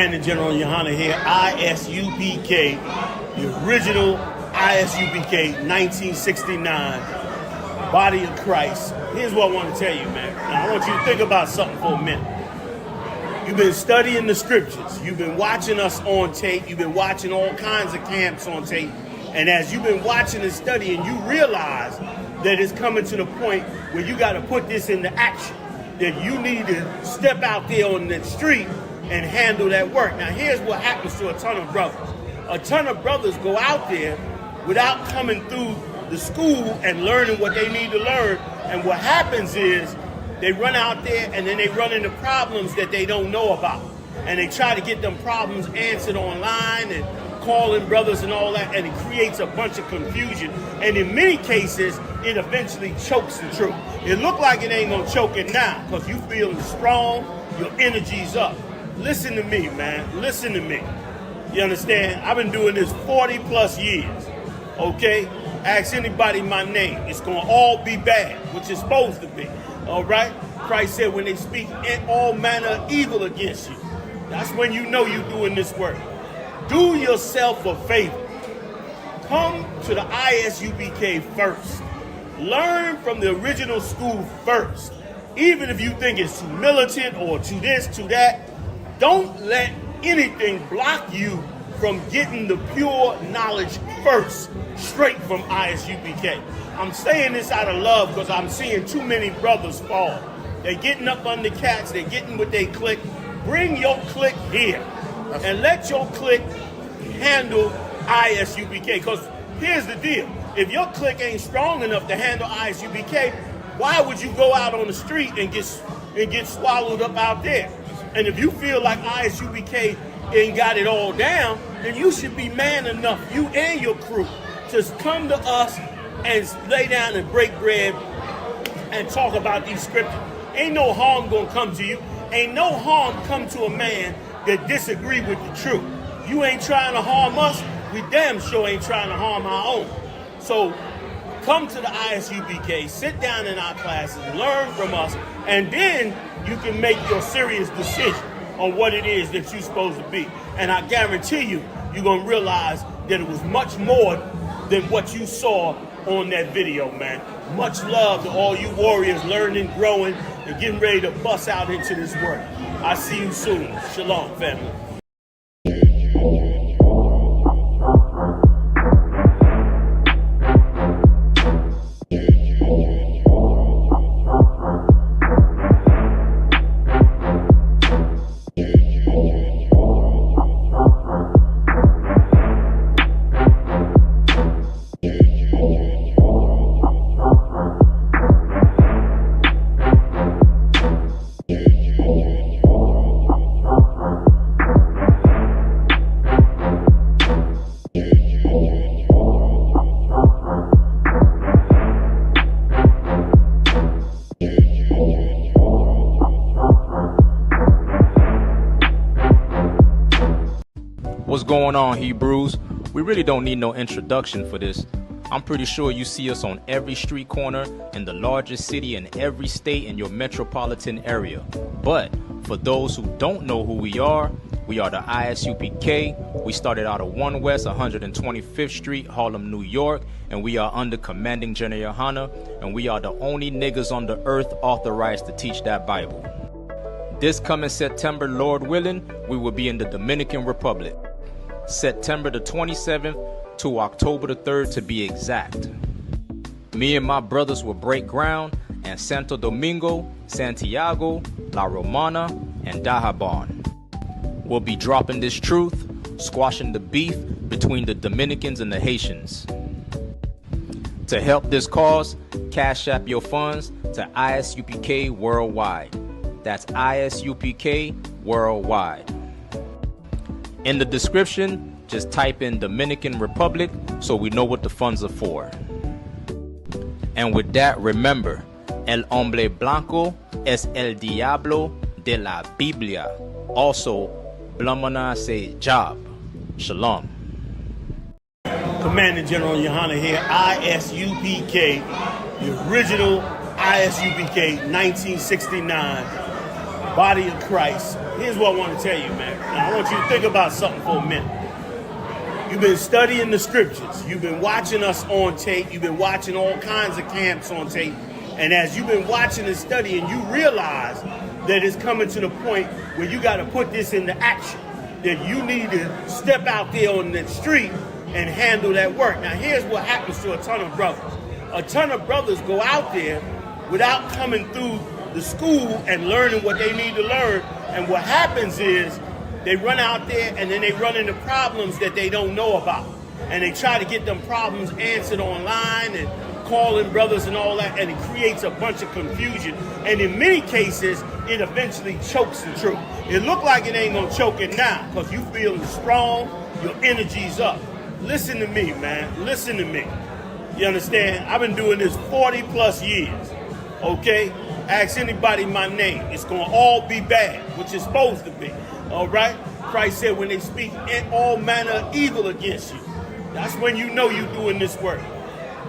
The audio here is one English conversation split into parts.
Commanding General YAHANNA here, I.S.U.P.K, the original I.S.U.P.K, 1969, Body of Christ. Here's what I want to tell you, man. Now, I want you to think about something for a minute. You've been studying the scriptures. You've been watching us on tape. You've been watching all kinds of camps on tape. And as you've been watching and studying, you realize that it's coming to the point where you got to put this into action. That you need to step out there on the street and handle that work. Now, here's what happens to a ton of brothers. A ton of brothers go out there without coming through the school and learning what they need to learn. And what happens is they run out there and then they run into problems that they don't know about. And they try to get them problems answered online and calling brothers and all that, and it creates a bunch of confusion. And in many cases, it eventually chokes the truth. It look like it ain't gonna choke it now because you feeling strong, your energy's up. Listen to me, man. Listen to me. You understand? I've been doing this 40 plus years. Okay? Ask anybody my name. It's gonna all be bad, which it's supposed to be. All right? Christ said when they speak all manner of evil against you, that's when you know you're doing this work. Do yourself a favor. Come to the I.S.U.P.K first. Learn from the original school first. Even if you think it's too militant or too this, too that, don't let anything block you from getting the pure knowledge first, straight from I.S.U.P.K. I'm saying this out of love because I'm seeing too many brothers fall. They're getting up under cats, they're getting with their clique. Bring your clique here and let your clique handle I.S.U.P.K. Because here's the deal. If your clique ain't strong enough to handle I.S.U.P.K, why would you go out on the street and get swallowed up out there? And if you feel like I.S.U.P.K ain't got it all down, then you should be man enough, you and your crew, to come to us and lay down and break bread and talk about these scriptures. Ain't no harm gonna come to you. Ain't no harm come to a man that disagree with the truth. You ain't trying to harm us, we damn sure ain't trying to harm our own. So come to the I.S.U.P.K, sit down in our classes, learn from us, and then you can make your serious decision on what it is that you're supposed to be. And I guarantee you, you're gonna realize that it was much more than what you saw on that video, man. Much love to all you warriors learning, growing, and getting ready to bust out into this work. I'll see you soon. Shalom, family. What's going on, Hebrews? We really don't need no introduction for this. I'm pretty sure you see us on every street corner in the largest city in every state in your metropolitan area. But for those who don't know who we are the I.S.U.P.K. We started out of 1 West 125th Street, Harlem, New York, and we are under Commanding General YAHANNA, and we are the only niggas on the earth authorized to teach that Bible. This coming September, Lord willing, we will be in the Dominican Republic. September the 27th to October the 3rd to be exact. Me and my brothers will break ground in Santo Domingo, Santiago, La Romana, and Dajabon. We'll be dropping this truth, squashing the beef between the Dominicans and the Haitians. To help this cause, cash app your funds to I.S.U.P.K Worldwide. That's I.S.U.P.K Worldwide. In the description, just type in Dominican Republic so we know what the funds are for. And with that, remember, el hombre blanco es el diablo de la Biblia. Also, Blamana say job. Shalom. Commanding General YAHANNA here, I.S.U.P.K, the original I.S.U.P.K, 1969, Body of Christ, here's what I want to tell you, man. Now, I want you to think about something for a minute. You've been studying the scriptures. You've been watching us on tape. You've been watching all kinds of camps on tape. And as you've been watching and studying, you realize that it's coming to the point where you got to put this into action. That you need to step out there on the street and handle that work. Now, here's what happens to a ton of brothers. A ton of brothers go out there without coming through the school and learning what they need to learn. And what happens is they run out there and then they run into problems that they don't know about. And they try to get them problems answered online and calling brothers and all that, and it creates a bunch of confusion. And in many cases, it eventually chokes the truth. It look like it ain't gonna choke it now because you feeling strong, your energy's up. Listen to me, man. Listen to me. You understand? I've been doing this 40 plus years. Okay? Ask anybody my name. It's gonna all be bad, which it's supposed to be. All right? Christ said when they speak all manner of evil against you, that's when you know you're doing this work.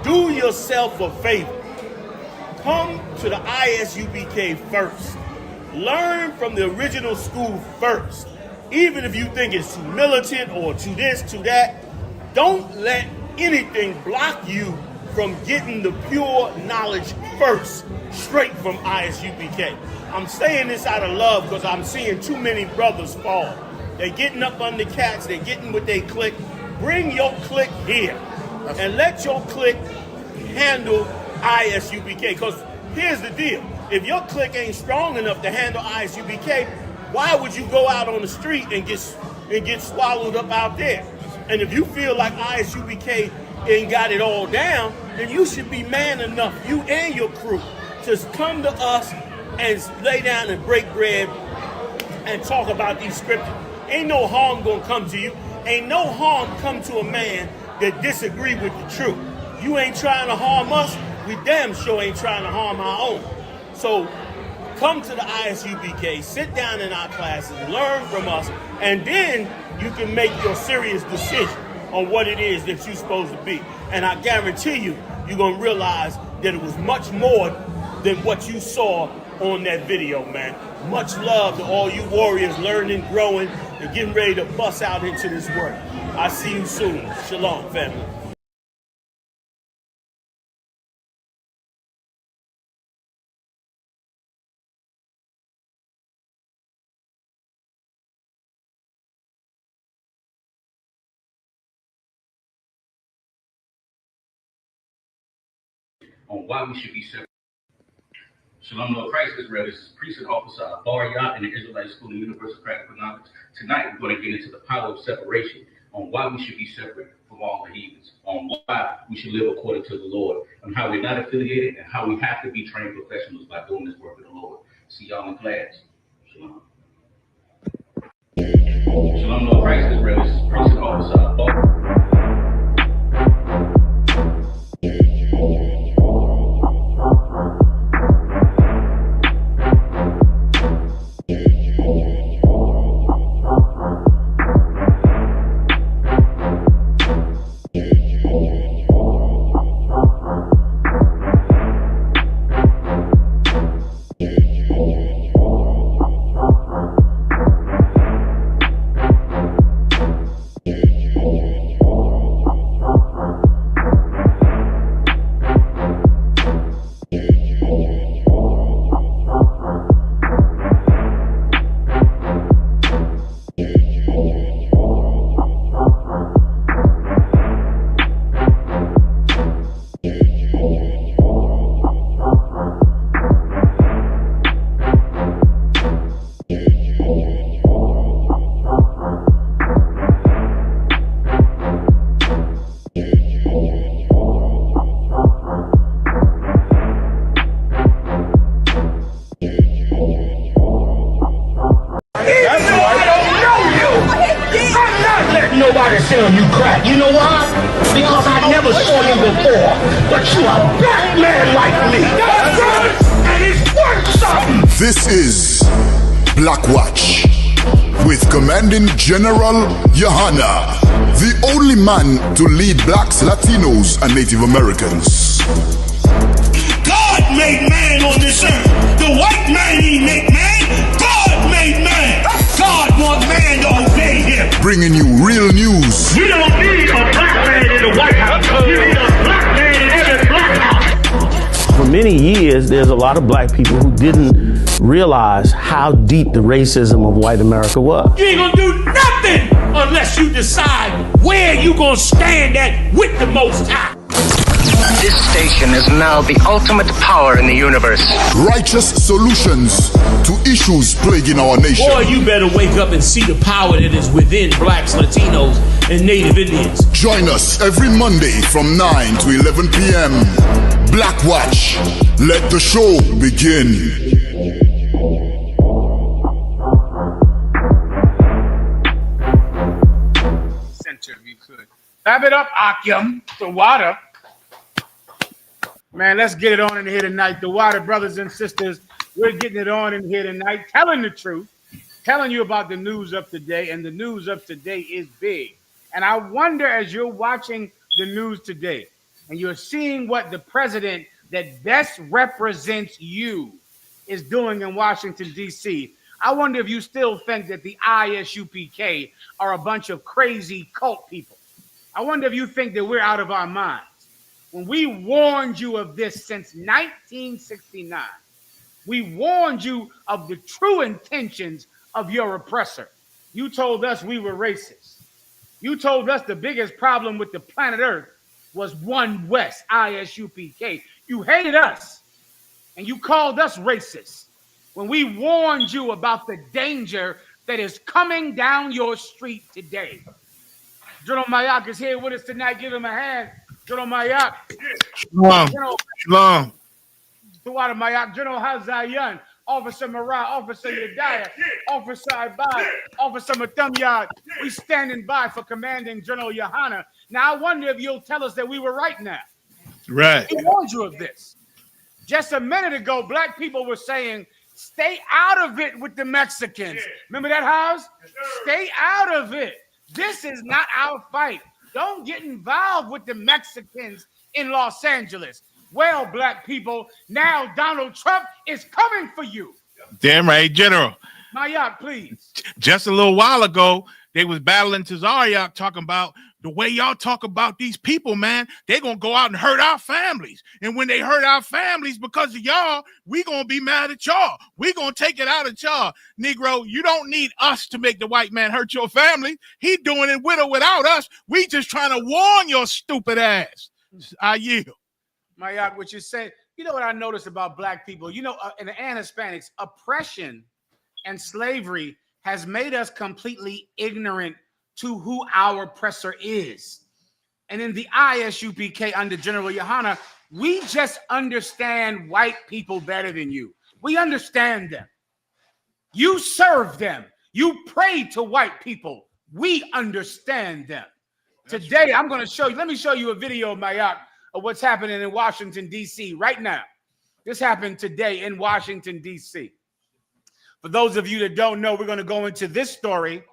Do yourself a favor. Come to the I.S.U.P.K first. Learn from the original school first. Even if you think it's too militant or too this, too that, don't let anything block you from getting the pure knowledge first, straight from I.S.U.P.K. I'm saying this out of love because I'm seeing too many brothers fall. They're getting up under cats, they're getting with their clique. Bring your clique here and let your clique handle I.S.U.P.K. Because here's the deal. If your clique ain't strong enough to handle I.S.U.P.K, why would you go out on the street and get swallowed up out there? And if you feel like I.S.U.P.K ain't got it all down, then you should be man enough, you and your crew, to come to us and lay down and break bread and talk about these scriptures. Ain't no harm gonna come to you. Ain't no harm come to a man that disagree with the truth. You ain't trying to harm us, we damn sure ain't trying to harm our own. So come to the I.S.U.P.K, sit down in our classes, learn from us, and then you can make your serious decision on what it is that you're supposed to be. And I guarantee you, you're gonna realize that it was much more than what you saw on that video, man. Much love to all you warriors learning, growing, and getting ready to bust out into this work. I'll see you soon. Shalom, family. On why we should be separate. Shalom, Lord Christ, Israelite priesthood officer of YAHANNA in the Israelite School of Universal Practical Knowledge. Tonight, we're going to get into the power of separation, on why we should be separate from all the heathens, on why we should live according to the Lord, on how we're not affiliated, and how we have to be trained professionals by doing this work of the Lord. See y'all in class. Shalom. Shalom, Lord Christ, Israelite priesthood officer of YAHANNA. Nobody selling you crack. You know why? Because I never saw you before. But you a black man like me. That's right. And it's worth something. This is Black Watch with Commanding General YAHANNA, the only man to lead blacks, Latinos, and Native Americans. God made man on this earth. The white man he made man. God there's a lot of black people who didn't realize how deep the racism of white America was. You ain't gonna do nothing unless you decide where you gonna stand at with the Most High. This station is now the ultimate power in the universe. Righteous solutions to issues plaguing our nation. Boy, you better wake up and see the power that is within blacks, Latinos, and Native Indians. Join us every Monday from 9 to 11 p.m. Black Watch. Let the show begin. Center, if you could. Wrap it up, Akim, the water. Man, let's get it on in here tonight. The water, brothers and sisters, we're getting it on in here tonight, telling the truth, telling you about the news of today, and the news of today is big. And I wonder, as you're watching the news today, and you're seeing what the president that best represents you is doing in Washington, D.C., I wonder if you still think that the I.S.U.P.K are a bunch of crazy cult people. I wonder if you think that we're out of our minds. When we warned you of this since 1969, we warned you of the true intentions of your oppressor. You told us we were racist. You told us the biggest problem with the planet Earth was One West, I.S.U.P.K. You hated us, and you called us racist when we warned you about the danger that is coming down your street today. General Mayak is here with us tonight. Give him a hand. General Mayak. Shalom. Shalom. Tuwada Mayak. General Hazayan. Officer Marah. Officer Yedaya. Officer Ibad. Officer Matamyad. We standing by for Commanding General YAHANNA. Now, I wonder if you'll tell us that we were right now. Right. We warned you of this. Just a minute ago, black people were saying, stay out of it with the Mexicans. Remember that, House? Stay out of it. This is not our fight. Don't get involved with the Mexicans in Los Angeles. Well, black people, now Donald Trump is coming for you. Damn right, General. Mayak, please. Just a little while ago, they was battling Tazariak talking about the way y'all talk about these people, man. They're going to go out and hurt our families. And when they hurt our families because of y'all, we going to be mad at y'all. We going to take it out at y'all. Negro, you don't need us to make the white man hurt your family. He doing it with or without us. We just trying to warn your stupid ass. I yield. Mayak, what you say? You know what I noticed about black people? You know, and Hispanics, oppression and slavery has made us completely ignorant to who our oppressor is. And in the I.S.U.P.K under General YAHANNA, we just understand white people better than you. We understand them. You serve them. You pray to white people. We understand them. Today, I'm going to show you, let me show you a video, Mayak, of what's happening in Washington, D.C. right now. This happened today in Washington, D.C. For those of you that don't know, we're going to go into this story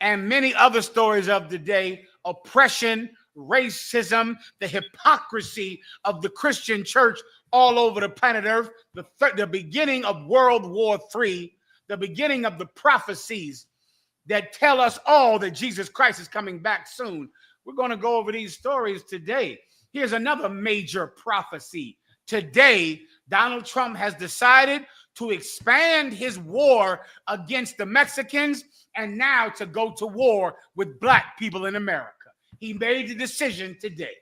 and many other stories of the day: oppression, racism, the hypocrisy of the Christian church all over the planet Earth, the beginning of World War III, the beginning of the prophecies that tell us all that Jesus Christ is coming back soon. We're going to go over these stories today. Here's another major prophecy. Today, Donald Trump has decided to expand his war against the Mexicans and now to go to war with black people in America. He made the decision today.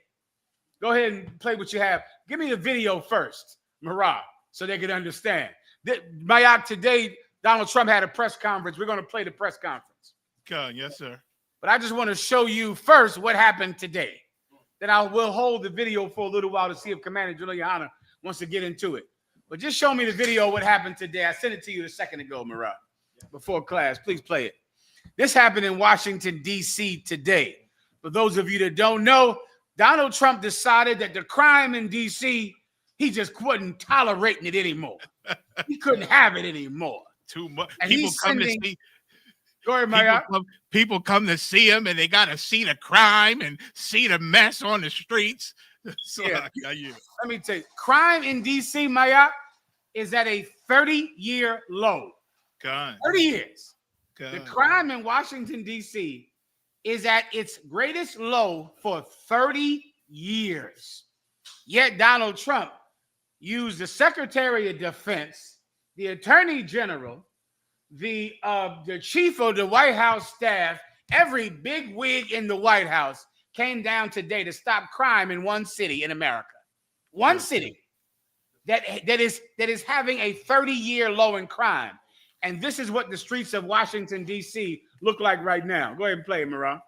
Go ahead and play what you have. Give me the video first, Marah, so they can understand. Mayak, today, Donald Trump had a press conference. We're going to play the press conference. Yes, sir. But I just want to show you first what happened today. Then I will hold the video for a little while to see if Commander General YAHANNA wants to get into it. But just show me the video what happened today. I sent it to you a second ago, Marah, before class. Please play it. This happened in Washington, D.C. today. For those of you that don't know, Donald Trump decided that the crime in D.C., he just couldn't tolerate it anymore. He couldn't have it anymore. Too much. And People he's come sending, to see. Go ahead, Maya. People come to see him, and they got to see the crime and see the mess on the streets. So, Yeah. yeah. Let me tell you, crime in D.C., Maya, is at a 30-year low. God. 30 years. God. The crime in Washington, D.C. is at its greatest low for 30 years. Yet Donald Trump used the Secretary of Defense, the Attorney General, the chief of the White House staff, every big wig in the White House came down today to stop crime in one city in America. One city that is having a 30-year low in crime. And this is what the streets of Washington, D.C. look like right now. Go ahead and play it, Miran.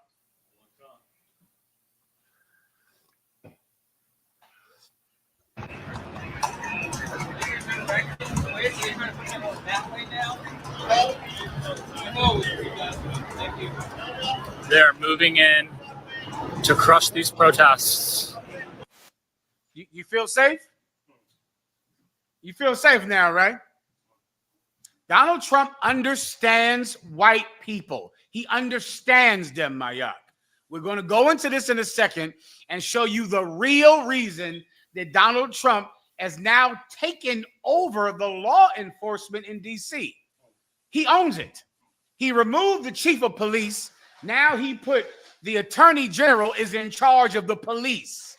They're moving in to crush these protests. You feel safe? You feel safe now, right? Donald Trump understands white people. He understands them, Mayak. We're going to go into this in a second and show you the real reason that Donald Trump has now taken over the law enforcement in D.C. He owns it. He removed the chief of police. Now he put the attorney general is in charge of the police.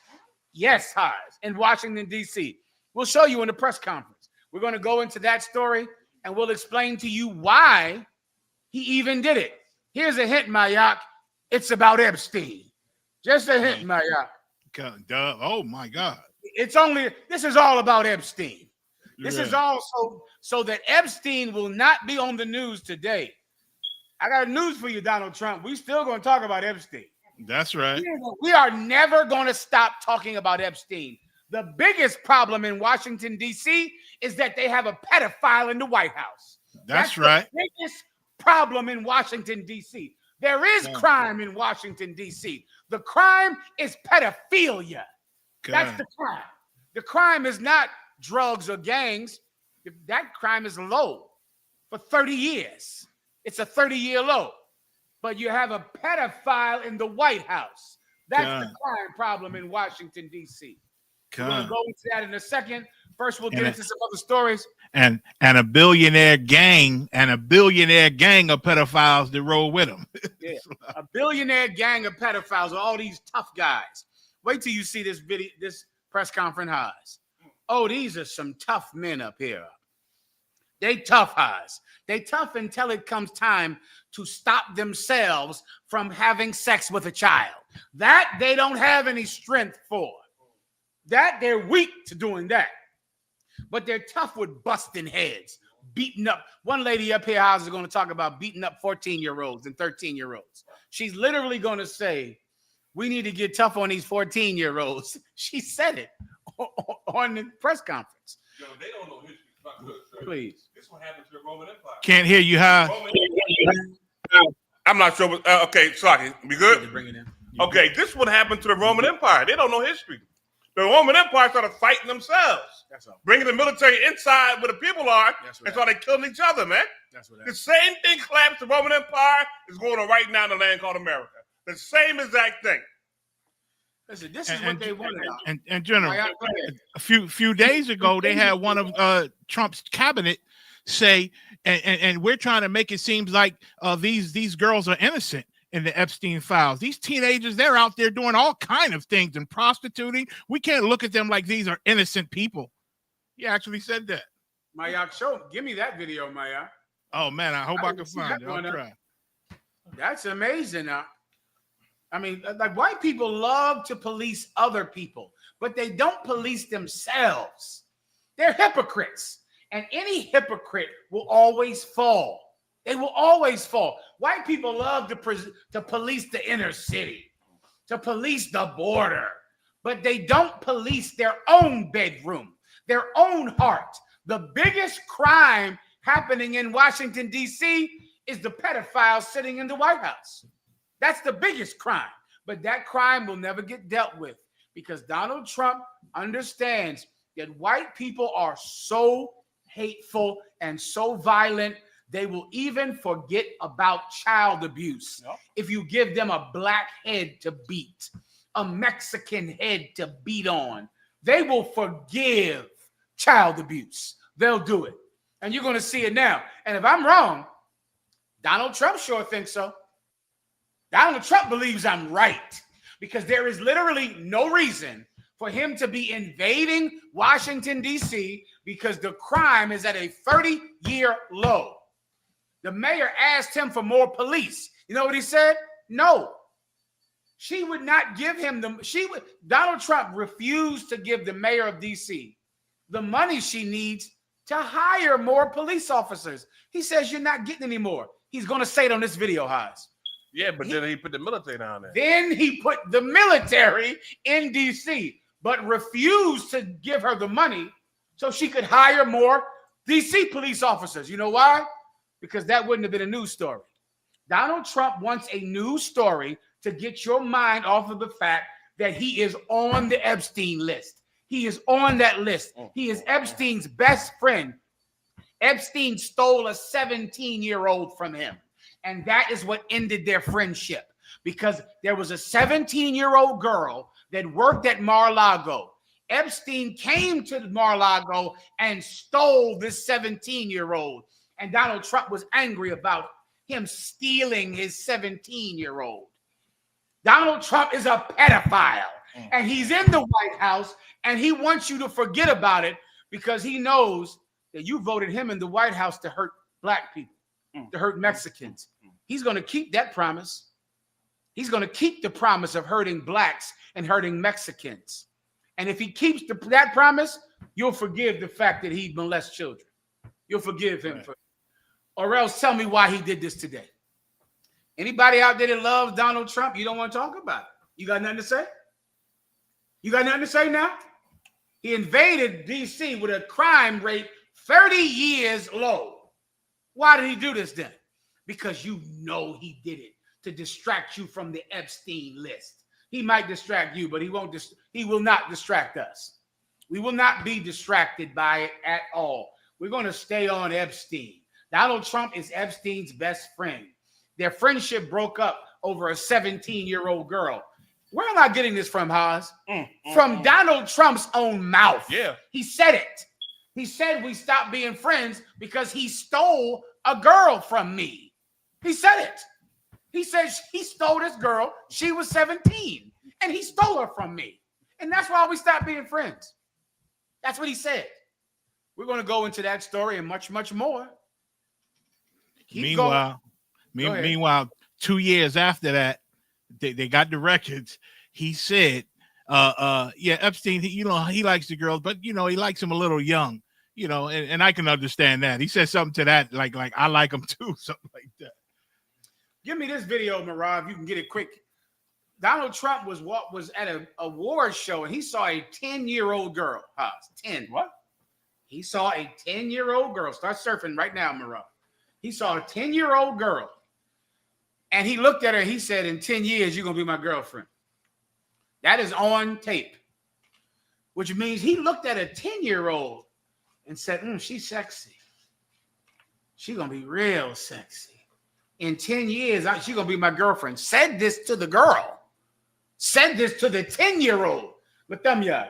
Yes, Haas, in Washington, D.C. We'll show you in the press conference. We're going to go into that story, and we'll explain to you why he even did it. Here's a hint, Mayak. It's about Epstein. Just a hint, Mayak. Oh, my God. This is all about Epstein. This is also so that Epstein will not be on the news today. I got news for you, Donald Trump. We still going to talk about Epstein. That's right. We are never going to stop talking about Epstein. The biggest problem in Washington, D.C. is that they have a pedophile in the White House. That's right. The biggest problem in Washington, D.C. There is crime in Washington, D.C. The crime is pedophilia. That's the crime. The crime is not drugs or gangs. That crime is low for 30 years. It's a 30-year low. But you have a pedophile in the White House. That's the crime problem in Washington, D.C. We're going to go into that in a second. First, we'll get into some other stories. And a billionaire gang of pedophiles that roll with them. Yeah, a billionaire gang of pedophiles with all these tough guys. Wait till you see this video, this press conference, Haas. Oh, these are some tough men up here. They tough, Haas. They tough until it comes time to stop themselves from having sex with a child. That they don't have any strength for. That they're weak to doing that. But they're tough with busting heads, beating up. One lady up here, Haas, is going to talk about beating up 14-year-olds and 13-year-olds. She's literally going to say, we need to get tough on these 14-year-olds. She said it on the press conference. Yo, they don't know history. Please. This one happened to the Roman Empire. Can't hear you, Haas. I'm not sure. Okay, sorry. We good? Okay, this one happened to the Roman Empire. They don't know history. The Roman Empire started fighting themselves. That's all. Bringing the military inside where the people are and started killing each other, man. That's what the same thing collapsed the Roman Empire is going on right now in the land called America. The same exact thing. Listen, this is what they wanted. And General, a few days ago, they had one of Trump's cabinet say, and we're trying to make it seem like these girls are innocent in the Epstein files. These teenagers, they're out there doing all kind of things and prostituting. We can't look at them like these are innocent people. He actually said that. Mayak, give me that video, Mayak. Oh man, I hope I can find it. I'll try. That's amazing. I mean, like white people love to police other people, but they don't police themselves. They're hypocrites, and any hypocrite will always fall. They will always fall. White people love to police the inner city, to police the border, but they don't police their own bedroom, their own heart. The biggest crime happening in Washington, D.C. is the pedophile sitting in the White House. That's the biggest crime. But that crime will never get dealt with because Donald Trump understands that white people are so hateful and so violent, they will even forget about child abuse. Yep. If you give them a black head to beat, a Mexican head to beat on, they will forgive child abuse. They'll do it. And you're going to see it now. And if I'm wrong, Donald Trump sure thinks so. Donald Trump believes I'm right because there is literally no reason for him to be invading Washington, D.C. because the crime is at a 30-year low. The mayor asked him for more police. You know what he said? No. She would not give him Donald Trump refused to give the mayor of D.C. the money she needs to hire more police officers. He says, you're not getting any more. He's going to say it on this video, Haas. Yeah, but then he put the military down there. Then he put the military in D.C., but refused to give her the money so she could hire more D.C. police officers. You know why? Because that wouldn't have been a news story. Donald Trump wants a news story to get your mind off of the fact that he is on the Epstein list. He is on that list. He is Epstein's best friend. Epstein stole a 17-year-old from him. And that is what ended their friendship, because there was a 17-year-old girl that worked at Mar-a-Lago. Epstein came to Mar-a-Lago and stole this 17-year-old. And Donald Trump was angry about him stealing his 17-year-old. Donald Trump is a pedophile, and he's in the White House, and he wants you to forget about it because he knows that you voted him in the White House to hurt black people, to hurt Mexicans. He's going to keep that promise. He's going to keep the promise of hurting blacks and hurting Mexicans. And if he keeps that promise, you'll forgive the fact that he molests children. You'll forgive him for it. Or else tell me why he did this today. Anybody out there that loves Donald Trump, you don't want to talk about it. You got nothing to say? You got nothing to say now? He invaded D.C. with a crime rate 30 years low. Why did he do this then? Because you know he did it to distract you from the Epstein list. He might distract you, but he will not distract us. We will not be distracted by it at all. We're going to stay on Epstein. Donald Trump is Epstein's best friend. Their friendship broke up over a 17-year-old girl. Where am I getting this from, Haas? From Donald Trump's own mouth. Yeah. He said it. He said we stopped being friends because he stole a girl from me. He said it. He said he stole this girl. She was 17, and he stole her from me. And that's why we stopped being friends. That's what he said. We're going to go into that story and much, much more. Meanwhile, 2 years after that, they got the records. He said, yeah, Epstein, he likes the girls, but, he likes them a little young, and I can understand that. He said something to that, like I like them too, something like that. Give me this video, Marav. You can get it quick. Donald Trump was at an award show, and he saw a 10-year-old girl. 10. What? He saw a 10-year-old girl. Start surfing right now, Marav. He saw a 10-year-old girl, and he looked at her. He said, in 10 years, you're going to be my girlfriend. That is on tape, which means he looked at a 10-year-old and said, she's sexy. She's going to be real sexy. In 10 years, she's going to be my girlfriend. Said this to the girl. Said this to the 10-year-old. With them, yeah.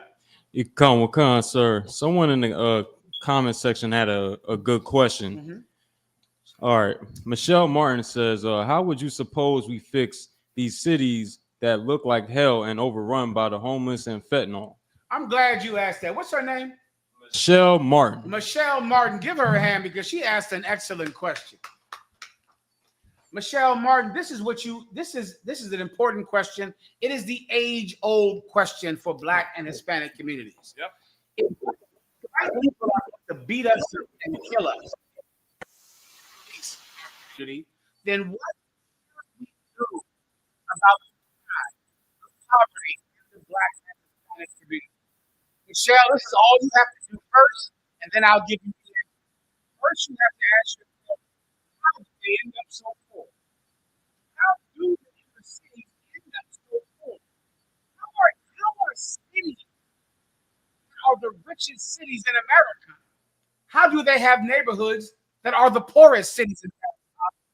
Wakan, sir. Someone in the comment section had a good question. Mm-hmm. All right. Michelle Martin says, how would you suppose we fix these cities that look like hell and overrun by the homeless and fentanyl? I'm glad you asked that. What's her name? Michelle Martin. Michelle Martin. Give her a hand because she asked an excellent question. Michelle Martin, this is an important question. It is the age-old question for Black and Hispanic communities. Yep. If white people are to beat us and kill us, then what do we do about the poverty in the Black and Hispanic community? Michelle, this is all you have to do first, and then I'll give you the answer. First, you have to ask yourself, how did they end up so poor? How do the cities end up so poor? How are cities that are the richest cities in America? How do they have neighborhoods that are the poorest cities in America?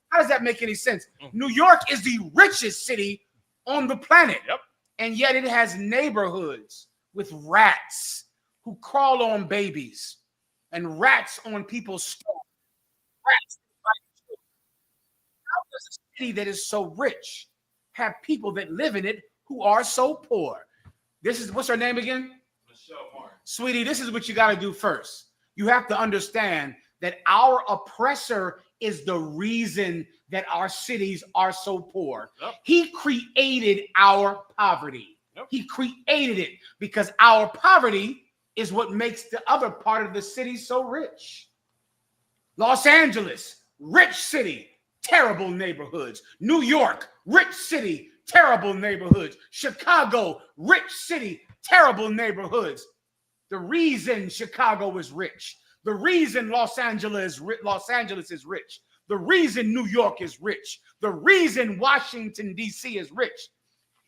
How does that make any sense? New York is the richest city on the planet. Yep. And yet it has neighborhoods with rats who crawl on babies and rats on people's stoves. Rats. How does a city that is so rich have people that live in it who are so poor? This is, what's her name again? Michelle Martin. Sweetie, this is what you got to do first. You have to understand that our oppressor is the reason that our cities are so poor. Yep. He created our poverty. Yep. He created it because our poverty is what makes the other part of the city so rich. Los Angeles, rich city, terrible neighborhoods. New York, rich city, terrible neighborhoods. Chicago, rich city, terrible neighborhoods. The reason Chicago is rich, the reason Los Angeles is rich, the reason New York is rich, the reason Washington, D.C. is rich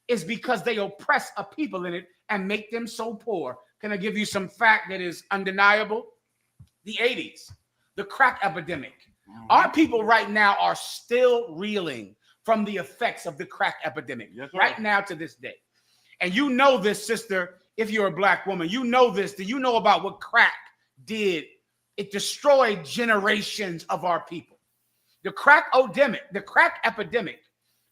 is because they oppress a people in it and make them so poor. Can I give you some fact that is undeniable? The 80s, the crack epidemic. Our people right now are still reeling from the effects of the crack epidemic, right now to this day. And you know this, sister, if you're a black woman, you know this. Do you know about what crack did? It destroyed generations of our people. The crack epidemic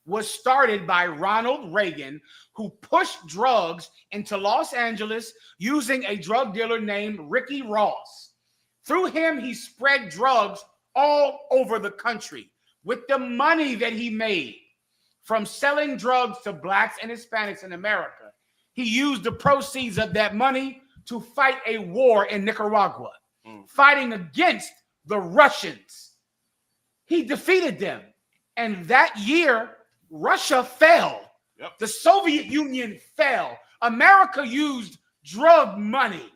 was started by Ronald Reagan, who pushed drugs into Los Angeles using a drug dealer named Ricky Ross. Through him, he spread drugs all over the country. With the money that he made from selling drugs to blacks and Hispanics in America, he used the proceeds of that money to fight a war in Nicaragua, fighting against the Russians. He defeated them. And that year, Russia fell. Yep. The Soviet Union fell. America used drug money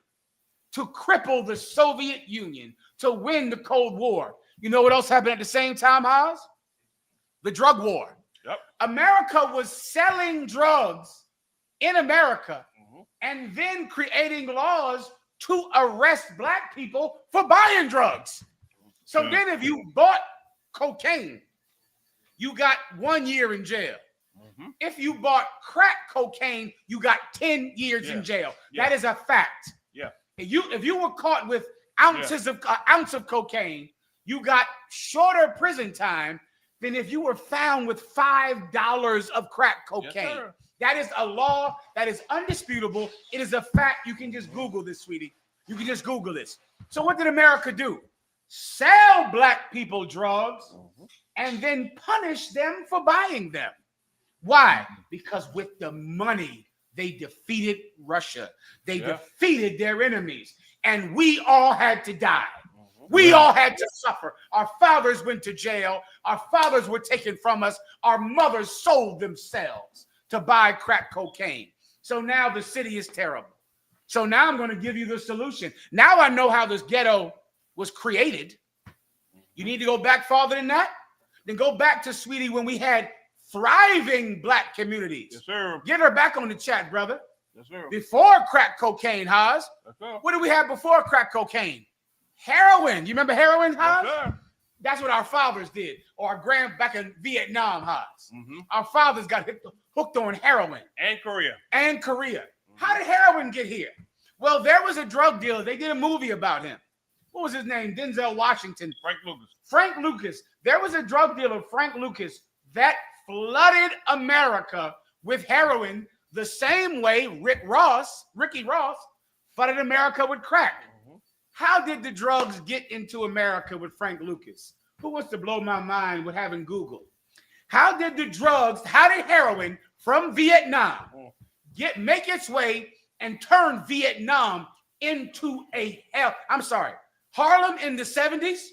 to cripple the Soviet Union, to win the Cold War. You know what else happened at the same time, Haas? The drug war. Yep. America was selling drugs in America and then creating laws to arrest black people for buying drugs. So then if you bought cocaine, you got 1 year in jail. If you bought crack cocaine, you got 10 years in jail. That is a fact. Yeah. If you were caught with ounce of cocaine, you got shorter prison time than if you were found with $5 of crack cocaine. Yes, that is a law that is undisputable. It is a fact. You can just Google this, sweetie. You can just Google this. So what did America do? Sell black people drugs and then punish them for buying them. Why? Because with the money, they defeated Russia. They defeated their enemies. And we all had to die. We all had to suffer. Our fathers went to jail. Our fathers were taken from us. Our mothers sold themselves to buy crack cocaine. So now the city is terrible. So now I'm going to give you the solution. Now I know how this ghetto was created. You need to go back farther than that? Then go back to, sweetie, when we had thriving black communities. Yes, sir. Get her back on the chat, brother. Yes, sir. Before crack cocaine, Haas. Yes, sir. What did we have before crack cocaine? Heroin. You remember heroin, Haas? Yes, sir. That's what our fathers did. Or our back in Vietnam, Haas. Our fathers got hooked on heroin. And Korea. And Korea. How did heroin get here? Well, there was a drug dealer. They did a movie about him. What was his name? Denzel Washington. Frank Lucas. Frank Lucas. There was a drug dealer, Frank Lucas, that flooded America with heroin the same way Ricky Ross, flooded America with crack. How did the drugs get into America with Frank Lucas? Who wants to blow my mind with having Google? How did heroin from Vietnam make its way and turn Vietnam into Harlem in the 70s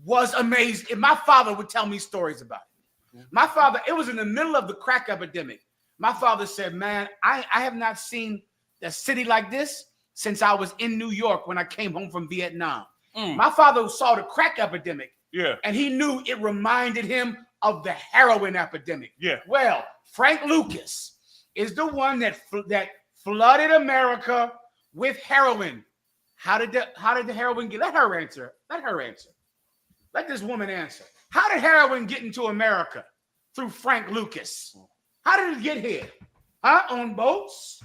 was amazing. And my father would tell me stories about it. My father, it was in the middle of the crack epidemic. My father said, man, I have not seen a city like this since I was in New York when I came home from Vietnam. My father saw the crack epidemic. Yeah. And he knew it reminded him of the heroin epidemic. Yeah. Well, Frank Lucas is the one that flooded America with heroin. How did the heroin get? Let her answer. Let this woman answer. How did heroin get into America? Through Frank Lucas. How did it get here? On boats?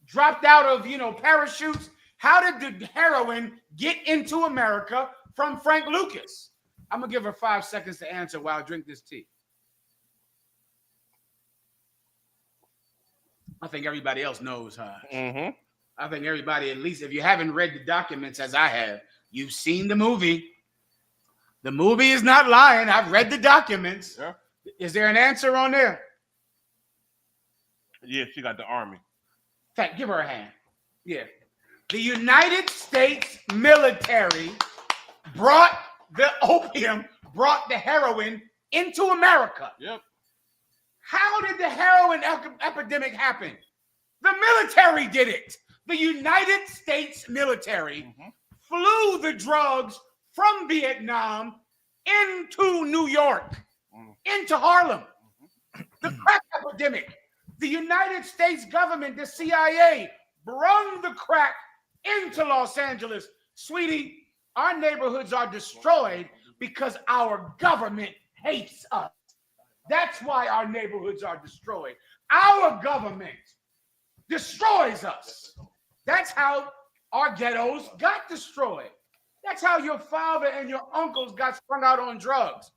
Dropped out of, parachutes? How did the heroin get into America from Frank Lucas? I'm going to give her 5 seconds to answer while I drink this tea. I think everybody else knows, huh? Mm-hmm. I think everybody, at least if you haven't read the documents as I have, you've seen the movie. The movie is not lying. I've read the documents. Yeah. Is there an answer on there? Yeah, she got the army. In fact, give her a hand. Yeah. The United States military brought the opium, brought the heroin into America. Yep. How did the heroin epidemic happen? The military did it. The United States military flew the drugs from Vietnam into New York, into Harlem. The crack epidemic. The United States government, the CIA, brung the crack into Los Angeles. Sweetie, our neighborhoods are destroyed because our government hates us. That's why our neighborhoods are destroyed. Our government destroys us. That's how our ghettos got destroyed. That's how your father and your uncles got strung out on drugs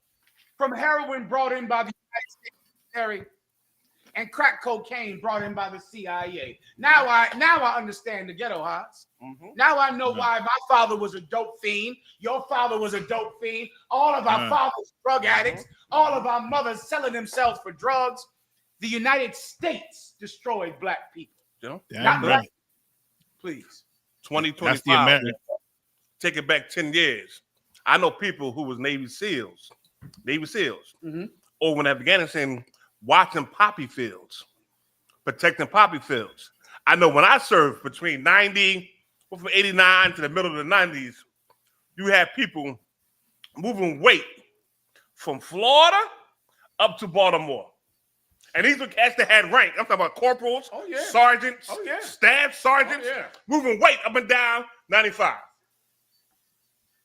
from heroin brought in by the United States military and crack cocaine brought in by the CIA. Now I understand the ghetto highs. Now I know why my father was a dope fiend. Your father was a dope fiend. All of our fathers drug addicts. All of our mothers selling themselves for drugs. The United States destroyed black people. Not black people. Please. 2025. Take it back 10 years. I know people who was Navy SEALs, over in Afghanistan, watching poppy fields, protecting poppy fields. I know when I served between from 89 to the middle of the 90s, you had people moving weight from Florida up to Baltimore. And these were cats that had rank. I'm talking about corporals, sergeants, staff sergeants, moving weight up and down 95.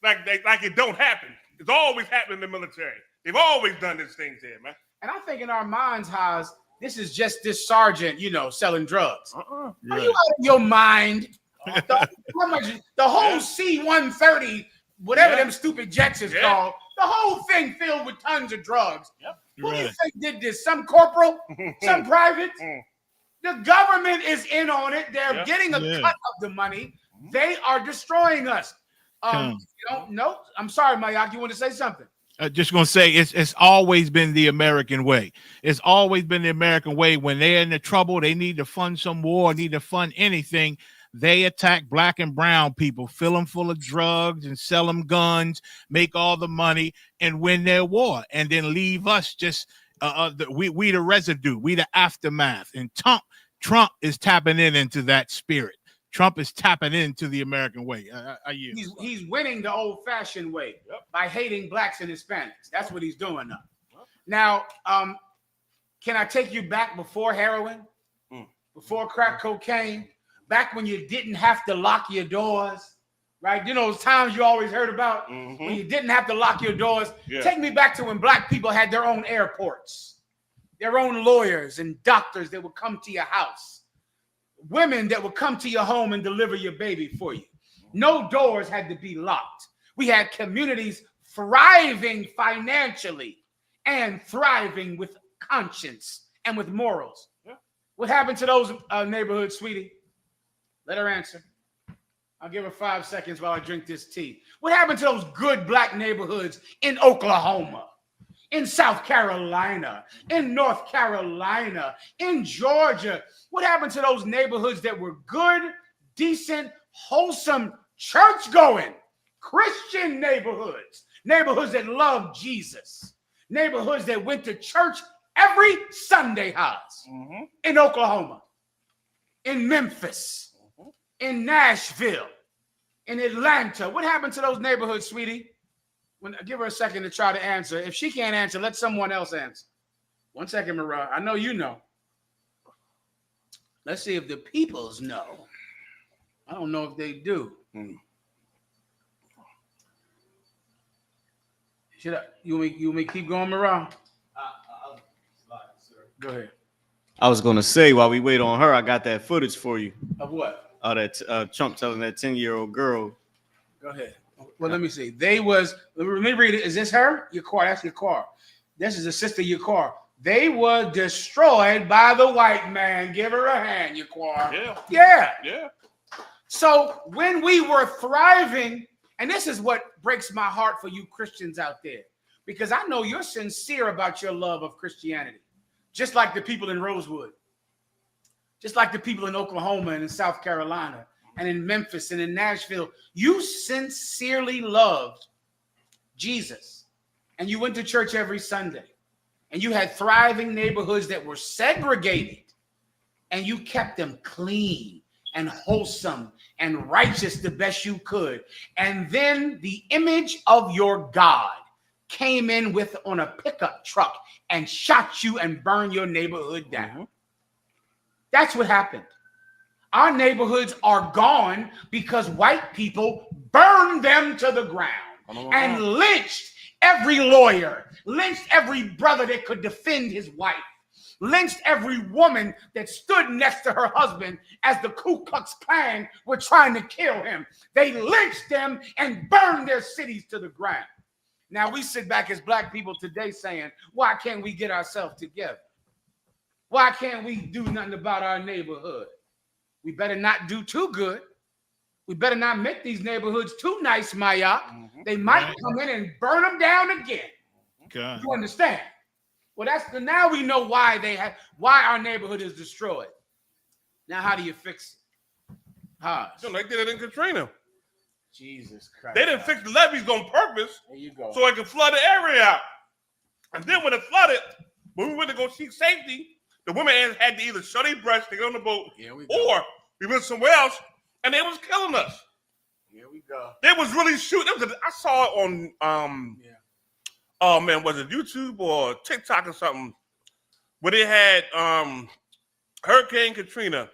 Like it don't happen. It's always happening in the military. They've always done these things here, man. And I think in our minds, Haas, this is just this sergeant, selling drugs. Are you out of your mind? The whole C-130, whatever them stupid jets is called, the whole thing filled with tons of drugs. Who do you think did this? Some corporal? Some private? The government is in on it. They're getting a cut of the money. They are destroying us. You don't know? I'm sorry, Mayak. You want to say something? Just gonna say it's always been the American way. It's always been the American way. When they're in the trouble, they need to fund some war, need to fund anything. They attack black and brown people, fill them full of drugs and sell them guns, make all the money and win their war, and then leave us just we the residue, we the aftermath. And Trump is tapping into that spirit. Trump is tapping into the American way. He's winning the old-fashioned way by hating blacks and Hispanics. That's what he's doing now. Now, can I take you back before heroin, before crack cocaine, back when you didn't have to lock your doors, right? Those times you always heard about when you didn't have to lock your doors. Take me back to when black people had their own airports, their own lawyers and doctors that would come to your house. Women that would come to your home and deliver your baby for you. No doors had to be locked. We had communities thriving financially and thriving with conscience and with morals. What happened to those neighborhoods, sweetie? Let her answer. I'll give her 5 seconds while I drink this tea. What happened to those good black neighborhoods in Oklahoma, in South Carolina, in North Carolina, in Georgia? What happened to those neighborhoods that were good, decent, wholesome, church-going, Christian neighborhoods? Neighborhoods that loved Jesus. Neighborhoods that went to church every Sunday house. In Oklahoma, in Memphis, in Nashville, in Atlanta. What happened to those neighborhoods, sweetie? Give her a second to try to answer. If she can't answer, let someone else answer. 1 second, Mariah. I know you know. Let's see if the peoples know. I don't know if they do. Should I? You want me keep going, Mariah? Go ahead. I was gonna say while we wait on her, I got that footage for you. Of what? That Trump telling that 10-year-old girl. Go ahead. Well, let me see. Let me read it. Is this her? Your car. That's your car. This is the sister of your car. They were destroyed by the white man. Give her a hand, Yaquar. Yeah. Yeah. Yeah. So when we were thriving, and this is what breaks my heart for you Christians out there, because I know you're sincere about your love of Christianity, just like the people in Rosewood, just like the people in Oklahoma and in South Carolina and in Memphis and in Nashville. You sincerely loved Jesus, and you went to church every Sunday, and you had thriving neighborhoods that were segregated, and you kept them clean and wholesome and righteous the best you could. And then the image of your God came in on a pickup truck and shot you and burned your neighborhood down. That's what happened. Our neighborhoods are gone because white people burned them to the ground and lynched every lawyer, lynched every brother that could defend his wife, lynched every woman that stood next to her husband as the Ku Klux Klan were trying to kill him. They lynched them and burned their cities to the ground. Now we sit back as black people today saying, why can't we get ourselves together? Why can't we do nothing about our neighborhood? We better not do too good. We better not make these neighborhoods too nice, Maya. They might come in and burn them down again. God. You understand? Well, now we know why our neighborhood is destroyed. Now, how do you fix it? They did it in Katrina. Jesus Christ. They didn't fix the levees on purpose. There you go. So it could flood the area out. And then when it flooded, when we went to go seek safety, the women had to either shut their breasts to get on the boat, or we went somewhere else, and they was killing us. Here we go. They was really shooting. I saw it on oh man, was it YouTube or TikTok or something, where they had Hurricane Katrina.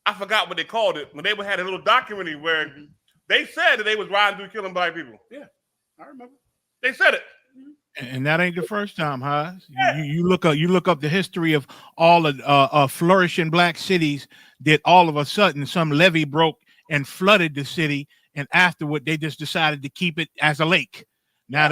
I forgot what they called it, when they had a little documentary where they said that they was riding through killing black people. Yeah, I remember. They said it. And that ain't the first time, huh? You look up the history of all of flourishing black cities that all of a sudden some levee broke and flooded the city, and afterward they just decided to keep it as a lake. Now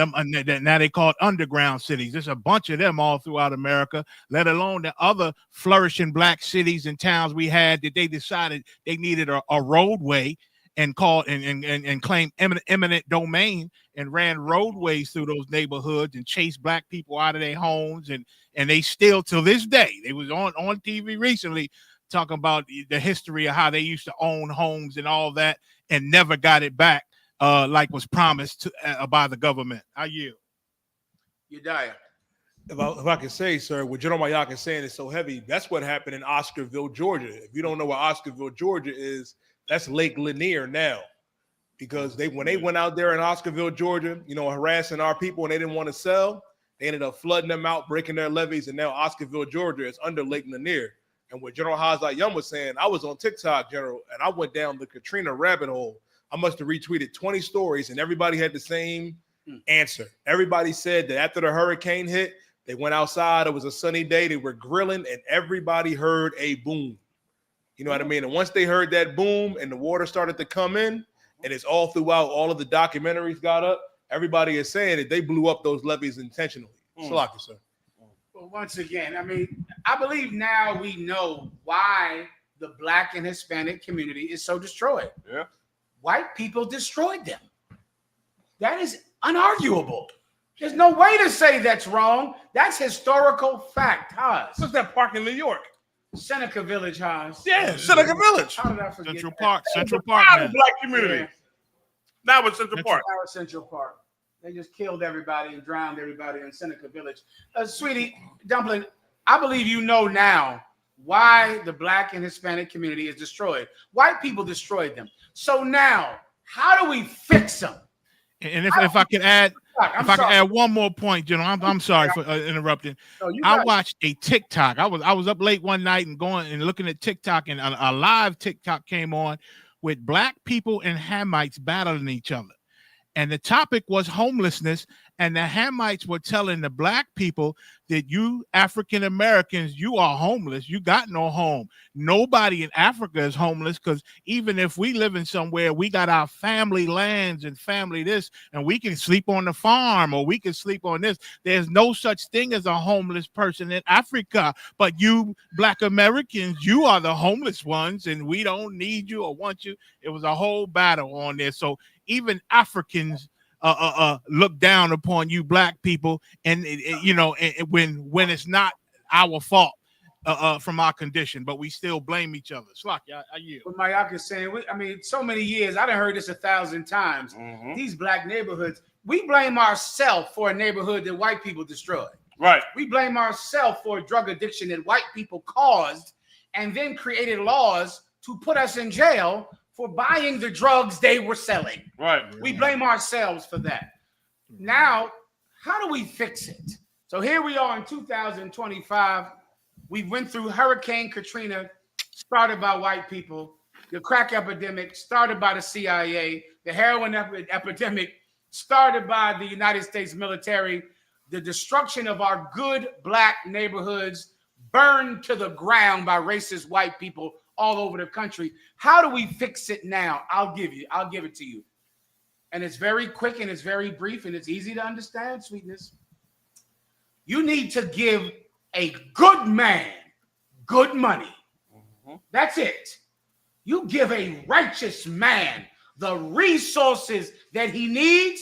they call it underground cities. There's a bunch of them all throughout America, let alone the other flourishing black cities and towns we had that they decided they needed a roadway and called and claimed eminent domain and ran roadways through those neighborhoods and chased black people out of their homes. And they still, till this day, they was on TV recently talking about the history of how they used to own homes and all that and never got it back like was promised by the government. I yield. Udiah. If I can say, sir, what General Mayak is saying is so heavy, that's what happened in Oscarville, Georgia. If you don't know where Oscarville, Georgia is, that's Lake Lanier now. Because when they went out there in Oscarville, Georgia, harassing our people and they didn't want to sell, they ended up flooding them out, breaking their levees, and now Oscarville, Georgia is under Lake Lanier. And what General Hazai Yum was saying, I was on TikTok, General, and I went down the Katrina rabbit hole. I must have retweeted 20 stories, and everybody had the same answer. Everybody said that after the hurricane hit, they went outside. It was a sunny day. They were grilling, and everybody heard a boom. You know what I mean? And once they heard that boom and the water started to come in, and it's all throughout, all of the documentaries got up, everybody is saying that they blew up those levees intentionally. Salaki, sir. Well, once again, I believe now we know why the Black and Hispanic community is so destroyed. Yeah. White people destroyed them. That is unarguable. There's no way to say that's wrong. That's historical fact, Haas. What's that park in New York? Seneca Village, Haas. Yeah, Seneca Village. How did I forget Central that? Park. Central Park. Black community. Yeah. Now it's Central Park. Now it's Central Park. They just killed everybody and drowned everybody in Seneca Village. Sweetie, Dumpling, I believe you know now why the Black and Hispanic community is destroyed. White people destroyed them. So now, how do we fix them? And if I could add, one more point, General, I'm sorry for interrupting. I watched a TikTok. I was up late one night and going and looking at TikTok, and a live TikTok came on with black people and Hamites battling each other. And the topic was homelessness And the Hamites were telling the black people that you African Americans, you are homeless. You got no home. Nobody in Africa is homeless, because even if we live in somewhere, we got our family lands and family this, and we can sleep on the farm or we can sleep on this. There's no such thing as a homeless person in Africa. But you black Americans, you are the homeless ones, and we don't need you or want you. It was a whole battle on there. So even Africans look down upon you black people, and when it's not our fault from our condition, but we still blame each other. Slock, I yield. What Mayak is saying, so many years, I done heard this 1,000 times. These black neighborhoods, we blame ourselves for a neighborhood that white people destroyed. Right. We blame ourselves for a drug addiction that white people caused, and then created laws to put us in jail for buying the drugs they were selling. Right. We blame ourselves for that. Now, how do we fix it? So here we are in 2025. We went through Hurricane Katrina, started by white people, the crack epidemic started by the CIA, the heroin epidemic started by the United States military, the destruction of our good black neighborhoods burned to the ground by racist white people all over the country. How do we fix it now? I'll give it to you. And it's very quick and it's very brief and it's easy to understand, sweetness. You need to give a good man good money. That's it. You give a righteous man the resources that he needs,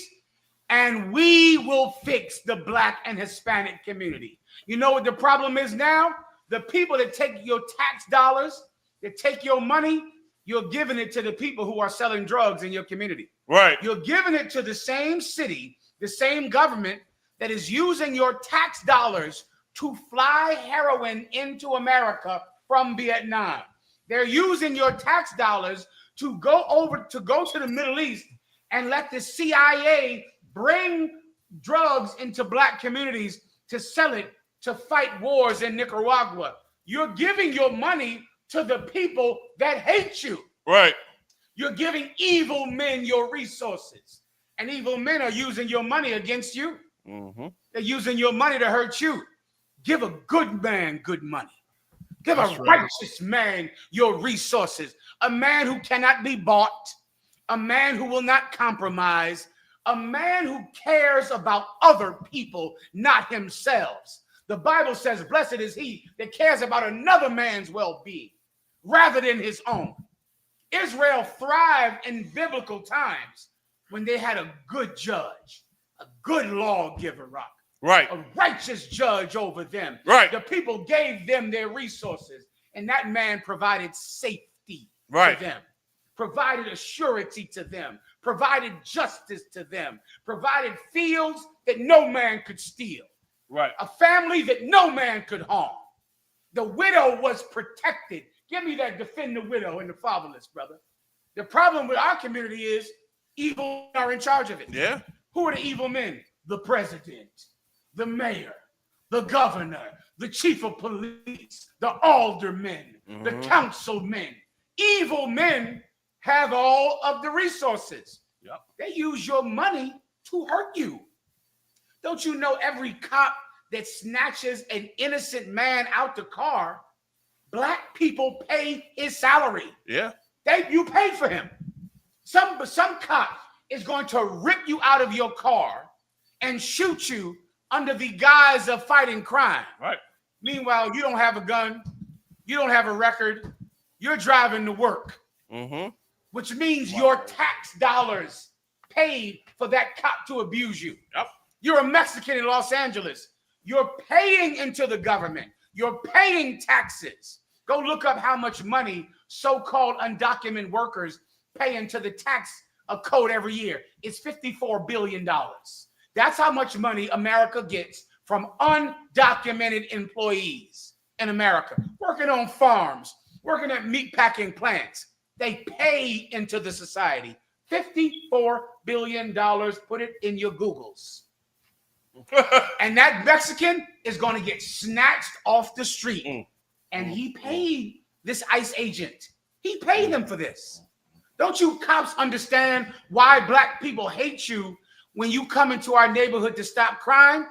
and we will fix the black and Hispanic community. You know what the problem is now? The people that take your tax dollars, that take your money, you're giving it to the people who are selling drugs in your community. Right. You're giving it to the same city, the same government that is using your tax dollars to fly heroin into America from Vietnam. They're using your tax dollars to go to the Middle East and let the CIA bring drugs into black communities to sell it, to fight wars in Nicaragua. You're giving your money to the people that hate you. Right. You're giving evil men your resources, and evil men are using your money against you. They're using your money to hurt you. Give a good man good money. Give a righteous man your resources. A man who cannot be bought. A man who will not compromise. A man who cares about other people, not himself. The Bible says, blessed is he that cares about another man's well-being rather than his own. Israel thrived in biblical times when they had a good judge, a good lawgiver, right, a righteous judge over them. Right. The people gave them their resources, and that man provided safety right. to them, provided a surety to them, provided justice to them, provided fields that no man could steal, right, a family that no man could harm. The widow was protected. Give me that defend the widow and the fatherless, brother. The problem with our community is evil are in charge of it. Yeah. Who are the evil men? The president, the mayor, the governor, the chief of police, the aldermen, the councilmen. Evil men have all of the resources. Yep. They use your money to hurt you. Don't you know every cop that snatches an innocent man out the car, black people pay his salary. Yeah. You pay for him. Some cop is going to rip you out of your car and shoot you under the guise of fighting crime. Right. Meanwhile, you don't have a gun. You don't have a record. You're driving to work. Which means your tax dollars paid for that cop to abuse you. Yep. You're a Mexican in Los Angeles. You're paying into the government. You're paying taxes. Go look up how much money so-called undocumented workers pay into the tax code every year. It's $54 billion. That's how much money America gets from undocumented employees in America, working on farms, working at meatpacking plants. They pay into the society. $54 billion. Put it in your Googles. And that Mexican is going to get snatched off the street. And he paid this ICE agent. He paid him for this. Don't you cops understand why black people hate you when you come into our neighborhood to stop crime,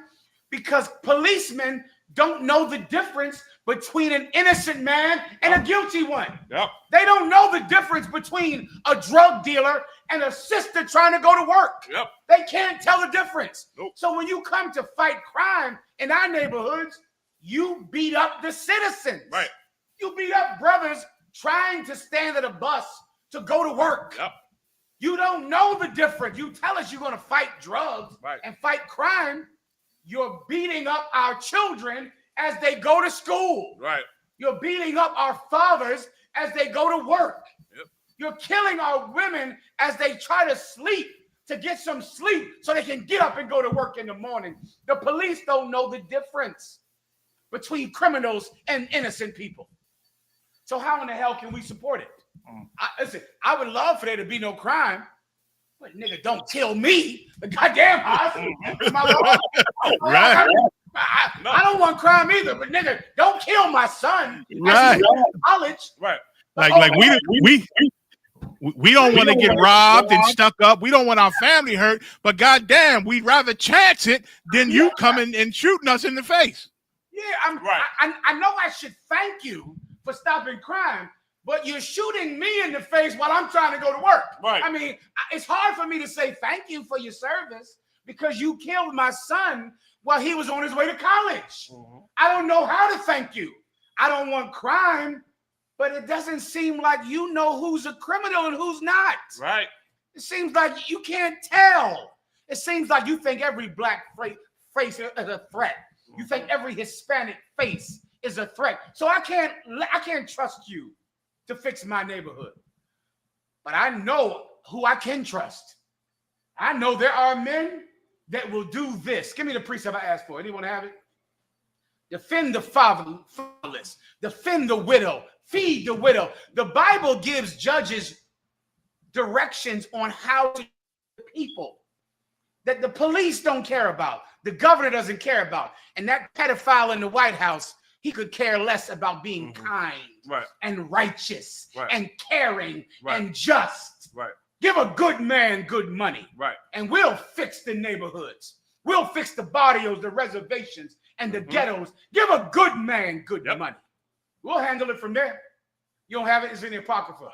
because policemen don't know the difference between an innocent man and a guilty one. Yep. They don't know the difference between a drug dealer and a sister trying to go to work. Yep. They can't tell the difference. Nope. So when you come to fight crime in our neighborhoods, you beat up the citizens. Right. You beat up brothers trying to stand at a bus to go to work. Yep. You don't know the difference. You tell us you're going to fight drugs and fight crime. You're beating up our children as they go to school. Right. You're beating up our fathers as they go to work. Yep. You're killing our women as they try to sleep, to get some sleep so they can get up and go to work in the morning. The police don't know the difference between criminals and innocent people. So how in the hell can we support it? Listen, I would love for there to be no crime, but nigga, don't kill me. The goddamn house. Right. I don't want crime either, but nigga, don't kill my son. Right. College. Right. Like we don't want to get robbed and stuck up. We don't want our family hurt. But goddamn, we'd rather chance it than you coming and shooting us in the face. Yeah, I know I should thank you for stopping crime, but you're shooting me in the face while I'm trying to go to work. Right. I mean, it's hard for me to say thank you for your service because you killed my son while he was on his way to college. Mm-hmm. I don't know how to thank you. I don't want crime, but it doesn't seem like you know who's a criminal and who's not. Right. It seems like you can't tell. It seems like you think every black face is a threat. You think every Hispanic face is a threat. So I can't trust you to fix my neighborhood. But I know who I can trust. I know there are men that will do this. Give me the precept I asked for. Anyone have it? Defend the fatherless. Defend the widow. Feed the widow. The Bible gives judges directions on how to people that the police don't care about, the governor doesn't care about. And that pedophile in the White House, he could care less about being kind and righteous and caring and just. Right. Give a good man good money. Right. And we'll fix the neighborhoods. We'll fix the barrios, the reservations, and the ghettos. Give a good man good money. We'll handle it from there. You don't have it? It's in the Apocrypha.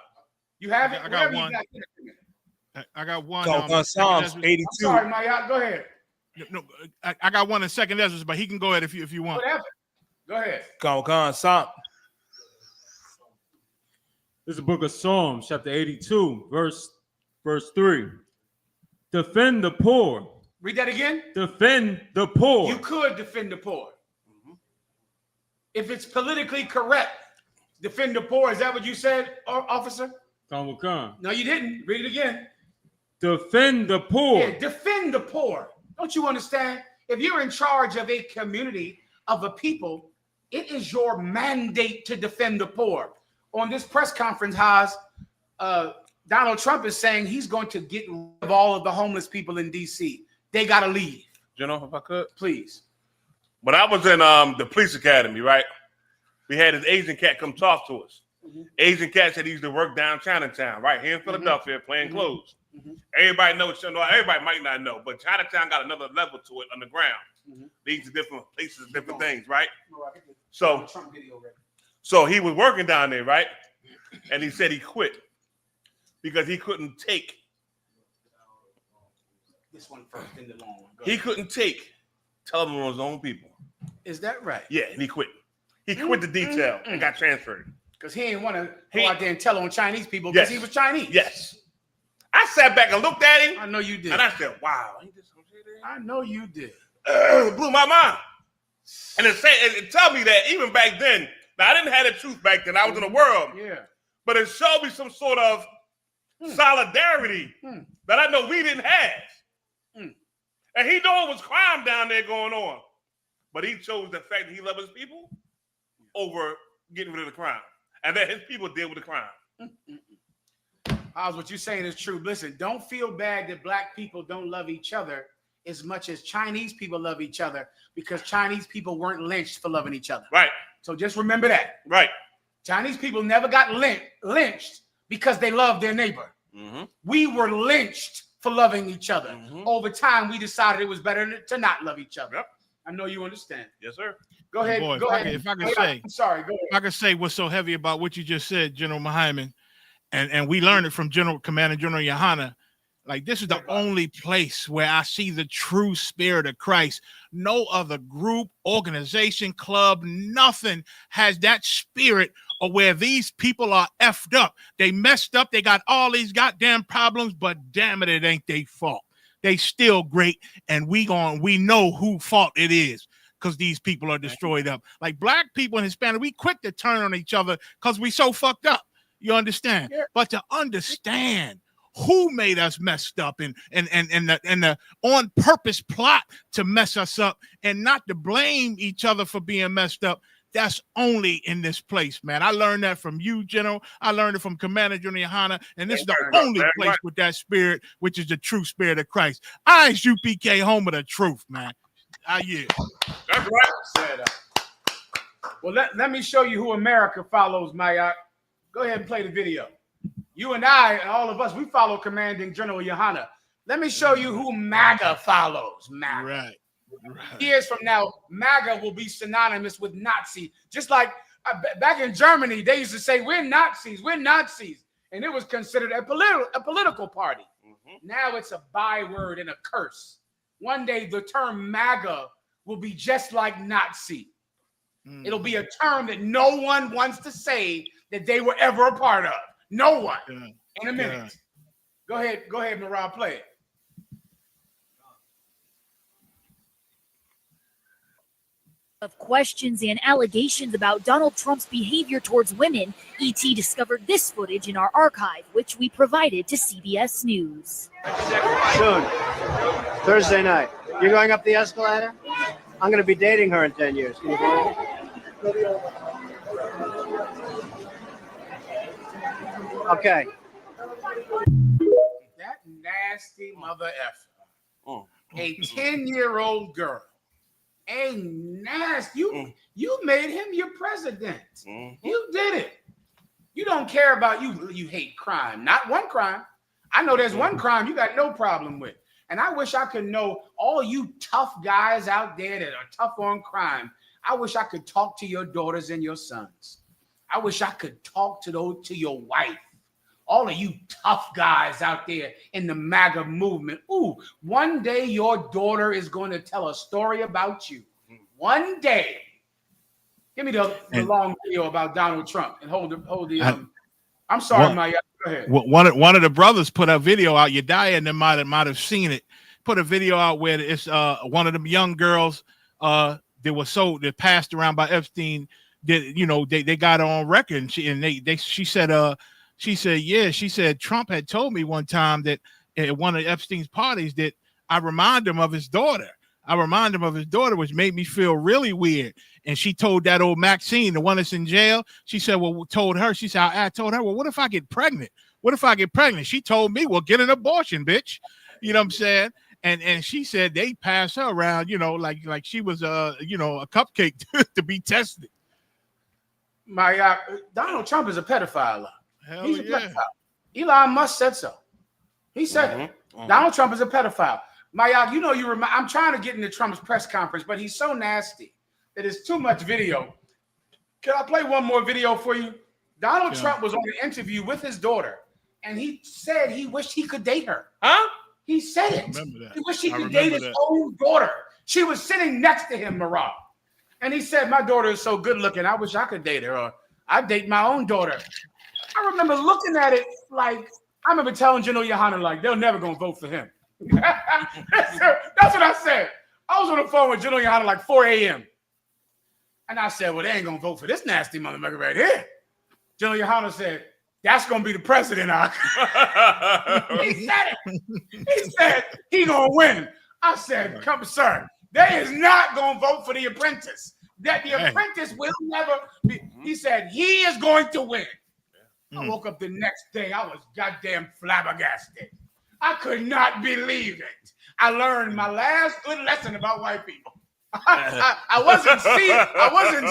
You have it? I got one. I got one. Psalms 82. I'm sorry, Maya. Go ahead. No, I got one in Second Ezra, but he can go ahead if you want. Whatever. Go ahead. Psalm. This is the book of Psalms, chapter 82, verse 3. Defend the poor. Read that again. Defend the poor. You could defend the poor. If it's politically correct, defend the poor. Is that what you said, officer? No, you didn't. Read it again. Defend the poor. Yeah, defend the poor. Don't you understand? If you're in charge of a community, of a people, it is your mandate to defend the poor. On this press conference, Haas, Donald Trump is saying he's going to get rid of all of the homeless people in D.C. They got to leave. General, if I could? Please. When I was in the police academy, right, we had this Asian cat come talk to us. Asian cat said he used to work down Chinatown, right here in Philadelphia, playing clothes. Everybody knows, everybody might not know, but Chinatown got another level to it underground. Leads to different places, different things, right? So he was working down there, right? And he said he quit because he couldn't take. This one first, then the long one. He couldn't take telling on his own people. Is that right? Yeah, and he quit. He quit the detail and got transferred. Because he didn't want to go out there and tell on Chinese people because he was Chinese. Yes. I sat back and looked at him. I know you did. And I said, wow. I know you did. It blew my mind. And it told me that even back then, now I didn't have the truth back then. I was in the world. Yeah. But it showed me some sort of solidarity that I know we didn't have. And he knew it was crime down there going on. But he chose the fact that he loved his people over getting rid of the crime. And that his people deal with the crime. Oz, what you're saying is true. Listen, don't feel bad that black people don't love each other as much as Chinese people love each other, because Chinese people weren't lynched for loving each other. Right. So just remember that. Right. Chinese people never got lynched because they loved their neighbor. We were lynched for loving each other. Over time, we decided it was better to not love each other. I know you understand. Yes, sir. Go ahead. Boy, go ahead. If I can say, I'm sorry. Go ahead. If I can say what's so heavy about what you just said, General Muhammad, and we learned it from Commander General YAHANNA. Like, this is the only place where I see the true spirit of Christ. No other group, organization, club, nothing has that spirit of where these people are effed up. They messed up. They got all these goddamn problems, but damn it, it ain't their fault. They still great, and we know who fault it is, because these people are destroyed up. Like black people and Hispanic, we quick to turn on each other because we so fucked up. You understand? Yeah. But to understand who made us messed up and the on purpose plot to mess us up and not to blame each other for being messed up, that's only in this place, man. I learned that from you, General. I learned it from Commander General YAHANNA, and this is the only place with that spirit, which is the true spirit of Christ. I.S.U.P.K, home of the truth, man. That's right. Well, let me show you who America follows, Mayak. Go ahead and play the video. You and I and all of us, we follow Commanding General YAHANNA. Let me show you who MAGA follows. MAGA. Right. Years from now, MAGA will be synonymous with Nazi. Just like back in Germany, they used to say, we're Nazis, we're Nazis. And it was considered a political party. Now it's a byword and a curse. One day, the term MAGA will be just like Nazi. It'll be a term that no one wants to say that they were ever a part of. No one. In a minute. Go ahead, Marab, play it. Of questions and allegations about Donald Trump's behavior towards women, ET discovered this footage in our archive, which we provided to CBS News. Soon. Thursday night. You're going up the escalator? I'm going to be dating her in 10 years. Can you believe it? Okay. That nasty mother effer. A 10-year-old girl. A nasty. You made him your president. You did it. You don't care about you hate crime. Not one crime. I know there's one crime you got no problem with. And I wish I could know all you tough guys out there that are tough on crime. I wish I could talk to your daughters and your sons. I wish I could talk to your wife. All of you tough guys out there in the MAGA movement. Ooh, one day your daughter is going to tell a story about you. One day. Give me the long video about Donald Trump and hold the. I'm sorry, Maya. Go ahead. One of the brothers put a video out. Yediah and them might have seen it. Put a video out where it's one of them young girls that passed around by Epstein. That they got on record, and she said Trump had told me one time that at one of Epstein's parties that I remind him of his daughter. Which made me feel really weird. And she told that old Maxine, the one that's in jail, she said, I told her, well, what if I get pregnant? She told me, well, get an abortion, bitch. You know what I'm saying? And she said they pass her around, like she was a cupcake to be tested. Donald Trump is a pedophile. He's a pedophile. Elon Musk said so. He said it. Donald Trump is a pedophile. I'm trying to get into Trump's press conference, but he's so nasty that it's too much video. Can I play one more video for you? Donald Trump was on an interview with his daughter, and he said he wished he could date her. Huh? He said it. He wished he could date his own daughter. She was sitting next to him, Marab. And he said, my daughter is so good looking, I wish I could date her, or I'd date my own daughter. I remember looking at it like, I remember telling General YAHANNA, like, they're never going to vote for him. That's what I said. I was on the phone with General YAHANNA like 4 a.m. And I said, well, they ain't going to vote for this nasty motherfucker right here. General YAHANNA said, that's going to be the president. He said it. He said he going to win. I said, come, sir, they is not going to vote for the apprentice. That the apprentice will never be. He said he is going to win. I woke up the next day. I was goddamn flabbergasted. I could not believe it. I learned my last good lesson about white people. I wasn't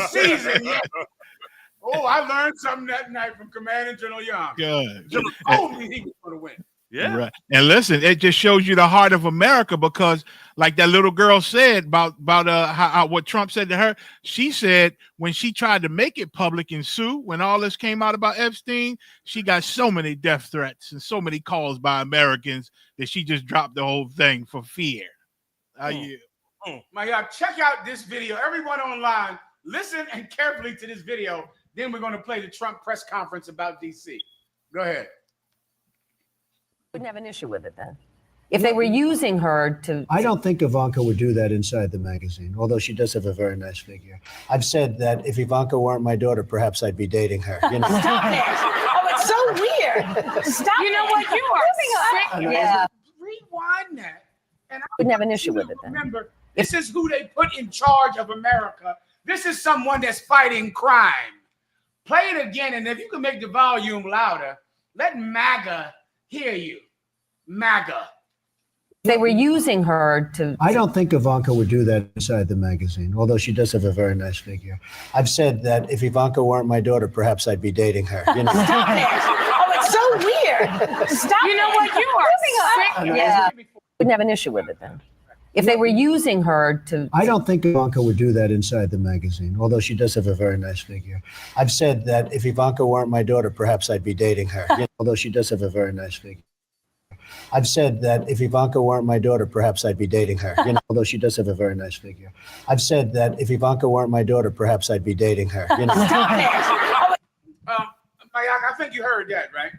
seasoned yet. Oh, I learned something that night from Commander General Young. Good. General told me he was going to win. Yeah. Right. And listen, it just shows you the heart of America because, like that little girl said about how what Trump said to her, she said when she tried to make it public and sue, when all this came out about Epstein, she got so many death threats and so many calls by Americans that she just dropped the whole thing for fear. Y'all, check out this video. Everyone online, listen and carefully to this video. Then we're going to play the Trump press conference about DC. Go ahead. Wouldn't have an issue with it then. If they were using her to... I don't think Ivanka would do that inside the magazine, although she does have a very nice figure. I've said that if Ivanka weren't my daughter, perhaps I'd be dating her. You know? Stop it. Oh, it's so weird. Stop You know what? You are sick. Yeah. Rewind that. And I Wouldn't have an issue with it then. Remember, this is who they put in charge of America. This is someone that's fighting crime. Play it again, and if you can make the volume louder, let MAGA hear you. MAGA. They were using her to... I don't think Ivanka would do that inside the magazine, although she does have a very nice figure. I've said that if Ivanka weren't my daughter, perhaps I'd be dating her. You know? Stop it. Oh, it's so weird. Stop You know what? You are sick. Yeah. Wouldn't have an issue with it then. If they were using her to... I don't think Ivanka would do that inside the magazine, although she does have a very nice figure. I've said that if Ivanka weren't my daughter, perhaps I'd be dating her. You know? Although she does have a very nice figure. I've said that if Ivanka weren't my daughter, perhaps I'd be dating her. You know? Although she does have a very nice figure. I've said that if Ivanka weren't my daughter, perhaps I'd be dating her. You know? Mayak, I think you heard that, right?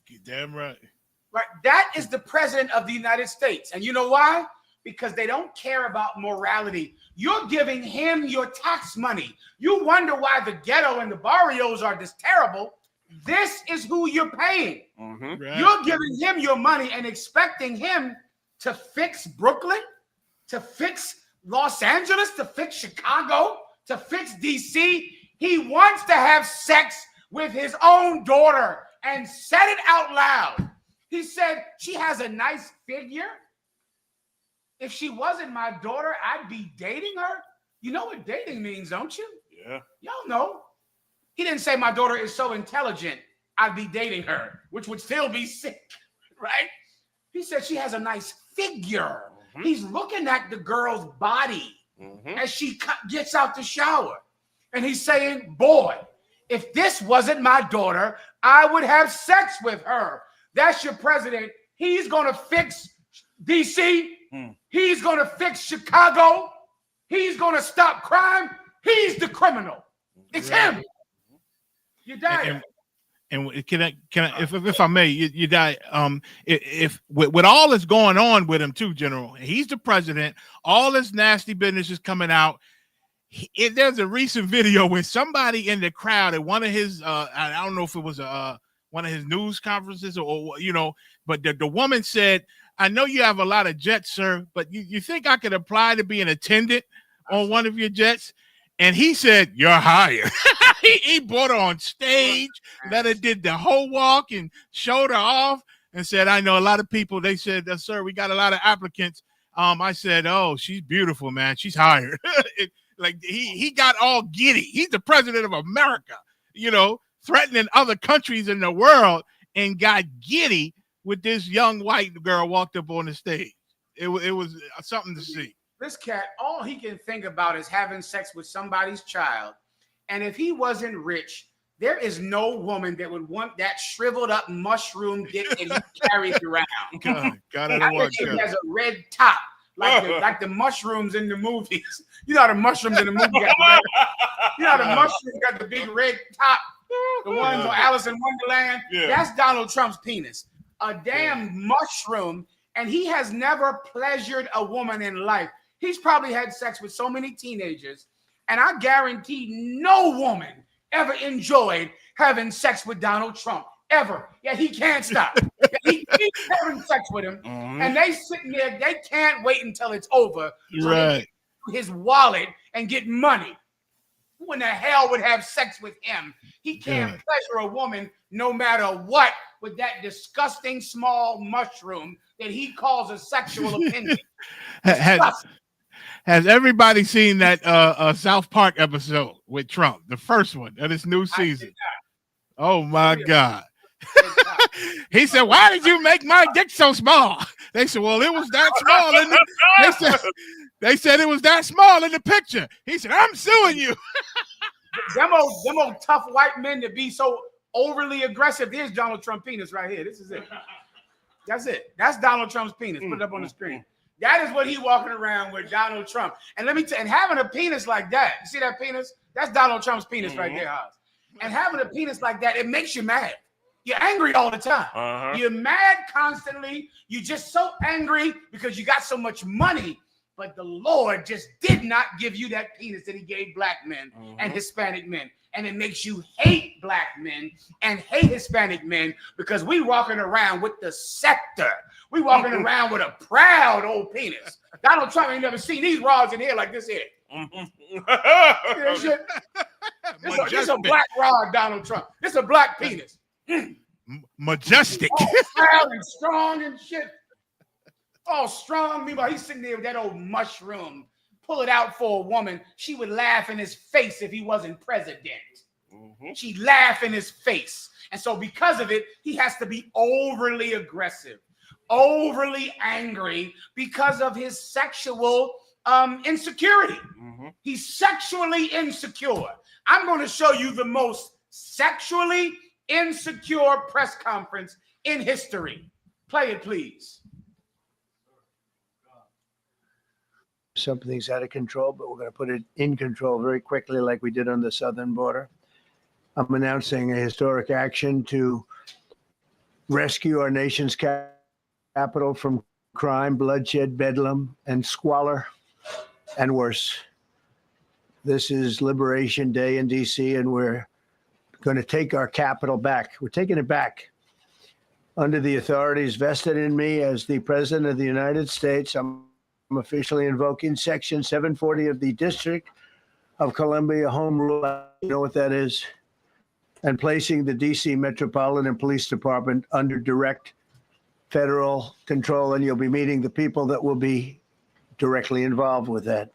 You're damn right. Right. That is the president of the United States. And you know why? Because they don't care about morality. You're giving him your tax money. You wonder why the ghetto and the barrios are this terrible. This is who you're paying. Right. You're giving him your money and expecting him to fix Brooklyn, to fix Los Angeles, to fix Chicago, to fix DC. He wants to have sex with his own daughter and said it out loud. He said, she has a nice figure. If she wasn't my daughter, I'd be dating her. You know what dating means, don't you? Yeah. Y'all know. He didn't say my daughter is so intelligent, I'd be dating her, which would still be sick, right? He said she has a nice figure. He's looking at the girl's body as she gets out the shower. And he's saying, boy, if this wasn't my daughter, I would have sex with her. That's your president. He's going to fix DC. He's going to fix Chicago. He's going to stop crime. He's the criminal. It's him. You die. And can I, if I may, you die. If with all that's going on with him too, General, he's the president. All this nasty business is coming out. There's a recent video where somebody in the crowd at one of his, I don't know if it was one of his news conferences or you know, but the woman said, "I know you have a lot of jets, sir, but you think I could apply to be an attendant on one of your jets?" And he said, "You're hired." he brought her on stage, let her did the whole walk and showed her off and said, "I know a lot of people." They said, "Sir, we got a lot of applicants." I said, "Oh, she's beautiful, man. She's hired." Like he got all giddy. He's the president of America, you know, threatening other countries in the world, and got giddy with this young white girl walked up on the stage. It was something to see. This cat, all he can think about is having sex with somebody's child. And if he wasn't rich, there is no woman that would want that shriveled up mushroom dick that he carries around. God, I think he has a red top, like the mushrooms in the movies. You know how the mushrooms in the movie got you know how the mushrooms got the big red top, the ones on Alice in Wonderland? Yeah. That's Donald Trump's penis. A damn mushroom, and he has never pleasured a woman in life. He's probably had sex with so many teenagers, and I guarantee no woman ever enjoyed having sex with Donald Trump, ever. Yeah, he can't stop. He keeps having sex with him, and they sitting there, they can't wait until it's over. So they get his wallet and get money. Who in the hell would have sex with him? He can't pleasure a woman no matter what with that disgusting small mushroom that he calls a sexual opinion. Has everybody seen that South Park episode with Trump, the first one of this new season? Oh my God. He said, "Why did you make my dick so small?" They said, "Well, it was that small in the." They said it was that small in the picture. He said, "I'm suing you." Them old tough white men to be so overly aggressive. Here's Donald Trump penis right here. This is it. That's it. That's Donald Trump's penis. Put it up on the screen. That is what he walking around with, Donald Trump. And let me tell you, and having a penis like that, you see that penis? That's Donald Trump's penis right there, Haas. And having a penis like that, it makes you mad. You're angry all the time. You're mad constantly. You're just so angry because you got so much money. But the Lord just did not give you that penis that he gave black men and Hispanic men. And it makes you hate black men and hate Hispanic men because we walking around with the scepter. We walking around with a proud old penis. Donald Trump ain't never seen these rods in here like this here. This a black rod, Donald Trump. This a black penis. Majestic. All proud and strong and shit. All strong. Meanwhile, he's sitting there with that old mushroom. Pull it out for a woman. She would laugh in his face if he wasn't president. She'd laugh in his face. And so because of it, he has to be overly aggressive, overly angry because of his sexual insecurity. He's sexually insecure. I'm going to show you the most sexually insecure press conference in history. Play it, please. Something's out of control, but we're going to put it in control very quickly like we did on the southern border. I'm announcing a historic action to rescue our nation's capital from crime, bloodshed, bedlam, and squalor, and worse. This is Liberation Day in D.C., and we're going to take our capital back. We're taking it back. Under the authorities vested in me as the President of the United States, I'm officially invoking Section 740 of the District of Columbia Home Rule. You know what that is? And placing the D.C. Metropolitan Police Department under direct federal control. And you'll be meeting the people that will be directly involved with that.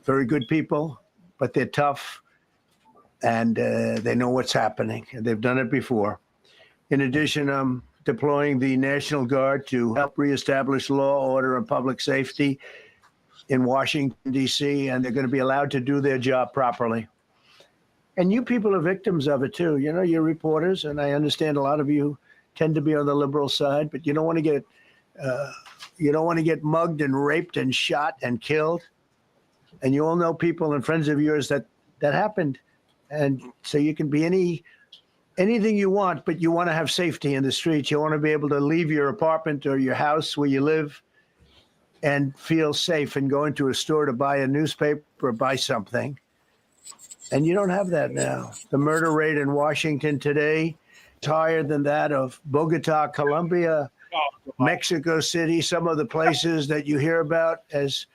Very good people, but they're tough and they know what's happening. And they've done it before. In addition, I'm deploying the National Guard to help reestablish law, order, and public safety in Washington, D.C., and they're going to be allowed to do their job properly. And you people are victims of it, too. You know, you're reporters, and I understand a lot of you tend to be on the liberal side, but you don't want to get mugged and raped and shot and killed. And you all know people and friends of yours that happened. And so you can be anything you want, but you want to have safety in the streets. You want to be able to leave your apartment or your house where you live and feel safe and go into a store to buy a newspaper or buy something. And you don't have that now. The murder rate in Washington today is higher than that of Bogota, Colombia, Mexico City, some of the places that you hear about as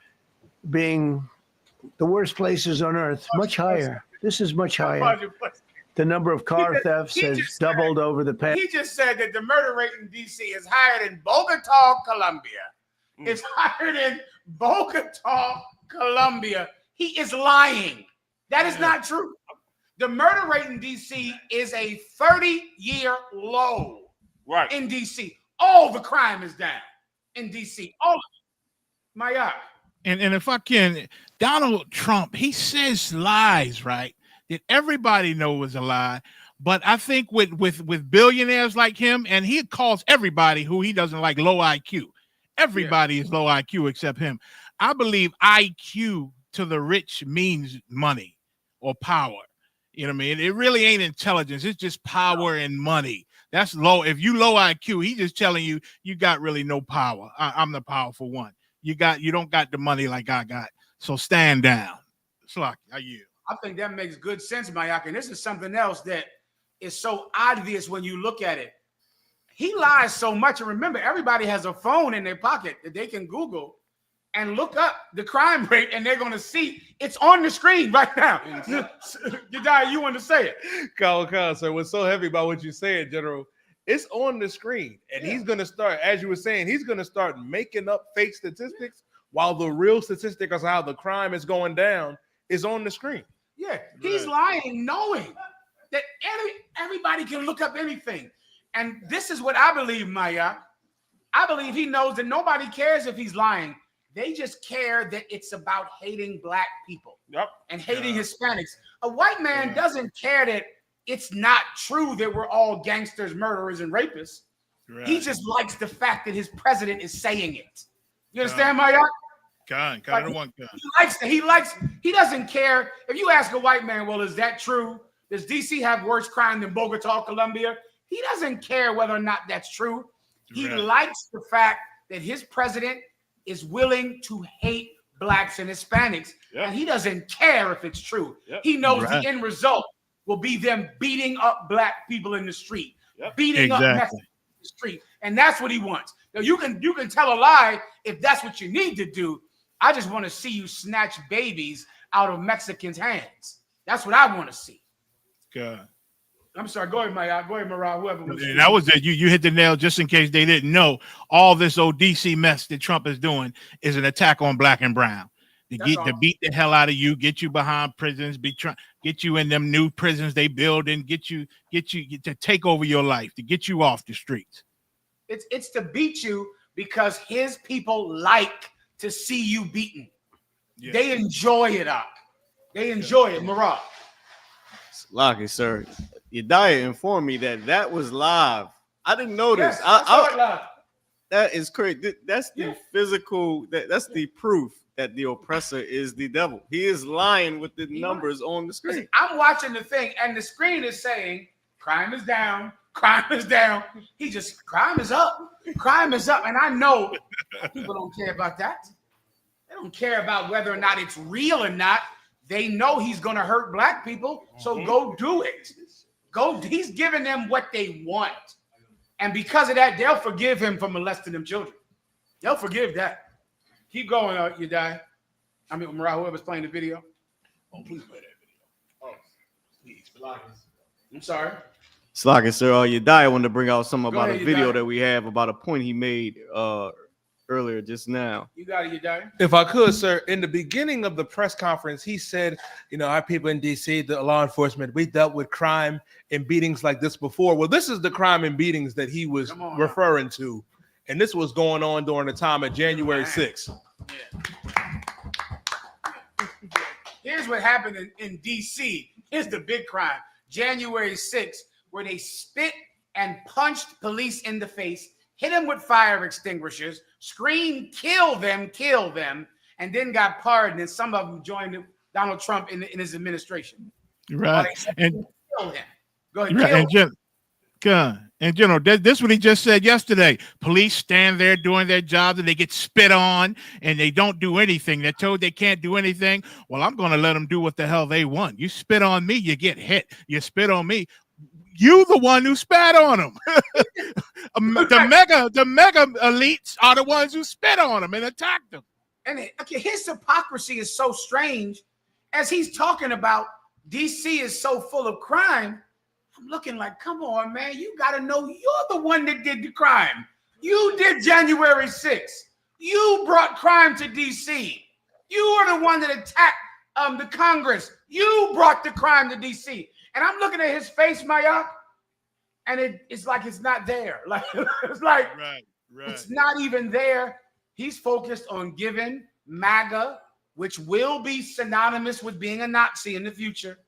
being the worst places on earth, much higher. This is much higher. The number of car thefts has doubled over the past. He just said that the murder rate in D.C. is higher than Bogota, Colombia. It's higher than Bogota, Colombia. He is lying. That is not true. The murder rate in D.C. is a 30-year low in D.C. All the crime is down in D.C. All of it. Maya. And if I can, Donald Trump, he says lies, right? That everybody knows is a lie. But I think with billionaires like him, and he calls everybody who he doesn't like low IQ. Everybody is low IQ except him. I believe IQ to the rich means money or power. You know what I mean? It really ain't intelligence. It's just power and money. That's low. If you low IQ, he's just telling you, you got really no power. I'm the powerful one. You don't got the money like I got. So stand down. Slocky, I yield. I think that makes good sense, Mayaka. And this is something else that is so obvious when you look at it. He lies so much. And remember, everybody has a phone in their pocket that they can Google and look up the crime rate, and they're going to see it's on the screen right now. You want to say it? Kyle, so what's so heavy about what you said, General, it's on the screen. And he's going to start, as you were saying, he's going to start making up fake statistics while the real statistic of how the crime is going down is on the screen. Yeah, he's lying, knowing that everybody can look up anything. And this is what I believe, Maya. I believe he knows that nobody cares if he's lying. They just care that it's about hating black people and hating Hispanics. A white man doesn't care that it's not true that we're all gangsters, murderers, and rapists. Right. He just likes the fact that his president is saying it. You understand, Maya? He doesn't care. If you ask a white man, well, is that true? Does DC have worse crime than Bogota, Colombia? He doesn't care whether or not that's true. He likes the fact that his president is willing to hate blacks and Hispanics, and he doesn't care if it's true. He knows the end result will be them beating up black people in the street, beating up Mexicans in the street, and that's what he wants. Now you can tell a lie if that's what you need to do. I just want to see you snatch babies out of Mexicans' hands. That's what I want to see. God. I'm sorry. Go ahead, Maya. Go ahead, Marah. Whoever was. And that was it. You hit the nail. Just in case they didn't know, all this old DC mess that Trump is doing is an attack on black and brown. To beat the hell out of you, get you behind prisons, get you in them new prisons they build, and get you to take over your life, to get you off the streets. It's to beat you because his people like to see you beaten. Yeah. They enjoy it up. They enjoy it, Marah. Lucky, sir. Yedaya informed me that was live. I didn't notice. Yes, I live. That is crazy. That's the physical. That's the proof that the oppressor is the devil. He is lying with the numbers on the screen. Listen, I'm watching the thing, and the screen is saying crime is down. Crime is down. Crime is up. Crime is up. And I know people don't care about that. They don't care about whether or not it's real or not. They know he's going to hurt black people. So go do it. He's giving them what they want. And because of that, they'll forgive him for molesting them children. They'll forgive that. Keep going, Yedaya. I mean, Marah, whoever's playing the video. Oh, please play that video. Oh, please. I'm sorry. Sluggy, sir. Yedaya wanted to bring out something about ahead, a video Yedaya. that we have about a point he made earlier just now. You got it, Yedaya. If I could, sir, in the beginning of the press conference, he said, our people in DC, the law enforcement, we dealt with crime and beatings like this before. Well, this is the crime and beatings that he was referring to. And this was going on during the time of January 6th. Here's what happened in DC. Here's the big crime. January 6th, where they spit and punched police in the face, hit them with fire extinguishers, screamed, kill them, and then got pardoned. And some of them joined Donald Trump in his administration. Right. And kill him. Go ahead, kill him. And General, this is what he just said yesterday. Police stand there doing their job and they get spit on and they don't do anything. They're told they can't do anything. Well, I'm going to let them do what the hell they want. You spit on me, you get hit. You spit on me. You the one who spat on them. the mega elites are the ones who spit on them and attacked them. And his hypocrisy is so strange. As he's talking about DC is so full of crime, I'm looking like, come on, man. You got to know you're the one that did the crime. You did January 6th. You brought crime to DC. You are the one that attacked the Congress. You brought the crime to DC. And I'm looking at his face, Maya, and it's like it's not there. Like it's like it's not even there. He's focused on giving MAGA, which will be synonymous with being a Nazi in the future.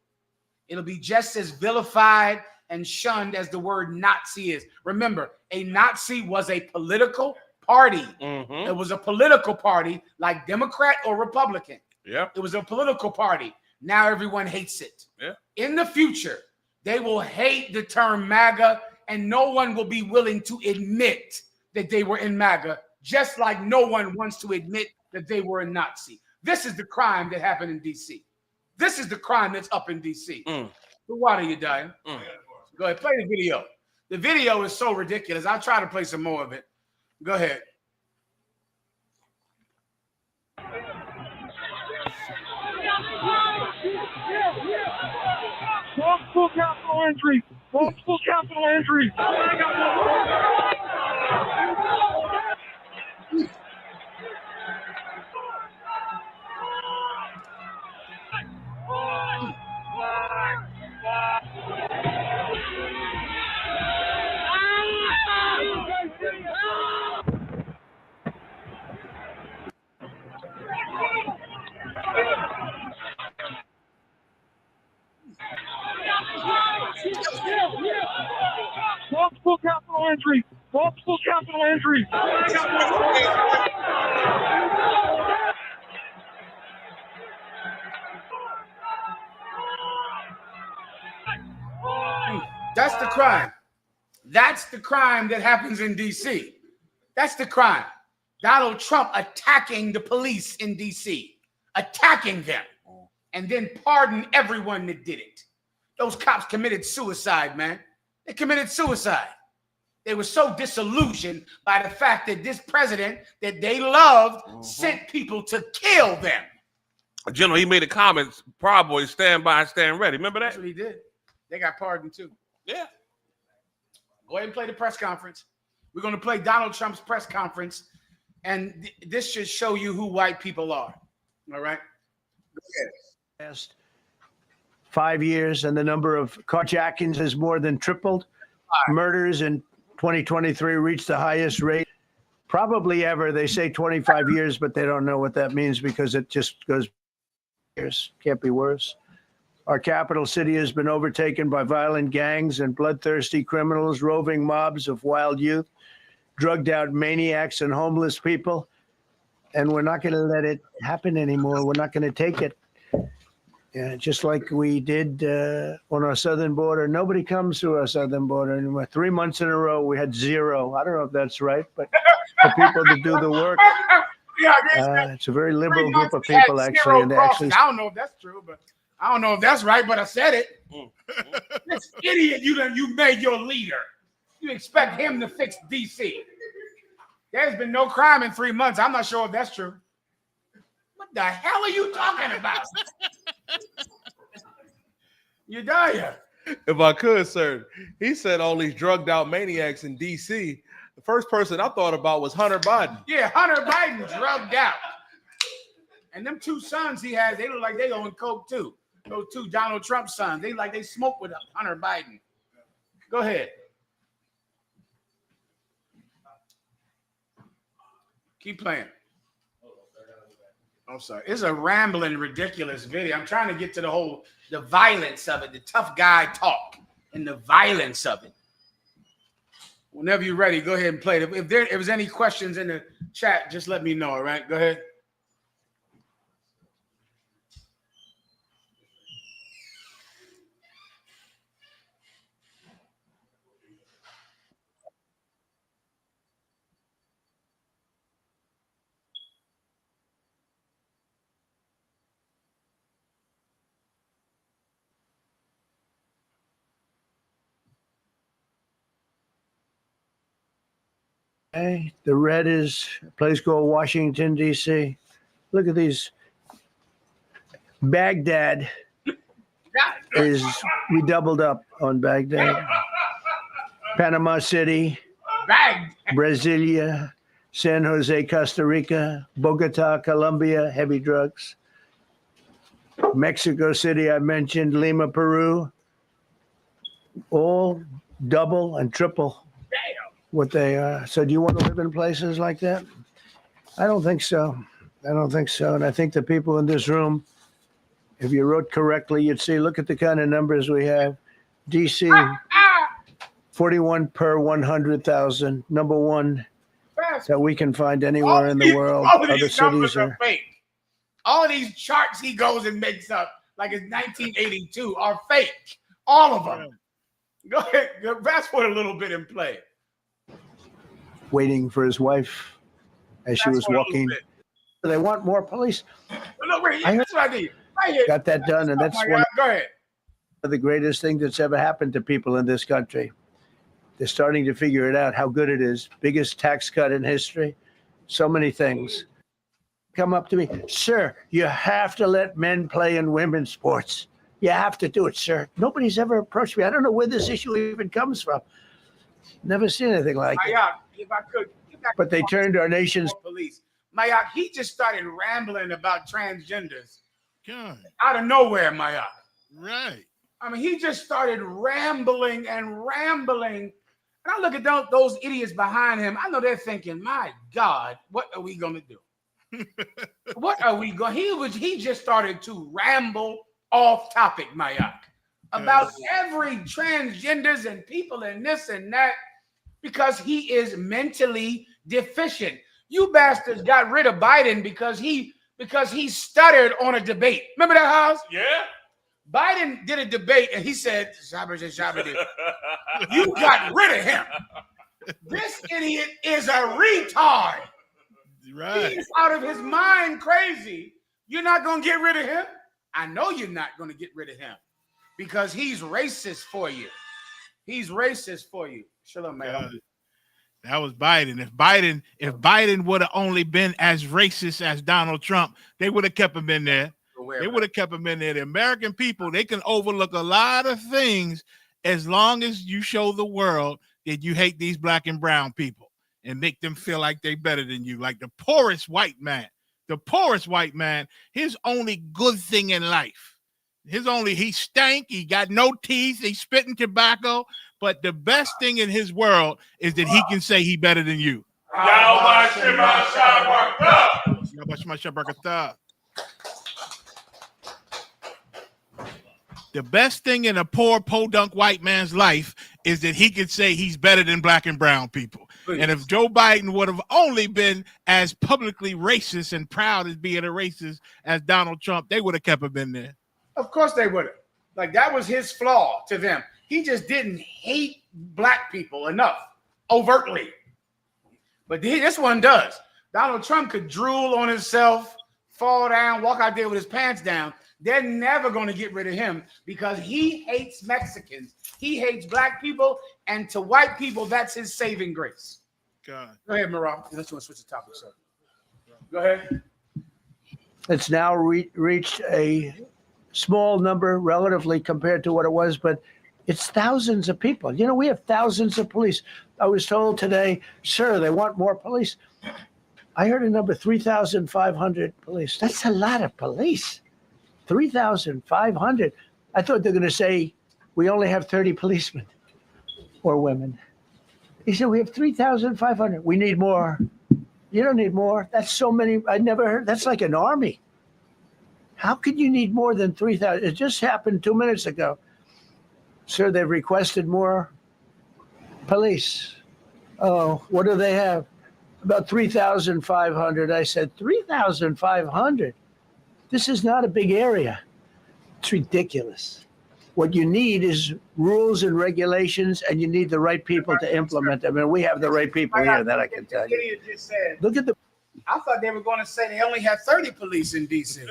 It'll be just as vilified and shunned as the word Nazi is. Remember, a Nazi was a political party. It was a political party like Democrat or Republican. Yeah. It was a political party. Now everyone hates it. Yeah. In the future, they will hate the term MAGA, and no one will be willing to admit that they were in MAGA, just like no one wants to admit that they were a Nazi. This is the crime that happened in DC. This is the crime that's up in DC. Why are you dying? Go ahead, play the video. The video is so ridiculous. I'll try to play some more of it. Go ahead. Multiple capital injuries. Multiple capital injuries. entry. Multiple capital entries. That's the crime. That's the crime that happens in D.C. That's the crime. Donald Trump attacking the police in D.C., attacking them, and then pardon everyone that did it. Those cops committed suicide, man. They committed suicide. They were so disillusioned by the fact that this president that they loved sent people to kill them. General, he made a comment, Proud Boys, stand by, stand ready. Remember that? That's what he did. They got pardoned too. Yeah. Go ahead and play the press conference. We're going to play Donald Trump's press conference, and this should show you who white people are. All right? Go ahead. Past 5 years, and the number of carjackings has more than tripled. Murders in 2023 reached the highest rate probably ever. They say 25 years, but they don't know what that means because it just goes years. Can't be worse. Our capital city has been overtaken by violent gangs and bloodthirsty criminals, roving mobs of wild youth, drugged out maniacs and homeless people. And we're not going to let it happen anymore. We're not going to take it. Just like we did on our southern border. Nobody comes through our southern border anymore. 3 months in a row, we had zero. I don't know if that's right, but for people to do the work, it's a very liberal group of people, actually. And actually, I don't know if that's true, but I don't know if that's right, but I said it. This idiot you made your leader. You expect him to fix D.C. There's been no crime in 3 months. I'm not sure if that's true. What the hell are you talking about? You die. If I could, sir, he said all these drugged out maniacs in D.C. The first person I thought about was Hunter Biden. Yeah, Hunter Biden drugged out. And them two sons he has, they look like they own coke too. Those two Donald Trump sons, they smoke with Hunter Biden. Go ahead. Keep playing. I'm sorry. It's a rambling, ridiculous video. I'm trying to get to the violence of it, the tough guy talk, and the violence of it. Whenever you're ready, go ahead and play it. If there's any questions in the chat, just let me know, all right? Go ahead. hey, the red is a place called Washington, D.C. Look at these. Baghdad we doubled up on Baghdad. Panama City, Brasilia, San Jose, Costa Rica, Bogota, Colombia, heavy drugs. Mexico City, I mentioned, Lima, Peru, all double and triple what they are. So do you want to live in places like that? I don't think so. I don't think so. And I think the people in this room, if you wrote correctly, you'd see, look at the kind of numbers we have. D.C., 41 per 100,000, number one that we can find anywhere in the world. Other cities are fake. All of these charts he goes and makes up, like it's 1982, are fake. All of them. Go ahead. Fast forward a little bit and play. Waiting for his wife as she was walking. They want more police. Look, right here. That's what I need. Right here. Got that done, and that's one Go ahead. of the greatest things that's ever happened to people in this country. They're starting to figure it out, how good it is. Biggest tax cut in history. So many things. Come up to me, sir, you have to let men play in women's sports. You have to do it, sir. Nobody's ever approached me. I don't know where this issue even comes from. Never seen anything like it. Mayak, if I could. But they turned our nation's police. Mayak, he just started rambling about transgenders. Out of nowhere, Mayak. Right. I mean, he just started rambling and rambling. And I look at those idiots behind him. I know they're thinking, my God, what are we going to do? What are we going? He just started to ramble off topic, Mayak, about every transgenders and people and this and that. because he is mentally deficient. You bastards got rid of Biden because he stuttered on a debate. Remember that, House? Yeah. Biden did a debate and he said, you got rid of him. This idiot is a retard. Right. He's out of his mind crazy. You're not going to get rid of him? I know you're not going to get rid of him because he's racist for you. He's racist for you. Shalom, man. That was Biden. If Biden would have only been as racist as Donald Trump, they would have kept him in there. They would have kept him in there. The American people, they can overlook a lot of things as long as you show the world that you hate these black and brown people and make them feel like they're better than you. Like the poorest white man, his only good thing in life, he stank, he got no teeth, he spitting tobacco, but the best thing in his world is that he can say he better than you. The best thing in a poor podunk white man's life is that he could say he's better than black and brown people. Please. And if Joe Biden would have only been as publicly racist and proud as being a racist as Donald Trump, they would have kept him in there. Of course they would have. Like, that was his flaw to them. He just didn't hate black people enough overtly. But this one does. Donald Trump could drool on himself, fall down, walk out there with his pants down. They're never going to get rid of him because he hates Mexicans. He hates black people, and to white people, that's his saving grace. God. Go ahead, Marab. Unless you want to switch the topic, sir. Go ahead. It's now reached a small number relatively compared to what it was, but it's thousands of people. You know, we have thousands of police. I was told today, sir, they want more police. I heard a number, 3,500 police. That's a lot of police. 3,500. I thought they're going to say we only have 30 policemen or women. He said we have 3,500. We need more. You don't need more. That's so many. I never heard. That's like an army. How could you need more than 3,000? It just happened 2 minutes ago. Sir, they've requested more police. Oh, what do they have? About 3,500. I said 3,500. This is not a big area. It's ridiculous. What you need is rules and regulations, and you need the right people to implement them. And we have the right people here, that I can tell you. Idiot just said, Look at the. I thought they were going to say they only have 30 police in D.C.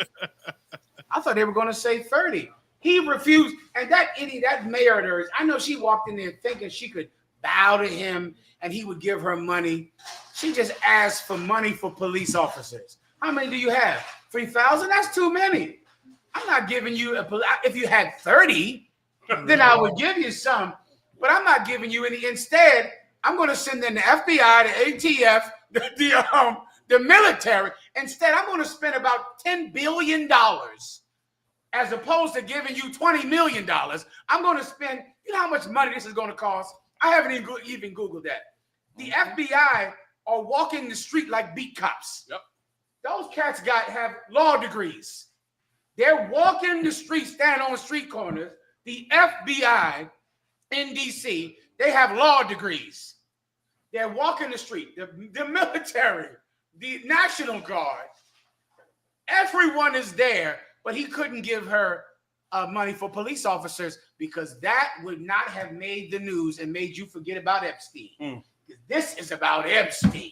I thought they were going to say 30. He refused. And that idiot, that mayor of hers, I know she walked in there thinking she could bow to him and he would give her money. She just asked for money for police officers. How many do you have? 3,000? That's too many. I'm not giving you if you had 30, then I would give you some, but I'm not giving you any. Instead, I'm going to send in the FBI, the ATF, the military. Instead, I'm going to spend about $10 billion as opposed to giving you $20 million. I'm going to spend, you know how much money this is going to cost? I haven't even Googled that. The FBI are walking the street like beat cops. Yep. Those cats have law degrees. They're walking the street, standing on street corners. The FBI in D.C., they have law degrees. They're walking the street. The military, the National Guard, everyone is there, but he couldn't give her money for police officers because that would not have made the news and made you forget about Epstein. This is about Epstein.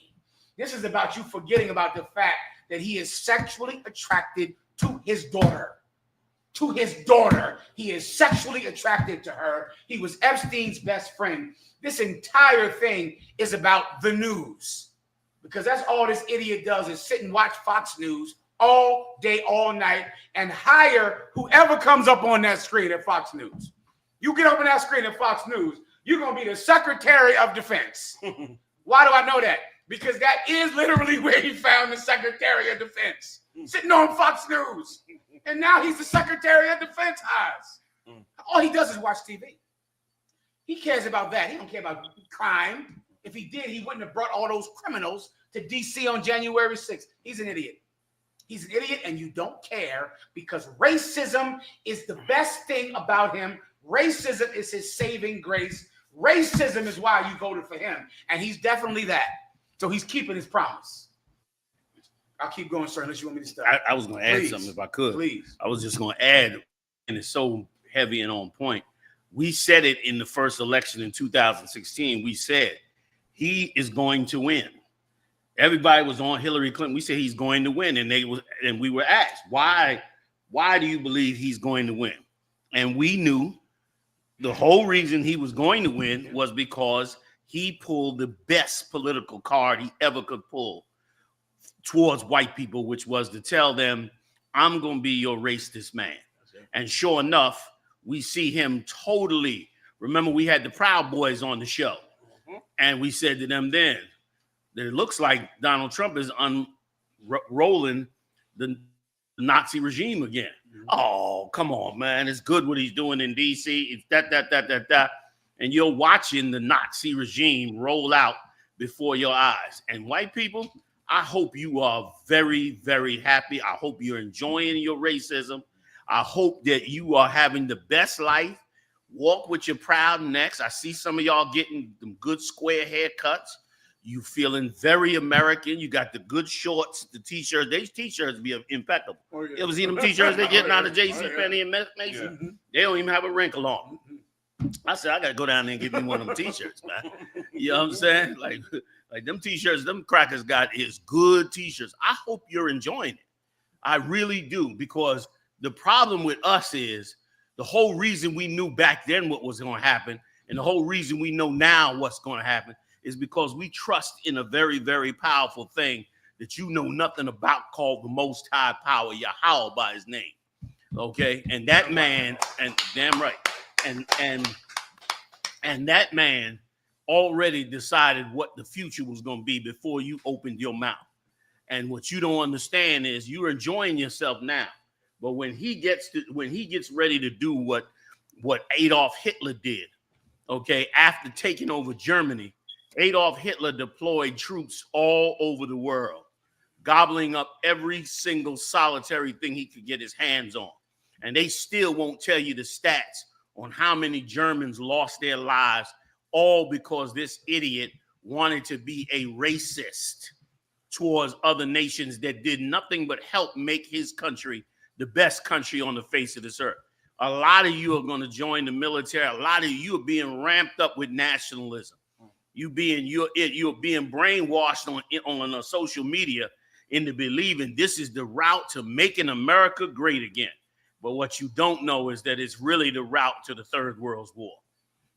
This is about you forgetting about the fact that he is sexually attracted to his daughter. To his daughter. He is sexually attracted to her. He was Epstein's best friend. This entire thing is about the news. Because that's all this idiot does is sit and watch Fox News all day, all night, and hire whoever comes up on that screen at Fox News. You get up on that screen at Fox News, you're going to be the Secretary of Defense. Why do I know that? Because that is literally where he found the Secretary of Defense, sitting on Fox News. And now he's the Secretary of Defense eyes. All he does is watch TV. He cares about that. He don't care about crime. If he did, he wouldn't have brought all those criminals to D.C. on January 6th. He's an idiot. He's an idiot, and you don't care because racism is the best thing about him. Racism is his saving grace. Racism is why you voted for him, and he's definitely that. So he's keeping his promise. I'll keep going, sir, unless you want me to stop. I was going to add something if I could. Please. I was just going to add, and it's so heavy and on point. We said it in the first election in 2016. We said he is going to win. Everybody was on Hillary Clinton. We said he's going to win, and we were asked, why do you believe he's going to win? And we knew the whole reason he was going to win was because he pulled the best political card he ever could pull towards white people, which was to tell them, I'm going to be your racist man. And sure enough, we see him totally. Remember, we had the Proud Boys on the show, and we said to them then that it looks like Donald Trump is unrolling the Nazi regime again. Oh, come on, man. It's good what he's doing in D.C. It's that. And you're watching the Nazi regime roll out before your eyes. And white people, I hope you are very, very happy. I hope you're enjoying your racism. I hope that you are having the best life. Walk with your proud necks. I see some of y'all getting them good square haircuts. You feeling very American. You got the good shorts, the t-shirts. These t-shirts be impeccable. Oh, yeah. You ever seen them t-shirts they getting out of JCPenney and Mason? Yeah. They don't even have a wrinkle on. I said, I got to go down there and get me one of them t-shirts, man. You know what I'm saying? Like them t-shirts, them crackers got is good t-shirts. I hope you're enjoying it. I really do, because the problem with us is the whole reason we knew back then what was going to happen, and the whole reason we know now what's going to happen, is because we trust in a very, very powerful thing that you know nothing about, called the Most High Power, Yahweh by his name. Okay? And that man, and damn right, and that man already decided what the future was going to be before you opened your mouth. And what you don't understand is you're enjoying yourself now. But when he gets ready to do what Adolf Hitler did, okay, after taking over Germany, Adolf Hitler deployed troops all over the world, gobbling up every single solitary thing he could get his hands on. And they still won't tell you the stats on how many Germans lost their lives, all because this idiot wanted to be a racist towards other nations that did nothing but help make his country the best country on the face of this earth. A lot of you are going to join the military. A lot of you are being ramped up with nationalism. You're being brainwashed on social media into believing this is the route to making America great again. But what you don't know is that it's really the route to the Third World War.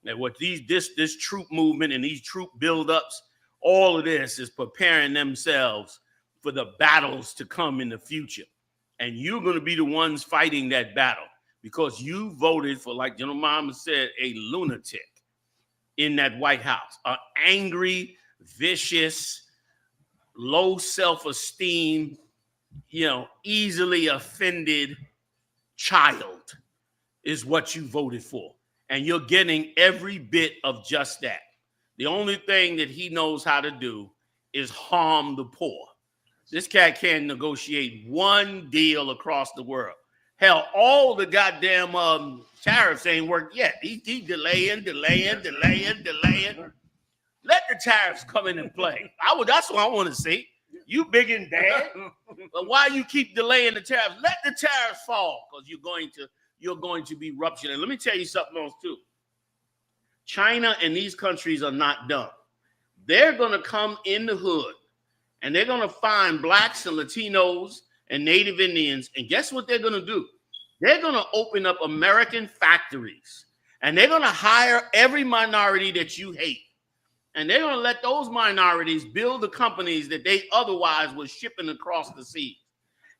That what this troop movement and these troop buildups, all of this is preparing themselves for the battles to come in the future. And you're going to be the ones fighting that battle because you voted for, like General Mama said, a lunatic in that White House, an angry, vicious, low self-esteem, easily offended child is what you voted for. And you're getting every bit of just that. The only thing that he knows how to do is harm the poor. This cat can't negotiate one deal across the world. Hell, all the goddamn tariffs ain't worked yet. He delaying. Let the tariffs come in and play. That's what I want to see. You big and bad, but why you keep delaying the tariffs? Let the tariffs fall, because you're going to be ruptured. And let me tell you something else too. China and these countries are not dumb. They're going to come in the hood, and they're going to find blacks and Latinos and Native Indians. And guess what they're going to do? They're going to open up American factories, and they're going to hire every minority that you hate. And they're going to let those minorities build the companies that they otherwise were shipping across the sea.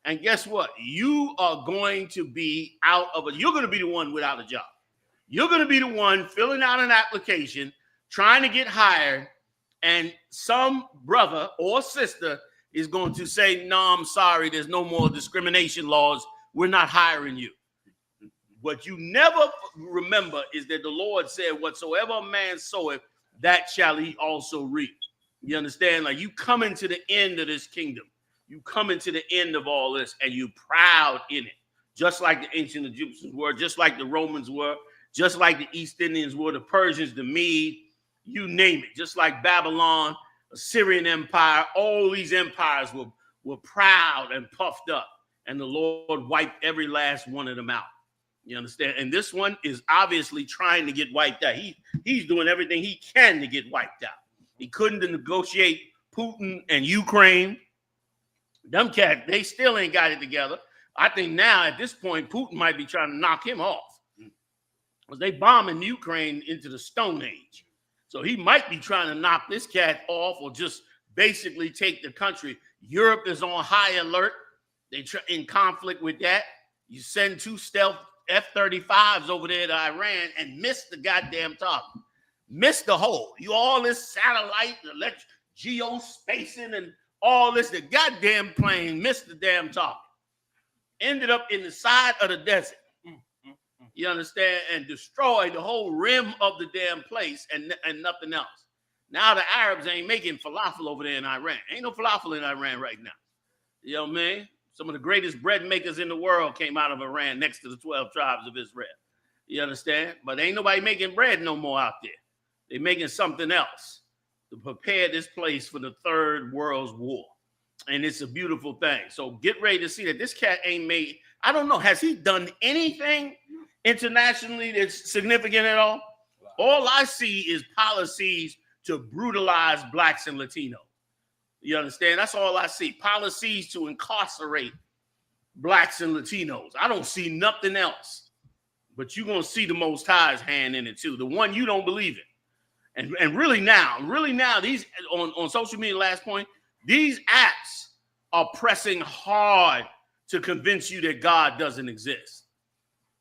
And guess what? You are going to be you're going to be the one without a job. You're going to be the one filling out an application, trying to get hired, and some brother or sister is going to say, no, I'm sorry, there's no more discrimination laws. We're not hiring you. What you never remember is that the Lord said, whatsoever a man soweth, that shall he also reap. You understand? Like, you come into the end of this kingdom. You come into the end of all this, and you're proud in it. Just like the ancient Egyptians were, just like the Romans were, just like the East Indians were, the Persians, the Mede, you name it. Just like Babylon, Assyrian Empire, all these empires were proud and puffed up, and the Lord wiped every last one of them out. You understand? And this one is obviously trying to get wiped out. He's doing everything he can to get wiped out. He couldn't negotiate Putin and Ukraine. Them cats, they still ain't got it together. I think now at this point, Putin might be trying to knock him off. Because they bombing Ukraine into the Stone Age. So he might be trying to knock this cat off or just basically take the country. Europe is on high alert. They in conflict with that. You send 2 stealth F-35s over there to Iran and miss the goddamn target. Miss the hole. You all this satellite, geospacing and all this. The goddamn plane missed the damn target. Ended up in the side of the desert. You understand? And destroyed the whole rim of the damn place and nothing else. Now the Arabs ain't making falafel over there in Iran. Ain't no falafel in Iran right now. You know what I mean? Some of the greatest bread makers in the world came out of Iran next to the 12 tribes of Israel. You understand? But ain't nobody making bread no more out there. They're making something else to prepare this place for the Third World War. And it's a beautiful thing. So get ready to see that this cat ain't made, I don't know, has he done anything internationally that's significant at all? All I see is policies to brutalize blacks and Latinos. You understand? That's all I see. Policies to incarcerate blacks and Latinos. I don't see nothing else. But you're going to see the Most High's hand in it too. The one you don't believe in. And really now, these on social media, last point, these apps are pressing hard to convince you that God doesn't exist.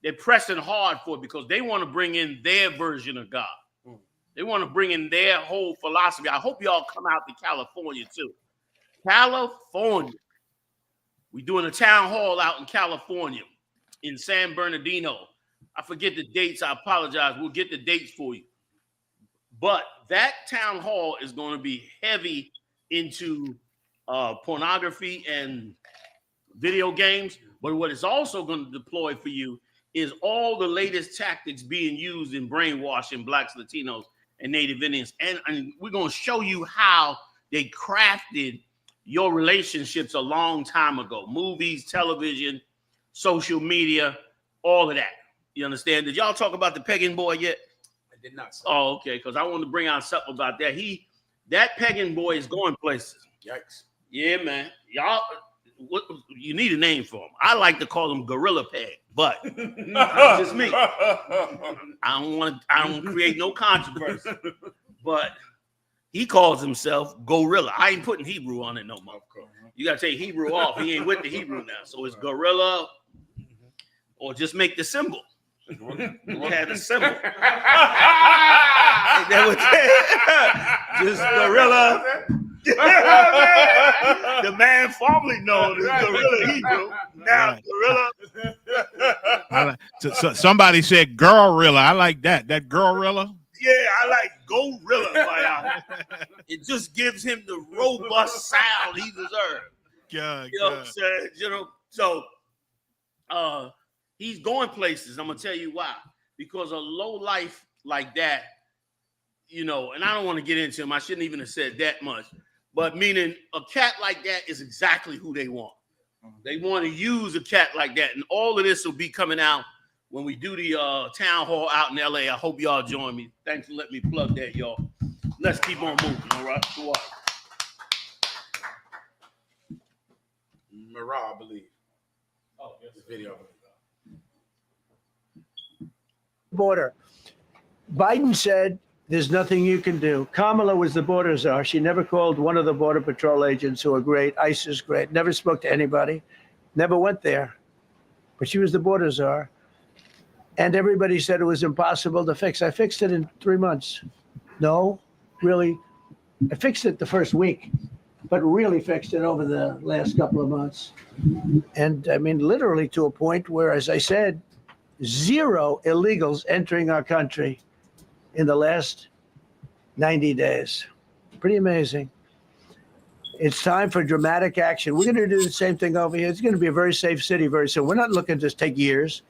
They're pressing hard for it because they want to bring in their version of God. They want to bring in their whole philosophy. I hope y'all come out to California too. California. We're doing a town hall out in California, in San Bernardino. I forget the dates. I apologize. We'll get the dates for you. But that town hall is going to be heavy into pornography and video games. But what it's also going to deploy for you is all the latest tactics being used in brainwashing blacks, Latinos, and Native Indians. And we're going to show you how they crafted your relationships a long time ago. Movies, television, social media, all of that. You understand? Did y'all talk about the pegging boy yet? I did not. Oh, okay. Because I wanted to bring out something about that. That pegging boy is going places. Yikes. Yeah, man. Y'all, you need a name for him. I like to call him Gorilla Peg, but that's just me. I don't create no controversy. But he calls himself Gorilla. I ain't putting Hebrew on it no more. You gotta take Hebrew off. He ain't with the Hebrew now. So it's Gorilla, or just make the symbol. Yeah, the symbol. Just Gorilla. The man formerly known as Gorilla Hebrew. Now Gorilla. So somebody said Girlrilla. I like that. That Girlrilla. Yeah, I like Gorilla. It just gives him the robust sound he deserves. God, you know what I'm saying? You know, so he's going places. I'm gonna tell you why. Because a low life like that, you know, and I don't want to get into him. I shouldn't even have said that much. But meaning a cat like that is exactly who they want. They want to use a cat like that. And all of this will be coming out when we do the town hall out in LA. I hope y'all join me. Thanks for letting me plug that, y'all. Let's keep on moving, all right? Go on. Mirah, I believe. Oh, yes. The video, I believe. Border. Biden said there's nothing you can do. Kamala was the border czar. She never called one of the Border Patrol agents who are great. ICE is great. Never spoke to anybody. Never went there. But she was the border czar. And everybody said it was impossible to fix. I fixed it in 3 months. No, really. I fixed it the first week, but really fixed it over the last couple of months. And I mean, literally to a point where, as I said, 0 illegals entering our country in the last 90 days. Pretty amazing. It's time for dramatic action. We're going to do the same thing over here. It's going to be a very safe city very soon. We're not looking to take years.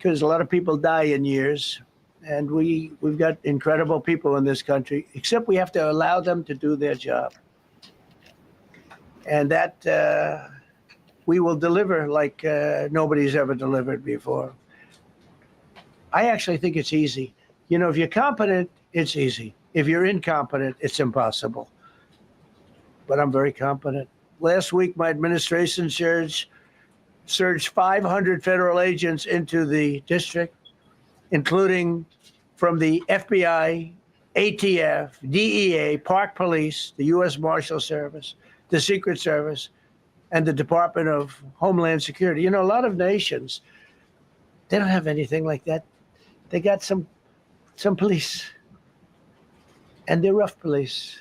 because a lot of people die in years, and we've got incredible people in this country, except we have to allow them to do their job. And that we will deliver like nobody's ever delivered before. I actually think it's easy. You know, if you're competent, it's easy. If you're incompetent, it's impossible. But I'm very competent. Last week, my administration surged 500 federal agents into the district, including from the FBI, ATF, DEA, Park Police, the U.S. Marshal Service, the Secret Service, and the Department of Homeland Security. You know, a lot of nations, they don't have anything like that. They got some police, and they're rough police.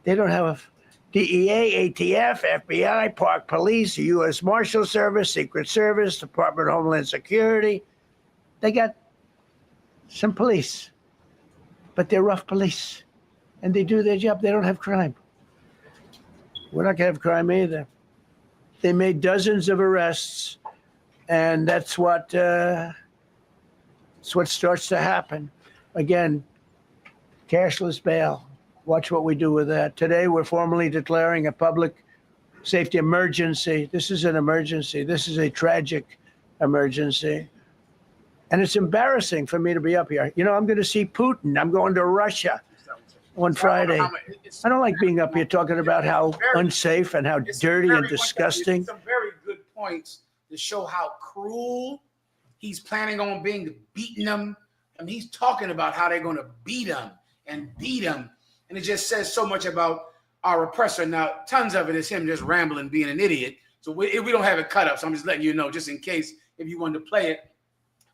They don't have DEA, ATF, FBI, Park Police, the U.S. Marshal Service, Secret Service, Department of Homeland Security. They got some police, but they're rough police, and they do their job. They don't have crime. We're not going to have crime either. They made dozens of arrests, and that's what starts to happen. Again, cashless bail. Watch what we do with that. Today, we're formally declaring a public safety emergency. This is an emergency. This is a tragic emergency. And it's embarrassing for me to be up here. You know, I'm going to see Putin. I'm going to Russia on Friday. I don't like being up here talking about how unsafe and how dirty and disgusting. Some very good points to show how cruel he's planning on beating them. I mean, he's talking about how they're going to beat him and beat him. And it just says so much about our oppressor. Now, tons of it is him just rambling, being an idiot. So we don't have it cut up. So I'm just letting you know, just in case if you wanted to play it.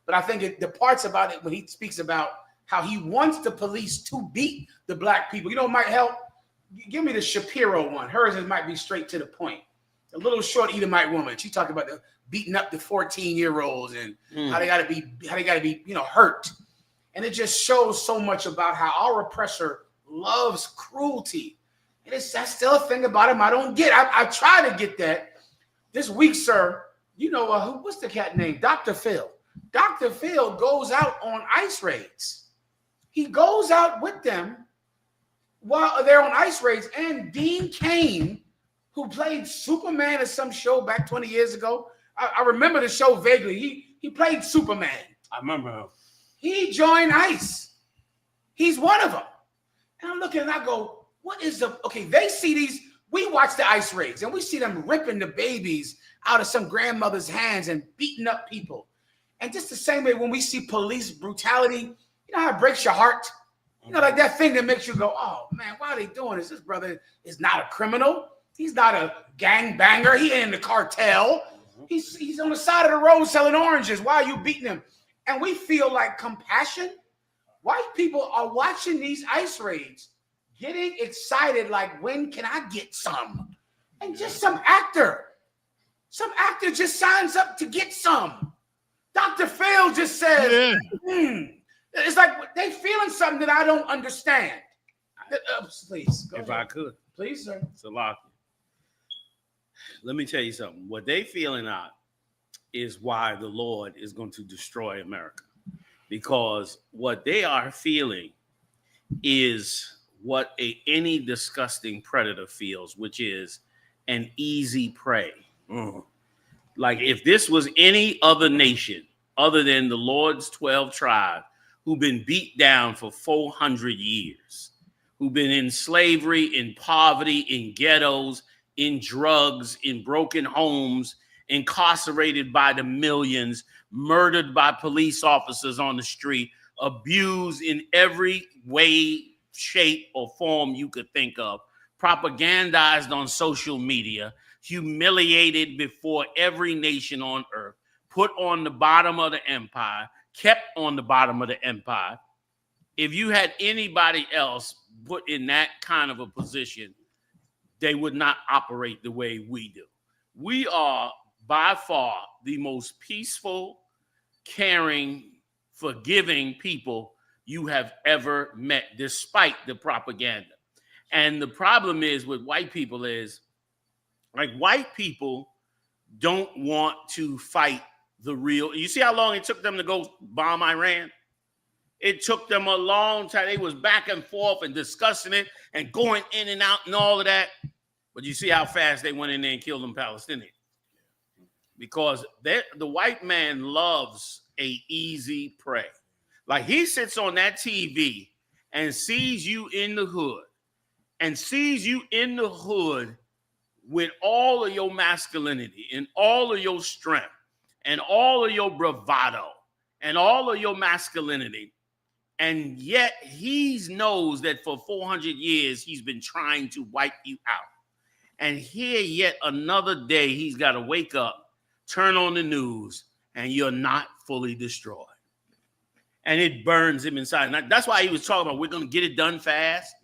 But I think the parts about it when he speaks about how he wants the police to beat the black people, you know, might help. Give me the Shapiro one. Hers might be straight to the point. A little short Edomite woman. She talked about the beating up the 14-year-olds and how they got to be, you know, hurt. And it just shows so much about how our oppressor loves cruelty. And that's still a thing about him I don't get. I try to get that. This week, sir, you know, what's the cat name? Dr. Phil. Dr. Phil goes out on ICE raids. He goes out with them while they're on ICE raids. And Dean Cain, who played Superman at some show back 20 years ago, I remember the show vaguely. He played Superman. I remember him. He joined ICE. He's one of them. And I'm looking and I go, what is okay, they see these, we watch the ICE raids and we see them ripping the babies out of some grandmother's hands and beating up people. And just the same way when we see police brutality, you know how it breaks your heart? You know, like that thing that makes you go, oh man, why are they doing this? This brother is not a criminal. He's not a gangbanger. He ain't in the cartel. He's on the side of the road selling oranges. Why are you beating him? And we feel like compassion. White people are watching these ICE raids, getting excited like, when can I get some? And just some actor just signs up to get some. Dr. Phil just says, it's like they feeling something that I don't understand. Please, go if ahead. I could. Please, sir. Salaki. Let me tell you something. What they feeling out is why the Lord is going to destroy America. Because what they are feeling is what any disgusting predator feels, which is an easy prey. Like if this was any other nation other than the Lord's 12 tribes who've been beat down for 400 years, who've been in slavery, in poverty, in ghettos, in drugs, in broken homes, incarcerated by the millions, murdered by police officers on the street, abused in every way, shape, or form you could think of, propagandized on social media, humiliated before every nation on earth, put on the bottom of the empire, kept on the bottom of the empire. If you had anybody else put in that kind of a position, they would not operate the way we do. We are by far the most peaceful, caring, forgiving people you have ever met, despite the propaganda. And the problem is with white people is, like, white people don't want to fight the real. You see how long it took them to go bomb Iran? It took them a long time. They was back and forth and discussing it and going in and out and all of that. But you see how fast they went in there and killed them Palestinians. Because the white man loves a easy prey. Like he sits on that TV and sees you in the hood with all of your masculinity and all of your strength and all of your bravado and all of your masculinity. And yet he knows that for 400 years, he's been trying to wipe you out. And here yet another day, he's got to wake up, turn on the news, and you're not fully destroyed. And it burns him inside. And that's why he was talking about, we're going to get it done fast.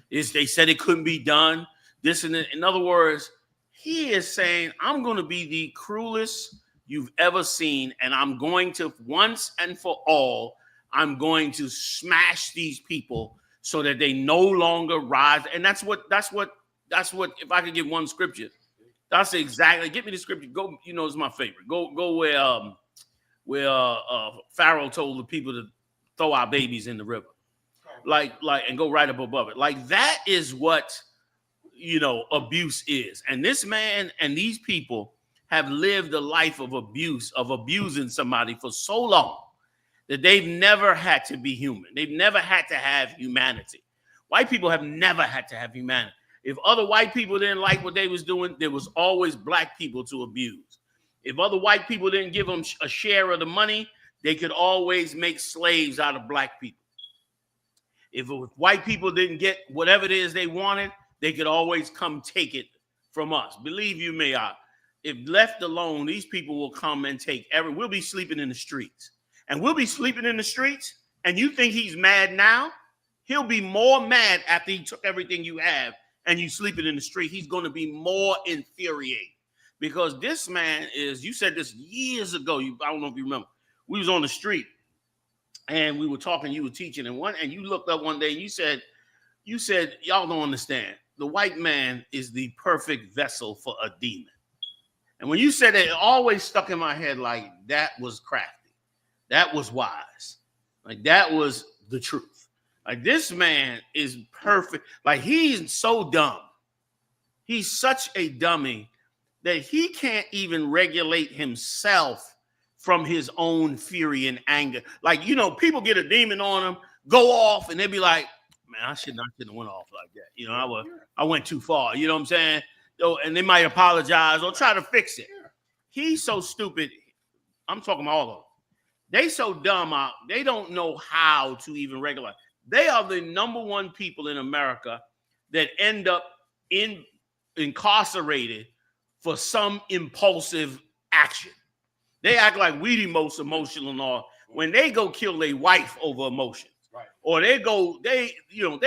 They said it couldn't be done. This and that. In other words, he is saying, I'm going to be the cruelest you've ever seen. And I'm going to, once and for all, I'm going to smash these people so that they no longer rise. And that's what, if I could give one scripture, that's exactly, get me the scripture. Go, it's my favorite. Go where Pharaoh told the people to throw our babies in the river. And go right up above it. Like that is what, abuse is. And this man and these people have lived a life of abuse, of abusing somebody for so long that they've never had to be human. They've never had to have humanity. White people have never had to have humanity. If other white people didn't like what they was doing, there was always black people to abuse. If other white people didn't give them a share of the money, they could always make slaves out of black people. If white people didn't get whatever it is they wanted, they could always come take it from us. Believe you me, if left alone, these people will come and take we'll be sleeping in the streets. And we'll be sleeping in the streets, and you think he's mad now? He'll be more mad after he took everything you have and you sleeping in the street. He's going to be more infuriated. Because this man is, you said this years ago, I don't know if you remember, we was on the street and we were talking, you were teaching, and you looked up one day and you said, y'all don't understand. The white man is the perfect vessel for a demon. And when you said that, it always stuck in my head like that was crafty. That was wise. Like that was the truth. Like this man is perfect. Like he's so dumb. He's such a dummy that he can't even regulate himself from his own fury and anger. Like, people get a demon on them, go off, and they be like, man, I shouldn't have went off like that. I went too far. You know what I'm saying? And they might apologize or try to fix it. He's so stupid. I'm talking about all of them. They so dumb out. They don't know how to even regulate. They are the number one people in America that end up incarcerated for some impulsive action. They act like we the most emotional and all. When they go kill their wife over emotions, right? Or they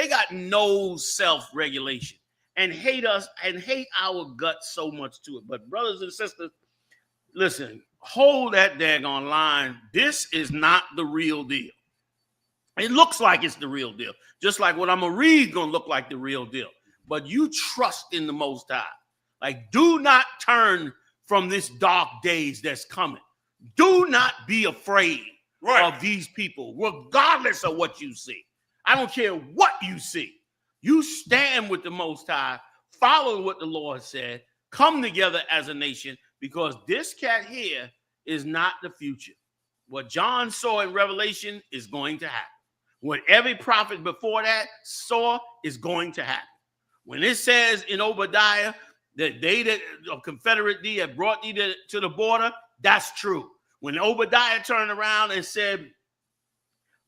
got no self-regulation and hate us and hate our guts so much to it. But brothers and sisters, listen, hold that daggone line. This is not the real deal. It looks like it's the real deal. Just like what I'm going to read going to look like the real deal. But you trust in the Most High. Like, do not turn from this dark days that's coming. Do not be afraid of these people, regardless of what you see. I don't care what you see. You stand with the Most High, follow what the Lord said, come together as a nation, because this cat here is not the future. What John saw in Revelation is going to happen. What every prophet before that saw is going to happen. When it says in Obadiah that they that of Confederate thee have brought thee to the border, that's true. When Obadiah turned around and said,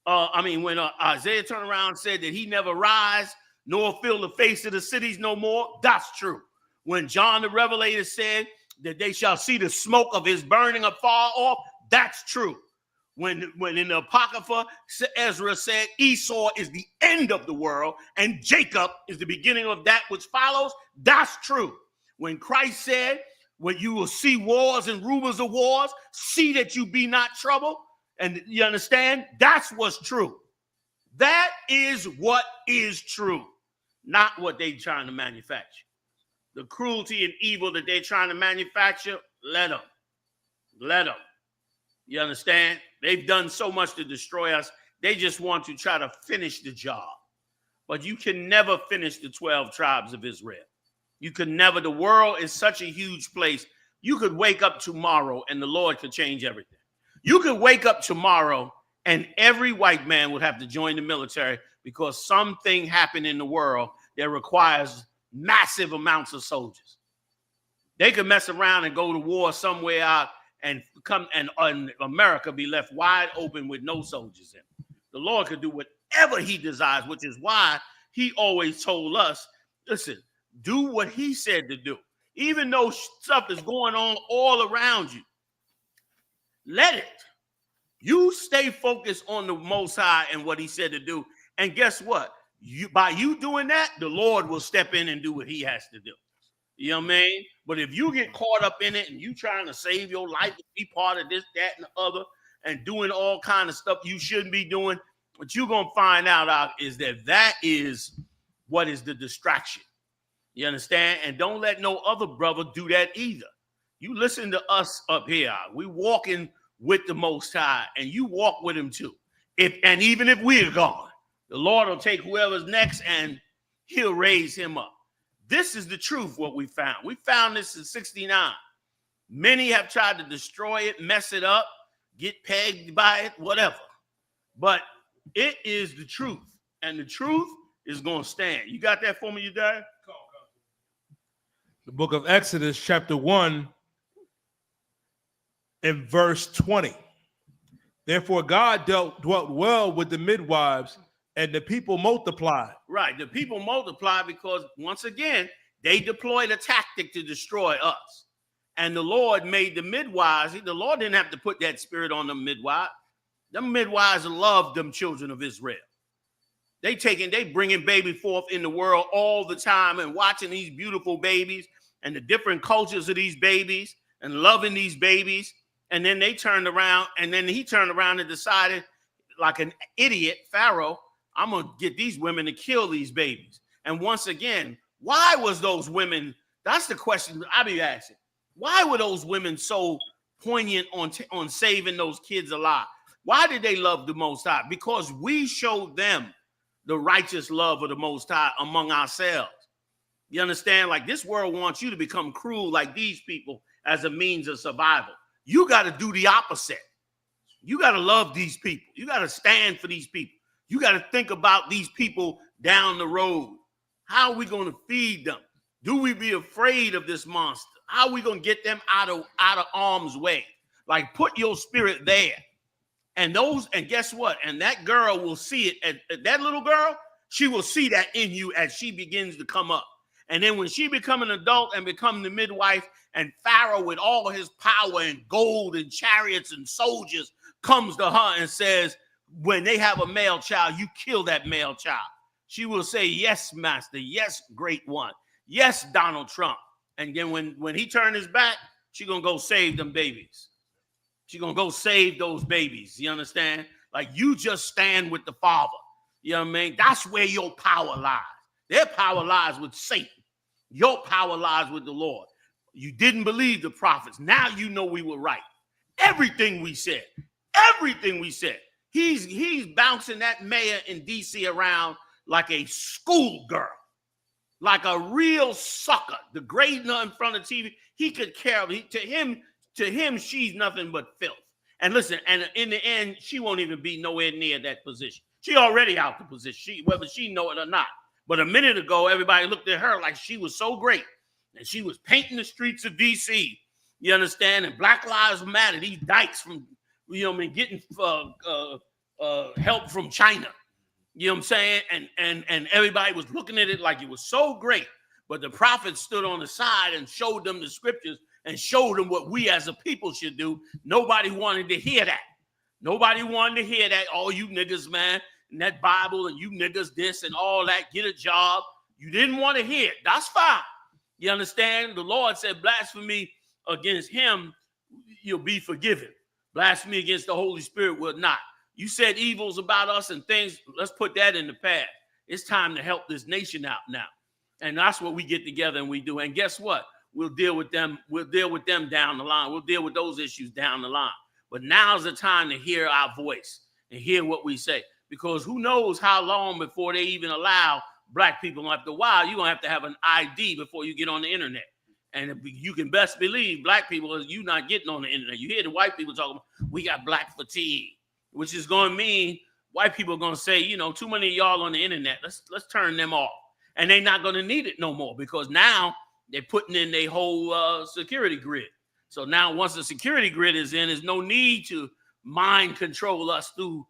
when Isaiah turned around and said that he never rise nor fill the face of the cities no more, that's true. When John the Revelator said that they shall see the smoke of his burning afar off, that's true. When in the Apocrypha, Ezra said Esau is the end of the world and Jacob is the beginning of that which follows, that's true. When Christ said, when you will see wars and rumors of wars, see that you be not troubled, and you understand, that's what's true. That is what is true, not what they're trying to manufacture. The cruelty and evil that they're trying to manufacture, let them. You understand? They've done so much to destroy us. They just want to try to finish the job. But you can never finish the 12 tribes of Israel. You could never. The world is such a huge place. You could wake up tomorrow and the Lord could change everything. You could wake up tomorrow and every white man would have to join the military because something happened in the world that requires massive amounts of soldiers. They could mess around and go to war somewhere out and come and America be left wide open with no soldiers in. The Lord could do whatever he desires, which is why he always told us, listen, do what he said to do. Even though stuff is going on all around you, let it. You stay focused on the Most High and what he said to do. And guess what? By you doing that, the Lord will step in and do what he has to do. You know what I mean? But if you get caught up in it and you trying to save your life, be part of this, that, and the other, and doing all kind of stuff you shouldn't be doing, what you're going to find out is that is what is the distraction. You understand? And don't let no other brother do that either. You listen to us up here. We walking with the Most High, and you walk with him too. And even if we're gone, the Lord will take whoever's next and he'll raise him up. This is the truth, what we found. We found this in 69. Many have tried to destroy it, mess it up, get pegged by it, whatever. But it is the truth, and the truth is going to stand. You got that for me, you dad? The book of Exodus, chapter 1, in verse 20. Therefore, God dwelt well with the midwives, and the people multiplied. Right. The people multiplied because, once again, they deployed a tactic to destroy us. And the Lord made the midwives. The Lord didn't have to put that spirit on them midwives. Them midwives loved them children of Israel. They bringing baby forth in the world all the time and watching these beautiful babies and the different cultures of these babies and loving these babies. And then they turned around, and then he turned around and decided, like an idiot, Pharaoh, I'm going to get these women to kill these babies. And once again, why was those women, that's the question I be asking. Why were those women so poignant on saving those kids alive? Why did they love the Most High? Because we showed them the righteous love of the Most High among ourselves. You understand? Like, this world wants you to become cruel like these people as a means of survival. You got to do the opposite. You got to love these people. You got to stand for these people. You got to think about these people down the road. How are we going to feed them? Do we be afraid of this monster? How are we going to get them out of harm's way? Like, put your spirit there. And guess what? And that girl will see it. That little girl, she will see that in you as she begins to come up. And then when she become an adult and become the midwife, and Pharaoh with all his power and gold and chariots and soldiers comes to her and says, when they have a male child, you kill that male child. She will say, yes, master. Yes, great one. Yes, Donald Trump. And then when he turned his back, she going to go save them babies. She going to go save those babies. You understand? Like, you just stand with the Father. You know what I mean? That's where your power lies. Their power lies with Satan. Your power lies with the Lord. You didn't believe the prophets. Now you know we were right. Everything we said. He's bouncing that mayor in D.C. around like a schoolgirl, like a real sucker, degrading her in front of TV. He could care of it. To him, she's nothing but filth. And listen, and in the end, she won't even be nowhere near that position. She already out the position, whether she know it or not. But a minute ago, everybody looked at her like she was so great. And she was painting the streets of D.C., you understand? And Black Lives Matter, these dykes from, you know what I mean, getting help from China. You know what I'm saying? And everybody was looking at it like it was so great. But the prophets stood on the side and showed them the scriptures and showed them what we as a people should do. Nobody wanted to hear that. Nobody wanted to hear that. All you niggas, man, and that Bible, and you niggas this and all that, get a job. You didn't want to hear it. That's fine. You understand? The Lord said blasphemy against him, you'll be forgiven. Blasphemy against the Holy Spirit will not. You said evils about us and things. Let's put that in the past. It's time to help this nation out now. And that's what we get together and we do. And guess what? We'll deal with them. We'll deal with them down the line. We'll deal with those issues down the line. But now's the time to hear our voice and hear what we say. Because who knows how long before they even allow black people. After a while, you're going to have an ID before you get on the internet. And you can best believe black people, you not getting on the internet. You hear the white people talking about, we got black fatigue, which is going to mean white people are going to say, too many of y'all on the internet. Let's turn them off. And they're not going to need it no more because now they're putting in their whole security grid. So now once the security grid is in, there's no need to mind control us through,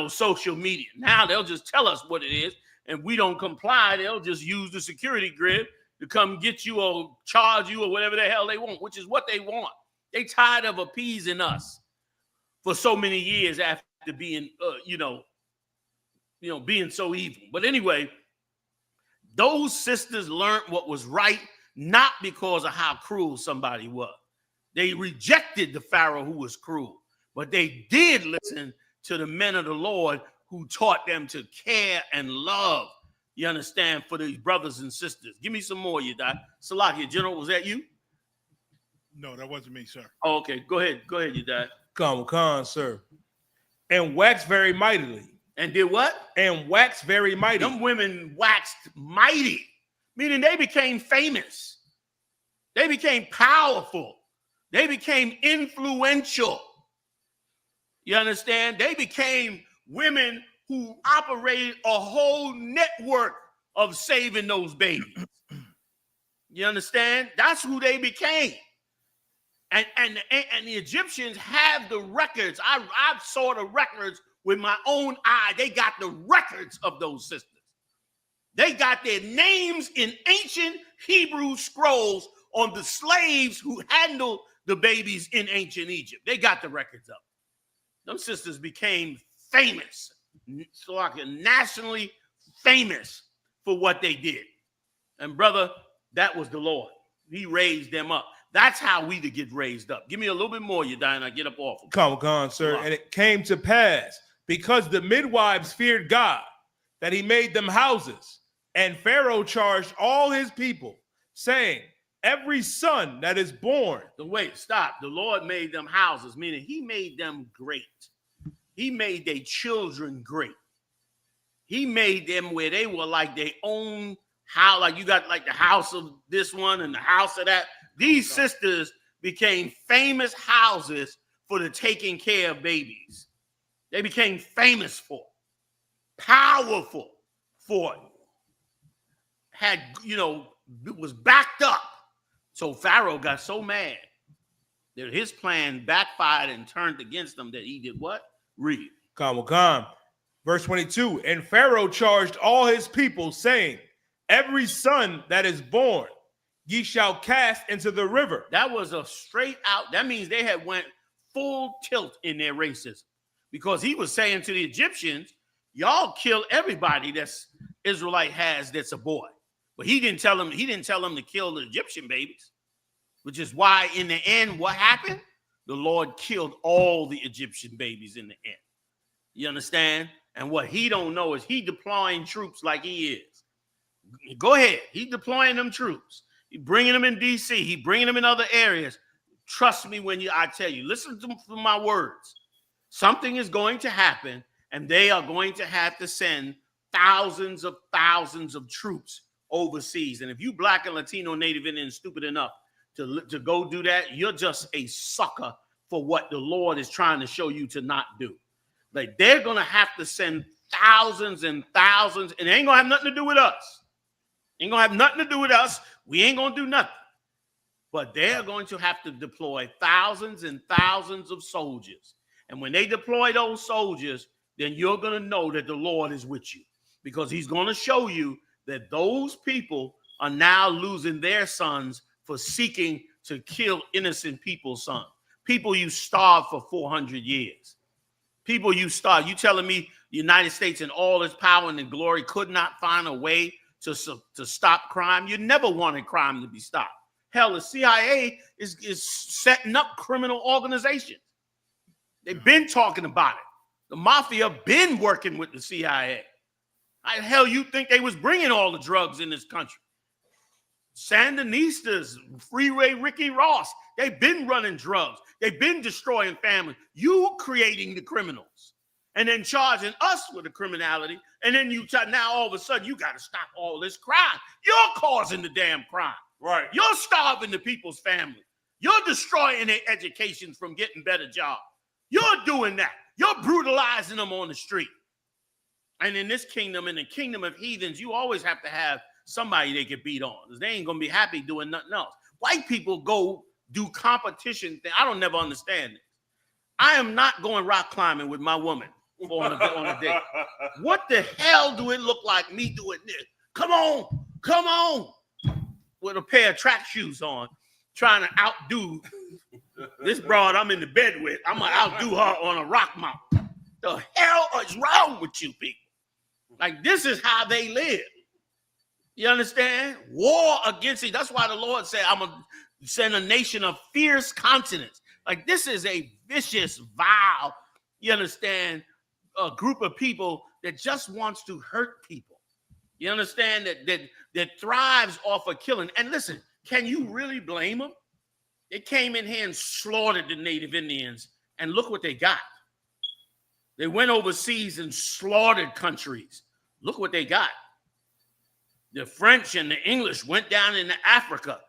social media. Now they'll just tell us what it is, and we don't comply. They'll just use the security grid to come get you or charge you or whatever the hell they want, which is what they want. They tired of appeasing us for so many years after being, being so evil. But anyway, those sisters learned what was right, not because of how cruel somebody was. They rejected the Pharaoh who was cruel, but they did listen to the men of the Lord who taught them to care and love, you understand, for these brothers and sisters. Give me some more, you die. Salakia, General, was that you? No, that wasn't me, sir. Oh, okay, go ahead, you die. Come, sir. And waxed very mightily. And did what? And waxed very mighty. Them women waxed mighty, meaning they became famous. They became powerful. They became influential. You understand? They became women who operated a whole network of saving those babies. You understand? That's who they became. And the Egyptians have the records. I saw the records with my own eye. They got the records of those sisters. They got their names in ancient Hebrew scrolls on the slaves who handled the babies in ancient Egypt. They got the records of them. Them sisters became famous, so like nationally famous for what they did. And brother, that was the Lord. He raised them up. That's how we to get raised up. Give me a little bit more, you die, and I get up off. Come, sir. And it came to pass, because the midwives feared God, that he made them houses. And Pharaoh charged all his people, saying, every son that is born. Wait, stop. The Lord made them houses, meaning he made them great. He made their children great. He made them where they were like their own house. Like you got like the house of this one and the house of that. These sisters became famous houses for the taking care of babies. They became famous for it, powerful for it. Had, it was backed up. So Pharaoh got so mad that his plan backfired and turned against them that he did what? Read. Come. Verse 22, and Pharaoh charged all his people, saying, every son that is born, ye shall cast into the river. That was a straight out. That means they had went full tilt in their racism, because he was saying to the Egyptians, y'all kill everybody that's Israelite has that's a boy. But he didn't tell them to kill the Egyptian babies, which is why in the end, what happened? The Lord killed all the Egyptian babies in the end. You understand? And what he don't know is he deploying troops like he is. Go ahead. He deploying them troops. He bringing them in D.C. He bringing them in other areas. Trust me when I tell you, listen to my words. Something is going to happen, and they are going to have to send thousands of troops overseas. And if you Black and Latino Native Indians stupid enough to go do that, you're just a sucker for what the Lord is trying to show you to not do. Like they're going to have to send thousands and thousands, and it ain't going to have nothing to do with us. Ain't going to have nothing to do with us. We ain't going to do nothing. But they're going to have to deploy thousands and thousands of soldiers. And when they deploy those soldiers, then you're going to know that the Lord is with you, because he's going to show you that those people are now losing their sons for seeking to kill innocent people's sons. People you starved for 400 years. People you starved. You telling me the United States in all its power and glory could not find a way to stop crime? You never wanted crime to be stopped. Hell, the CIA is setting up criminal organizations. They've been talking about it. The mafia been working with the CIA. How the hell you think they was bringing all the drugs in this country? Sandinistas, Freeway Ricky Ross, they've been running drugs. They've been destroying families. You creating the criminals and then charging us with the criminality. And then now all of a sudden you got to stop all this crime. You're causing the damn crime. Right. You're starving the people's family. You're destroying their educations from getting better jobs. You're doing that. You're brutalizing them on the street. And in this kingdom, in the kingdom of heathens, you always have to have somebody they can beat on, because they ain't gonna be happy doing nothing else. White people go do competition thing. I don't never understand it. I am not going rock climbing with my woman on a date. What the hell do it look like me doing this? Come on, with a pair of track shoes on, trying to outdo this broad I'm in the bed with. I'm gonna outdo her on a rock mountain. The hell is wrong with you people? Like, this is how they live. You understand? War against it. That's why the Lord said, I'm going to send a nation of fierce continents. Like, this is a vicious, vile, you understand, a group of people that just wants to hurt people. You understand? That thrives off of killing. And listen, can you really blame them? They came in here and slaughtered the Native Indians, and look what they got. They went overseas and slaughtered countries. Look what they got. The French and the English went down into Africa,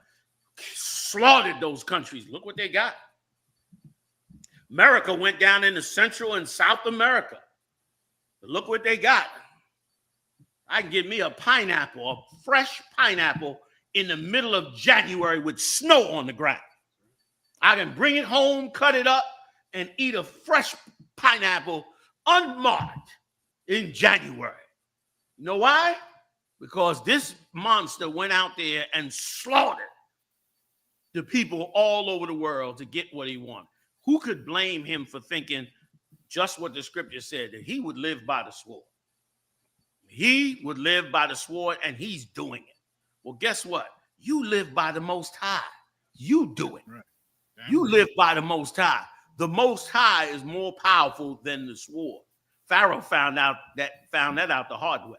slaughtered those countries. Look what they got. America went down into Central and South America. But look what they got. I can get me a pineapple, a fresh pineapple in the middle of January with snow on the ground. I can bring it home, cut it up, and eat a fresh pineapple unmarked in January. You know why? Because this monster went out there and slaughtered the people all over the world to get what he wanted. Who could blame him for thinking just what the scripture said, that he would live by the sword? He would live by the sword, and he's doing it. Well, guess what? You live by the Most High. You do it. Right. You live by the Most High. The Most High is more powerful than the sword. Pharaoh found that out the hard way.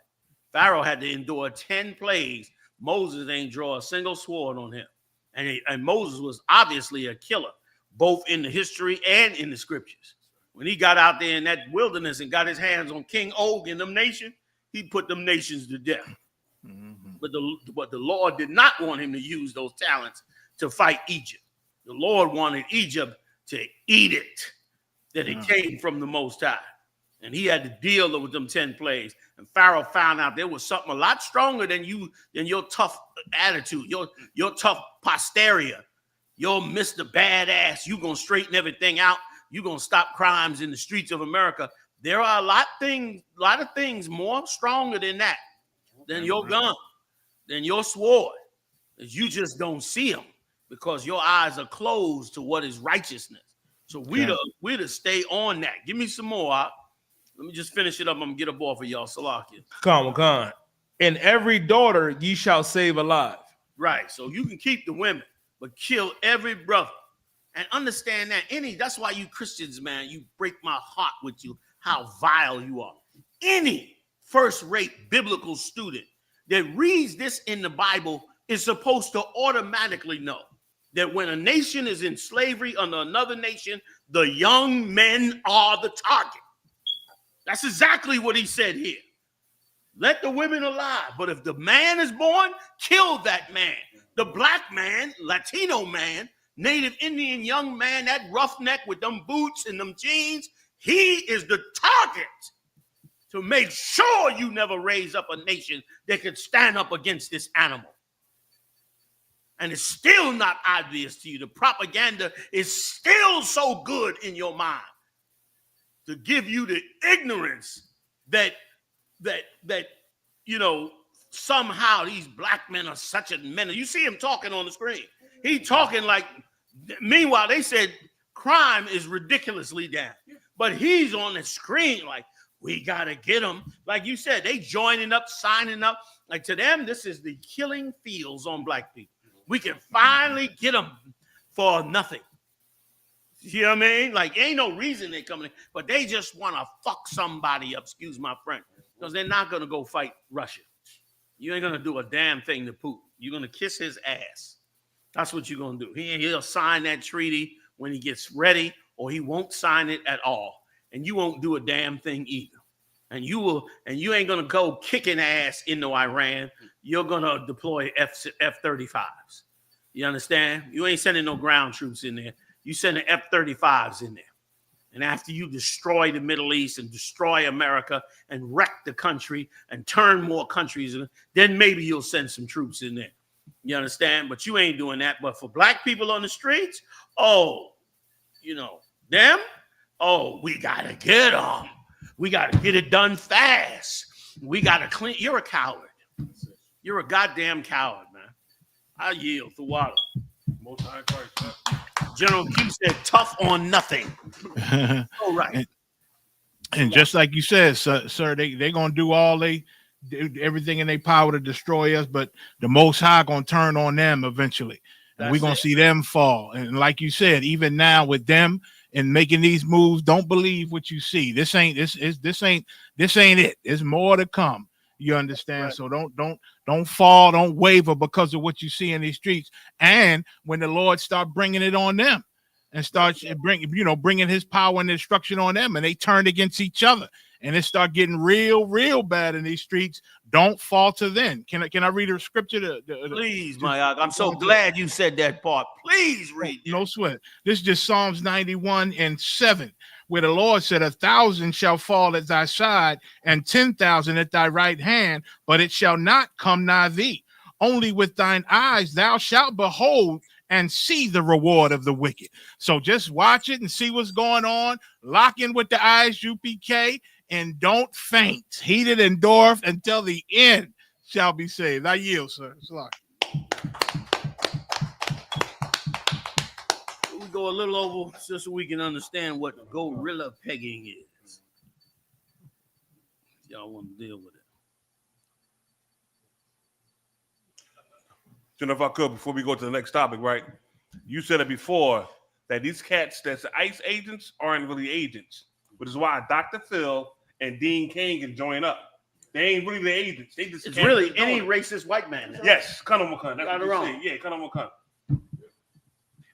Pharaoh had to endure 10 plagues. Moses ain't draw a single sword on him. And Moses was obviously a killer, both in the history and in the scriptures. When he got out there in that wilderness and got his hands on King Og and them nations, he put them nations to death. Mm-hmm. But the Lord did not want him to use those talents to fight Egypt. The Lord wanted Egypt to eat it, that it came from the Most High. And he had to deal with them 10 plagues. And Pharaoh found out there was something a lot stronger than your tough attitude, your tough posterior, your Mr. Badass. You gonna straighten everything out. You gonna stop crimes in the streets of America. There are a lot of things more stronger than that, than your gun, than your sword. You just don't see them because your eyes are closed to what is righteousness. So we to stay on that. Give me some more. Let me just finish it up. I'm gonna get up off of y'all. Salakia. Come on. And every daughter ye shall save alive. Right. So you can keep the women, but kill every brother. And understand that that's why you Christians, man, you break my heart with you, how vile you are. Any first-rate biblical student that reads this in the Bible is supposed to automatically know that when a nation is in slavery under another nation, the young men are the target. That's exactly what he said here. Let the women alive, but if the man is born, kill that man. The black man, Latino man, Native Indian young man, that roughneck with them boots and them jeans, he is the target to make sure you never raise up a nation that could stand up against this animal. And it's still not obvious to you. The propaganda is still so good in your mind to give you the ignorance that somehow these black men are such a menace. You see him talking on the screen. He talking like, meanwhile, they said crime is ridiculously down. But he's on the screen like, we got to get them. Like you said, they joining up, signing up. Like to them, this is the killing fields on black people. We can finally get them for nothing. You know what I mean? Like, ain't no reason they coming in, but they just want to fuck somebody up, excuse my French, because they're not going to go fight Russia. You ain't going to do a damn thing to Putin. You're going to kiss his ass. That's what you're going to do. He'll sign that treaty when he gets ready, or he won't sign it at all. And you won't do a damn thing either. And you ain't going to go kicking ass into Iran. You're going to deploy F-35s. You understand? You ain't sending no ground troops in there. You sending F-35s in there. And after you destroy the Middle East and destroy America and wreck the country and turn more countries, then maybe you'll send some troops in there. You understand? But you ain't doing that. But for black people on the streets, them, we got to get them. We got to get it done fast. We got to clean. You're a coward. You're a goddamn coward, man. I yield to water. Most High Christ, man. General Q said, tough on nothing. All right. And just like you said, sir, they're going to do everything in their power to destroy us, but the Most High going to turn on them eventually. And we're going to see them fall. And like you said, even now with them and making these moves, don't believe what you see. This ain't it. There's more to come. You understand? Right. So don't fall, don't waver because of what you see in these streets. And when the Lord start bringing it on them and starts bringing his power and destruction on them, and they turn against each other, and it start getting real bad in these streets, don't falter then. Can I read a scripture? Please, Mayak. I'm so glad you said that part. Please read it. No sweat. This is just Psalms 91:7, where the Lord said, 1,000 shall fall at thy side and 10,000 at thy right hand, but it shall not come nigh thee. Only with thine eyes thou shalt behold and see the reward of the wicked. So just watch it and see what's going on. Lock in with the I.S.U.P.K. and don't faint. Heated and dwarfed until the end shall be saved. I yield, sir. We go a little over just so we can understand what gorilla pegging is. Y'all want to deal with it? If I could, before we go to the next topic, right? You said it before that these cats that's ICE agents aren't really agents, which is why Dr. Phil and Dean King can join up. They ain't really the agents. They just it's really any racist white man. Yes, Kanamukan. That's got what it wrong. say. Yeah, Kanamukan.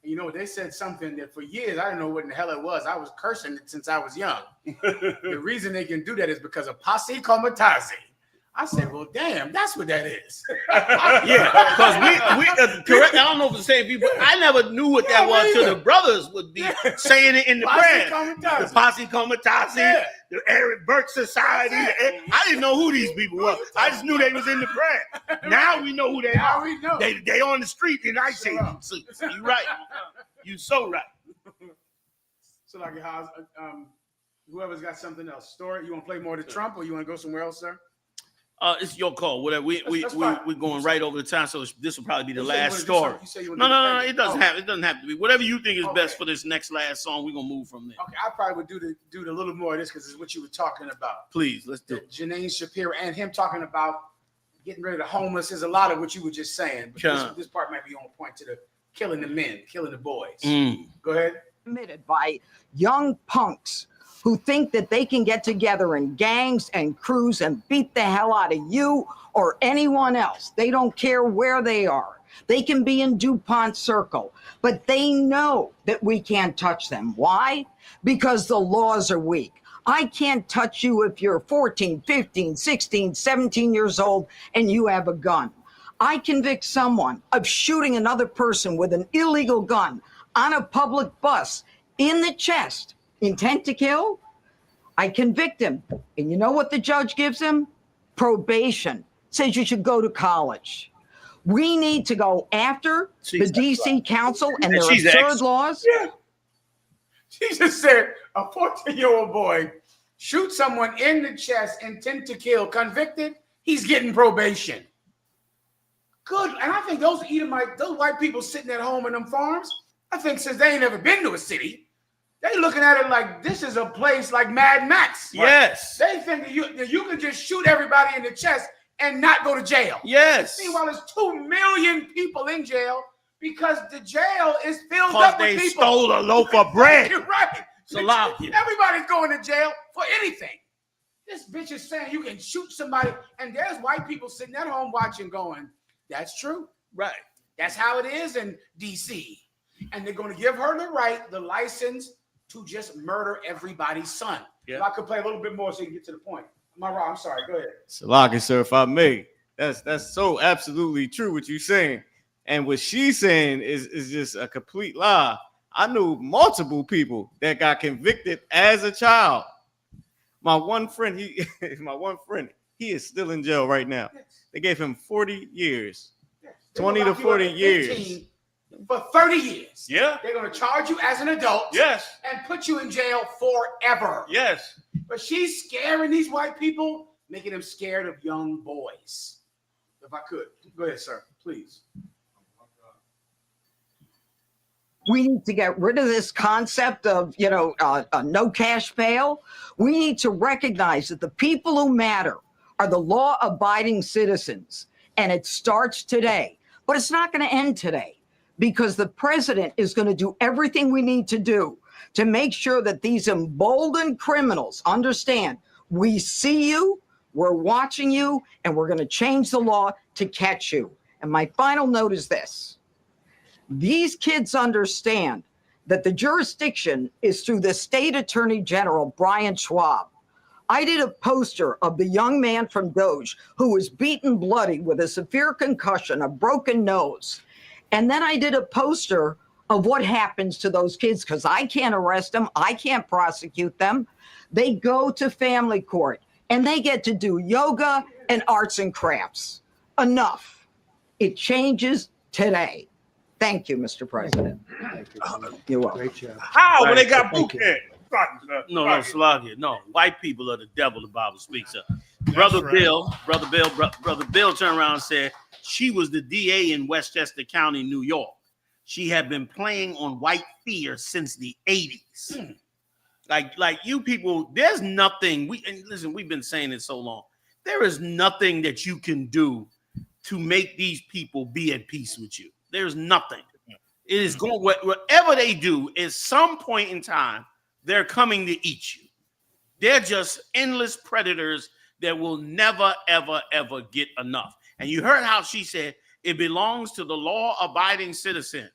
You know, they said something that for years I didn't know what in the hell it was. I was cursing it since I was young. The reason they can do that is because of posse comitazi. I said, well, damn, that's what that is. Yeah, because we correct. I don't know if it's the same people. I never knew what that was till the brothers would be saying it in the prayer. The posse comitazi, the Eric Burke Society. I didn't know who these people were. I just knew they was in the prayer. Now we know who they are. We know. They on the street in ICE agency. You right. You so right. So like, how's whoever's got something else? Story. You want to play more to Trump, or you want to go somewhere else, sir? It's your call. Whatever. We're going right over the time, so this will probably be the last story. No. It doesn't have. It doesn't have to be. Whatever you think is best for this next last song, we're gonna move from there. Okay, I probably would do a little more of this because it's what you were talking about. Please, let's do it. Janine Shapiro and him talking about getting rid of the homeless. There's a lot of what you were just saying, but this part might be on point to the killing the men, killing the boys. Go ahead. Committed by young punks who think that they can get together in gangs and crews and beat the hell out of you or anyone else. They don't care where they are. They can be in DuPont Circle, but they know that we can't touch them. Why? Because the laws are weak. I can't touch you if you're 14, 15, 16, 17 years old and you have a gun. I convict someone of shooting another person with an illegal gun on a public bus in the chest. Intent to kill? I convict him. And you know what the judge gives him? Probation. Says you should go to college. We need to go after the DC Council and their absurd laws. Yeah. She just said a 14-year-old boy shoot someone in the chest, intent to kill, convicted, he's getting probation. Good. And I think those white people sitting at home in them farms, I think since they ain't never been to a city, they looking at it like this is a place like Mad Max. Yes. They think that you can just shoot everybody in the chest and not go to jail. Yes. Meanwhile, there's 2 million people in jail because the jail is filled up with people. They stole a loaf of bread. You're right. Everybody's going to jail for anything. This bitch is saying you can shoot somebody, and there's white people sitting at home watching going, that's true. Right. That's how it is in D.C. And they're going to give her the license to just murder everybody's son. Yeah. If I could play a little bit more so you can get to the point. Am I wrong? I'm sorry. Go ahead. Salaki, sir, if I may. That's so absolutely true what you're saying. And what she's saying is just a complete lie. I knew multiple people that got convicted as a child. My one friend, he is still in jail right now. They gave him 40 years. 20 to 40 years. For 30 years. Yeah. They're going to charge you as an adult. Yes. And put you in jail forever. Yes. But she's scaring these white people, making them scared of young boys. If I could. Go ahead, sir. Please. We need to get rid of this concept of, no cash bail. We need to recognize that the people who matter are the law-abiding citizens. And it starts today. But it's not going to end today because the president is going to do everything we need to do to make sure that these emboldened criminals understand we see you, we're watching you, and we're going to change the law to catch you. And my final note is this. These kids understand that the jurisdiction is through the state attorney general, Brian Schwab. I did a poster of the young man from Doge who was beaten bloody with a severe concussion, a broken nose. And then I did a poster of what happens to those kids because I can't arrest them. I can't prosecute them. They go to family court and they get to do yoga and arts and crafts. Enough. It changes today. Thank you, Mr. President. Thank you. You're welcome. Great job. How when they got Thank boot you. camp? No, Salakia. No, white people are the devil. The Bible speaks of. Brother Bill turned around and said she was the DA in Westchester County, New York. She had been playing on white fear since the 80s. Like you people, there's nothing. We've been saying it so long. There is nothing that you can do to make these people be at peace with you. There's nothing. It is going whatever they do. At some point in time, they're coming to eat you. They're just endless predators that will never, ever, ever get enough. And you heard how she said it belongs to the law-abiding citizens.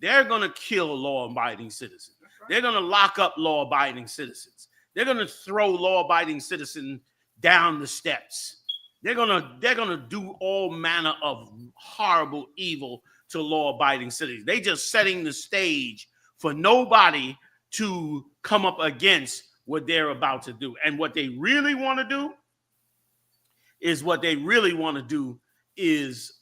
They're going to kill law-abiding citizens. They're going to lock up law-abiding citizens. They're going to throw law-abiding citizens down the steps. They're gonna do all manner of horrible evil to law-abiding citizens. They just setting the stage for nobody to come up against what they're about to do. And what they really want to do is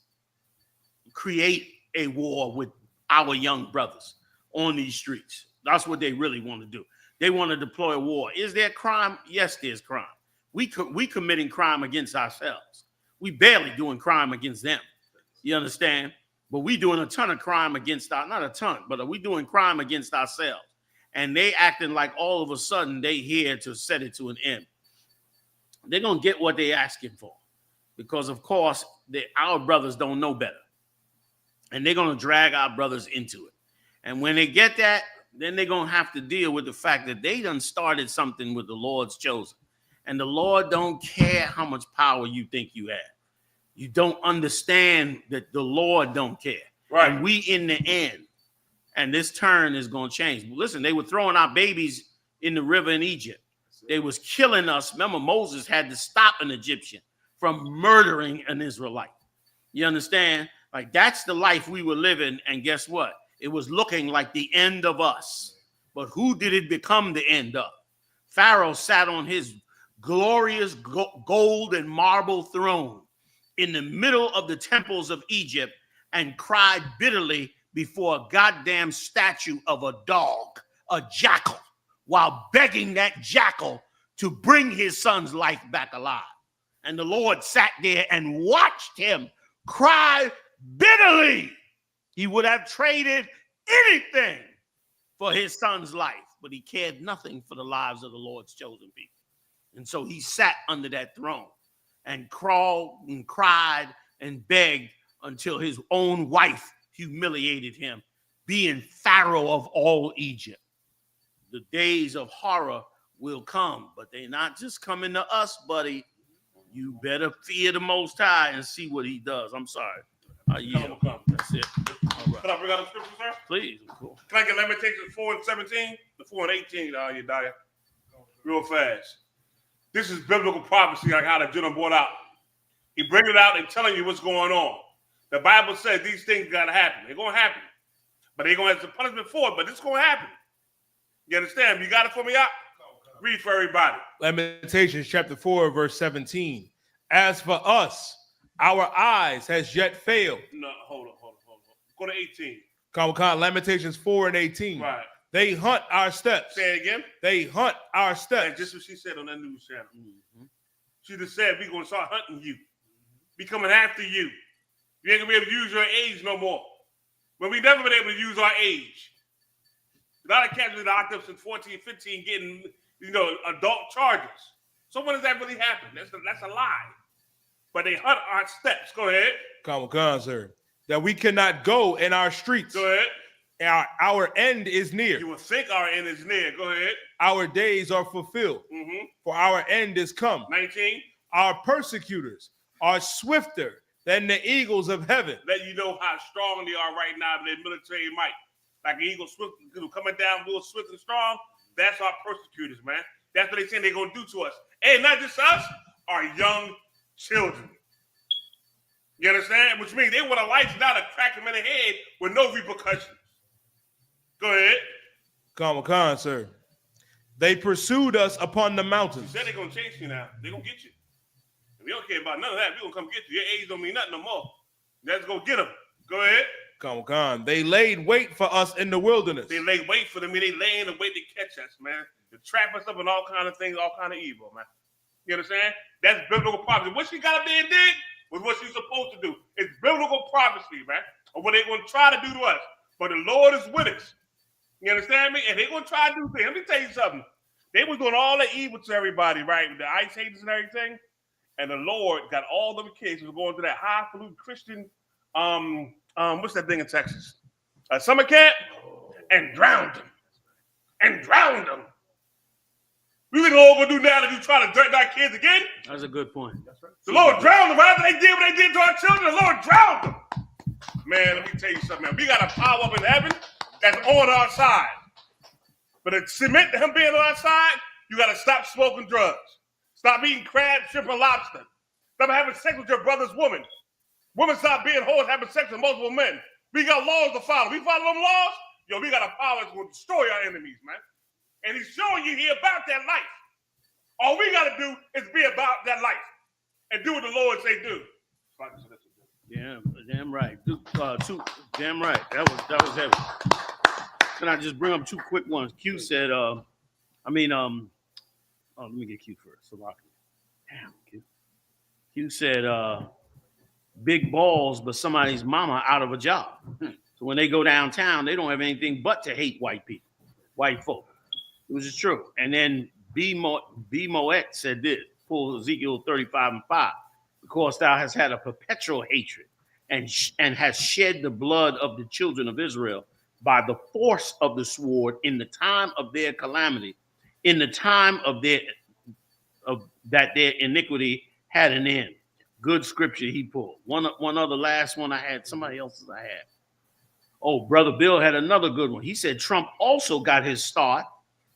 create a war with our young brothers on these streets. That's what they really want to do. They want to deploy a war. Is there crime? Yes, there's crime. We committing crime against ourselves. We barely doing crime against them. You understand? But we doing a ton of crime against not a ton, but we doing crime against ourselves. And they acting like all of a sudden they here to set it to an end. They're going to get what they asking for. Because, of course, our brothers don't know better. And they're going to drag our brothers into it. And when they get that, then they're going to have to deal with the fact that they done started something with the Lord's chosen. And the Lord don't care how much power you think you have. You don't understand that the Lord don't care. Right. And we in the end, and this turn is going to change. Listen, they were throwing our babies in the river in Egypt. They was killing us. Remember, Moses had to stop an Egyptian from murdering an Israelite. You understand? Like, that's the life we were living. And guess what? It was looking like the end of us. But who did it become the end of? Pharaoh sat on his glorious gold and marble throne in the middle of the temples of Egypt and cried bitterly before a goddamn statue of a dog, a jackal, while begging that jackal to bring his son's life back alive. And the Lord sat there and watched him cry bitterly. He would have traded anything for his son's life, but he cared nothing for the lives of the Lord's chosen people. And so he sat under that throne and crawled and cried and begged until his own wife humiliated him, being Pharaoh of all Egypt. The days of horror will come, but they're not just coming to us, buddy. You better fear the Most High and see what he does. I'm sorry. Yeah, that's it. All right. Can I bring out the scripture, sir? Please. Cool. Can I get Lamentations 4:17? The 4 and 18, Yediah. Real fast. This is biblical prophecy, like how the gentleman brought out. He bring it out and telling you what's going on. The Bible says these things got to happen. They're going to happen. But they're going to have some punishment for it, but it's going to happen. You understand? You got it for me out? Read for everybody. Lamentations chapter 4, verse 17. As for us, our eyes has yet failed. No, hold on. Go to 18. Lamentations 4 and 18. Right. They hunt our steps. Say it again. They hunt our steps. And just what she said on that news channel. She just said, we're going to start hunting you. Be coming after you. You ain't going to be able to use your age no more. But we never been able to use our age. A lot of cats been locked up since 14, 15 getting, adult charges. So when does that really happen? That's a lie. But they hunt our steps. Go ahead. Come on, sir. That we cannot go in our streets. Go ahead. Our end is near. You would think our end is near. Go ahead. Our days are fulfilled. For our end is come. 19. Our persecutors are swifter than the eagles of heaven. Let you know how strong they are right now in their military might. Like an eagle swift, coming down real swift and strong. That's our persecutors, man. That's what they're saying they're going to do to us. And not just us, our young children. You understand? Which means they want a license now to crack them in the head with no repercussions. Go ahead. Come on, sir. They pursued us upon the mountains. You said they're going to chase you now. They're going to get you. We don't care about none of that. We're going to come get you. Your age don't mean nothing no more. Let's go get them. Go ahead. Come on. They laid wait for us in the wilderness. They laid wait for them. They lay in the wait to catch us, man. To trap us up in all kind of things, all kind of evil, man. You understand? That's biblical prophecy. What she got up there and did was what she's supposed to do. It's biblical prophecy, man, of what they're going to try to do to us. But the Lord is with us. You understand me? And they're going to try to do things. Let me tell you something. They was doing all the evil to everybody, right? With the ICE haters and everything. And the Lord got all them kids who were going to that highfalutin Christian, what's that thing in Texas? Summer camp, and drowned them. We think the Lord going to do now that you try to direct our kids again? That's a good point. The Lord drowned them. Right after they did what they did to our children, the Lord drowned them. Man, let me tell you something, man. We got a power up in heaven that's on our side. But to submit to him being on our side, you got to stop smoking drugs. Stop eating crab, shrimp, and lobster. Stop having sex with your brother's woman. Women stop being whores, having sex with multiple men. We got laws to follow. We follow them laws, yo, we got a power that will destroy our enemies, man. And he's showing you here about that life. All we got to do is be about that life and do what the Lord say do. Yeah, damn right. Damn right. That was heavy. Can I just bring up two quick ones? Q said, let me get Q first. So damn, Q. Q said, big balls, but somebody's mama out of a job. So when they go downtown, they don't have anything but to hate white people, white folk. It was just true. And then B. Moet said this, pull Ezekiel 35:5. Because thou hast had a perpetual hatred and has shed the blood of the children of Israel by the force of the sword in the time of their calamity, in the time of that their iniquity had an end. Good scripture he pulled. One other last one I had. Somebody else's I had. Oh, Brother Bill had another good one. He said Trump also got his start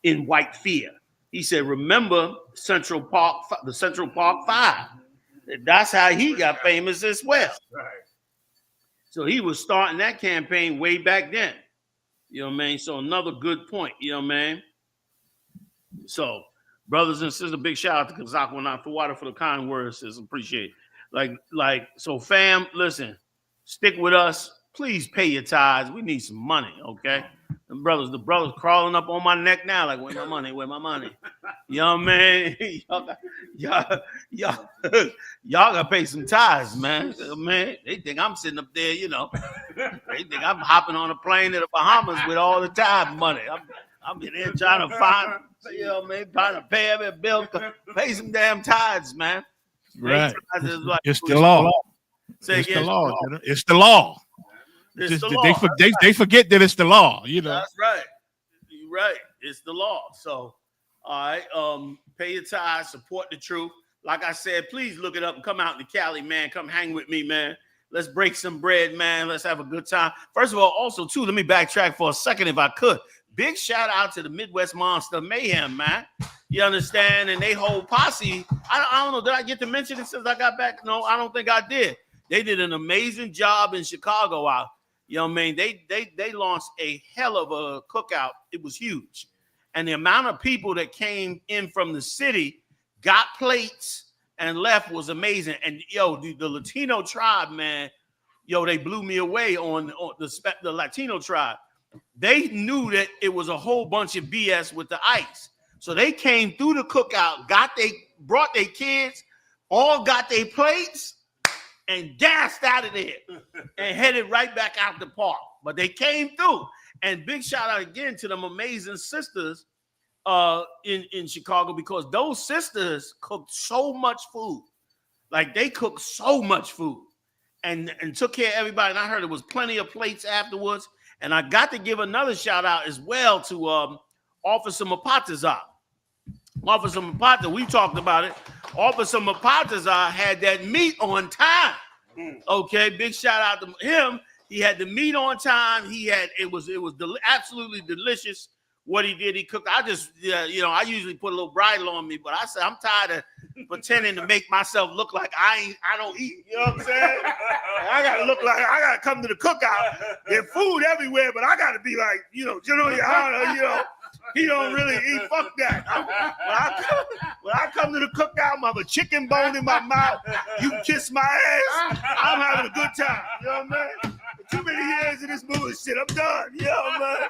in white fear. He said, remember the Central Park 5. That's how he got famous as well. Right. So he was starting that campaign way back then. You know what I mean? So another good point. You know what I mean? So, brothers and sisters, big shout out to Kazakh Not for Water for the kind words. Says appreciate it. So fam, listen, stick with us. Please pay your tithes. We need some money, okay? And the brothers crawling up on my neck now, like, where my money? Where my money? You know what I mean? y'all gotta pay some tithes, man. Man, they think I'm sitting up there, you know. They think I'm hopping on a plane to the Bahamas with all the tithe money. I'm in there trying to find, you know what I mean, trying to pay every bill. Pay some damn tithes, man. Right. Like, it's the law. Say it's again, the law. It's the law. It's the law. They forget that it's the law, you know. That's right. You're right. It's the law. So, all right, pay your tithes, support the truth. Like I said, please look it up and come out to Cali, man. Come hang with me, man. Let's break some bread, man. Let's have a good time. First of all, also, too, let me backtrack for a second if I could. Big shout out to the Midwest Monster Mayhem, man. You understand? And they whole posse. I don't know. Did I get to mention it since I got back? No, I don't think I did. They did an amazing job in Chicago out. You know what I mean? They launched a hell of a cookout. It was huge. And the amount of people that came in from the city, got plates, and left was amazing. And yo, the Latino tribe, man, yo, they blew me away on the Latino tribe. They knew that it was a whole bunch of BS with the ice. So they came through the cookout, brought their kids, all got their plates, and danced out of there and headed right back out the park. But they came through. And big shout out again to them amazing sisters in Chicago, because those sisters cooked so much food. Like, they cooked so much food and took care of everybody. And I heard there was plenty of plates afterwards. And I got to give another shout out as well to Officer Mapatazar. Officer Mapata, we talked about it. Officer Mapatazar had that meat on time. Okay, big shout out to him. He had the meat on time. It was absolutely delicious what he did. He cooked. I just, I usually put a little bridle on me, but I said I'm tired of pretending to make myself look like I don't eat. You know what I'm saying? I gotta look like I gotta come to the cookout. There's food everywhere, but I gotta be like, General Yohanna, he don't really eat. Fuck that. When I come to the cookout, I'm having a chicken bone in my mouth. You can kiss my ass. I'm having a good time. You know what I mean? Too many years of this bullshit. I'm done. You know what I mean?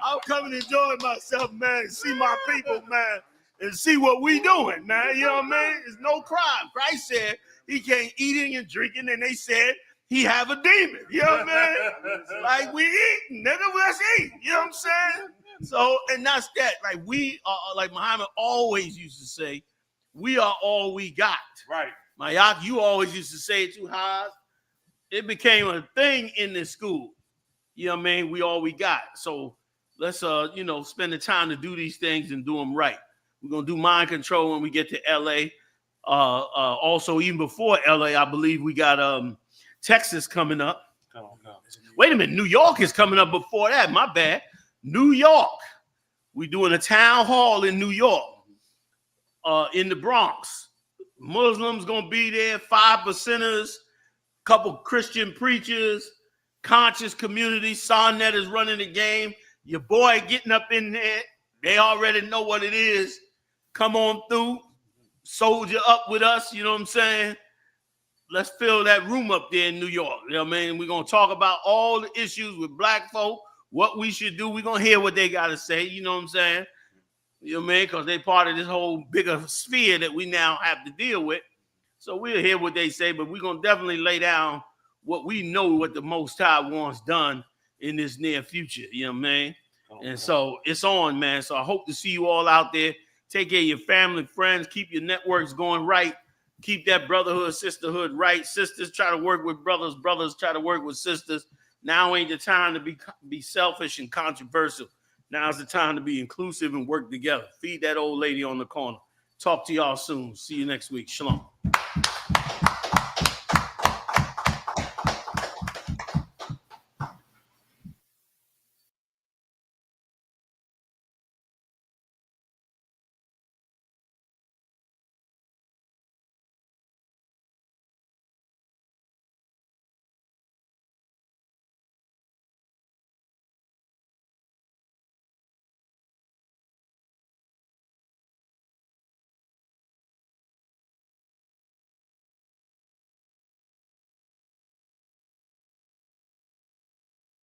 I'm coming and enjoying myself, man, and see my people, man, and see what we doing, man. You know what I mean? It's no crime. Christ said he can't eating and drinking, and they said he have a demon. You know what I mean? Like, we eating, nigga, let's eat. You know what I'm saying? So, and that's that. Like, we are, like Muhammad always used to say, we are all we got. Right. Mayak, you always used to say it too, Haas. It became a thing in this school. You know what I mean? We all we got. So let's, spend the time to do these things and do them right. We're going to do mind control when we get to L.A. Also, even before L.A., I believe we got Texas coming up. Oh, no. Wait a minute. New York is coming up before that. My bad. New York. We're doing a town hall in New York, in the Bronx. Muslims going to be there, 5%ers, couple Christian preachers, conscious community. Sonnet is running the game. Your boy getting up in there. They already know what it is. Come on through. Soldier up with us. You know what I'm saying? Let's fill that room up there in New York. You know what I mean? We're going to talk about all the issues with black folk, what we should do. We're going to hear what they got to say. You know what I'm saying? You know what I mean? Because they're part of this whole bigger sphere that we now have to deal with. So we'll hear what they say, but we're going to definitely lay down what we know what the Most High wants done in this near future. You know what I mean? And so it's on, man. So I hope to see you all out there. Take care of your family, friends. Keep your networks going right. Keep that brotherhood, sisterhood right. Sisters try to work with brothers. Brothers try to work with sisters. Now ain't the time to be selfish and controversial. Now's the time to be inclusive and work together. Feed that old lady on the corner. Talk to y'all soon. See you next week. Shalom.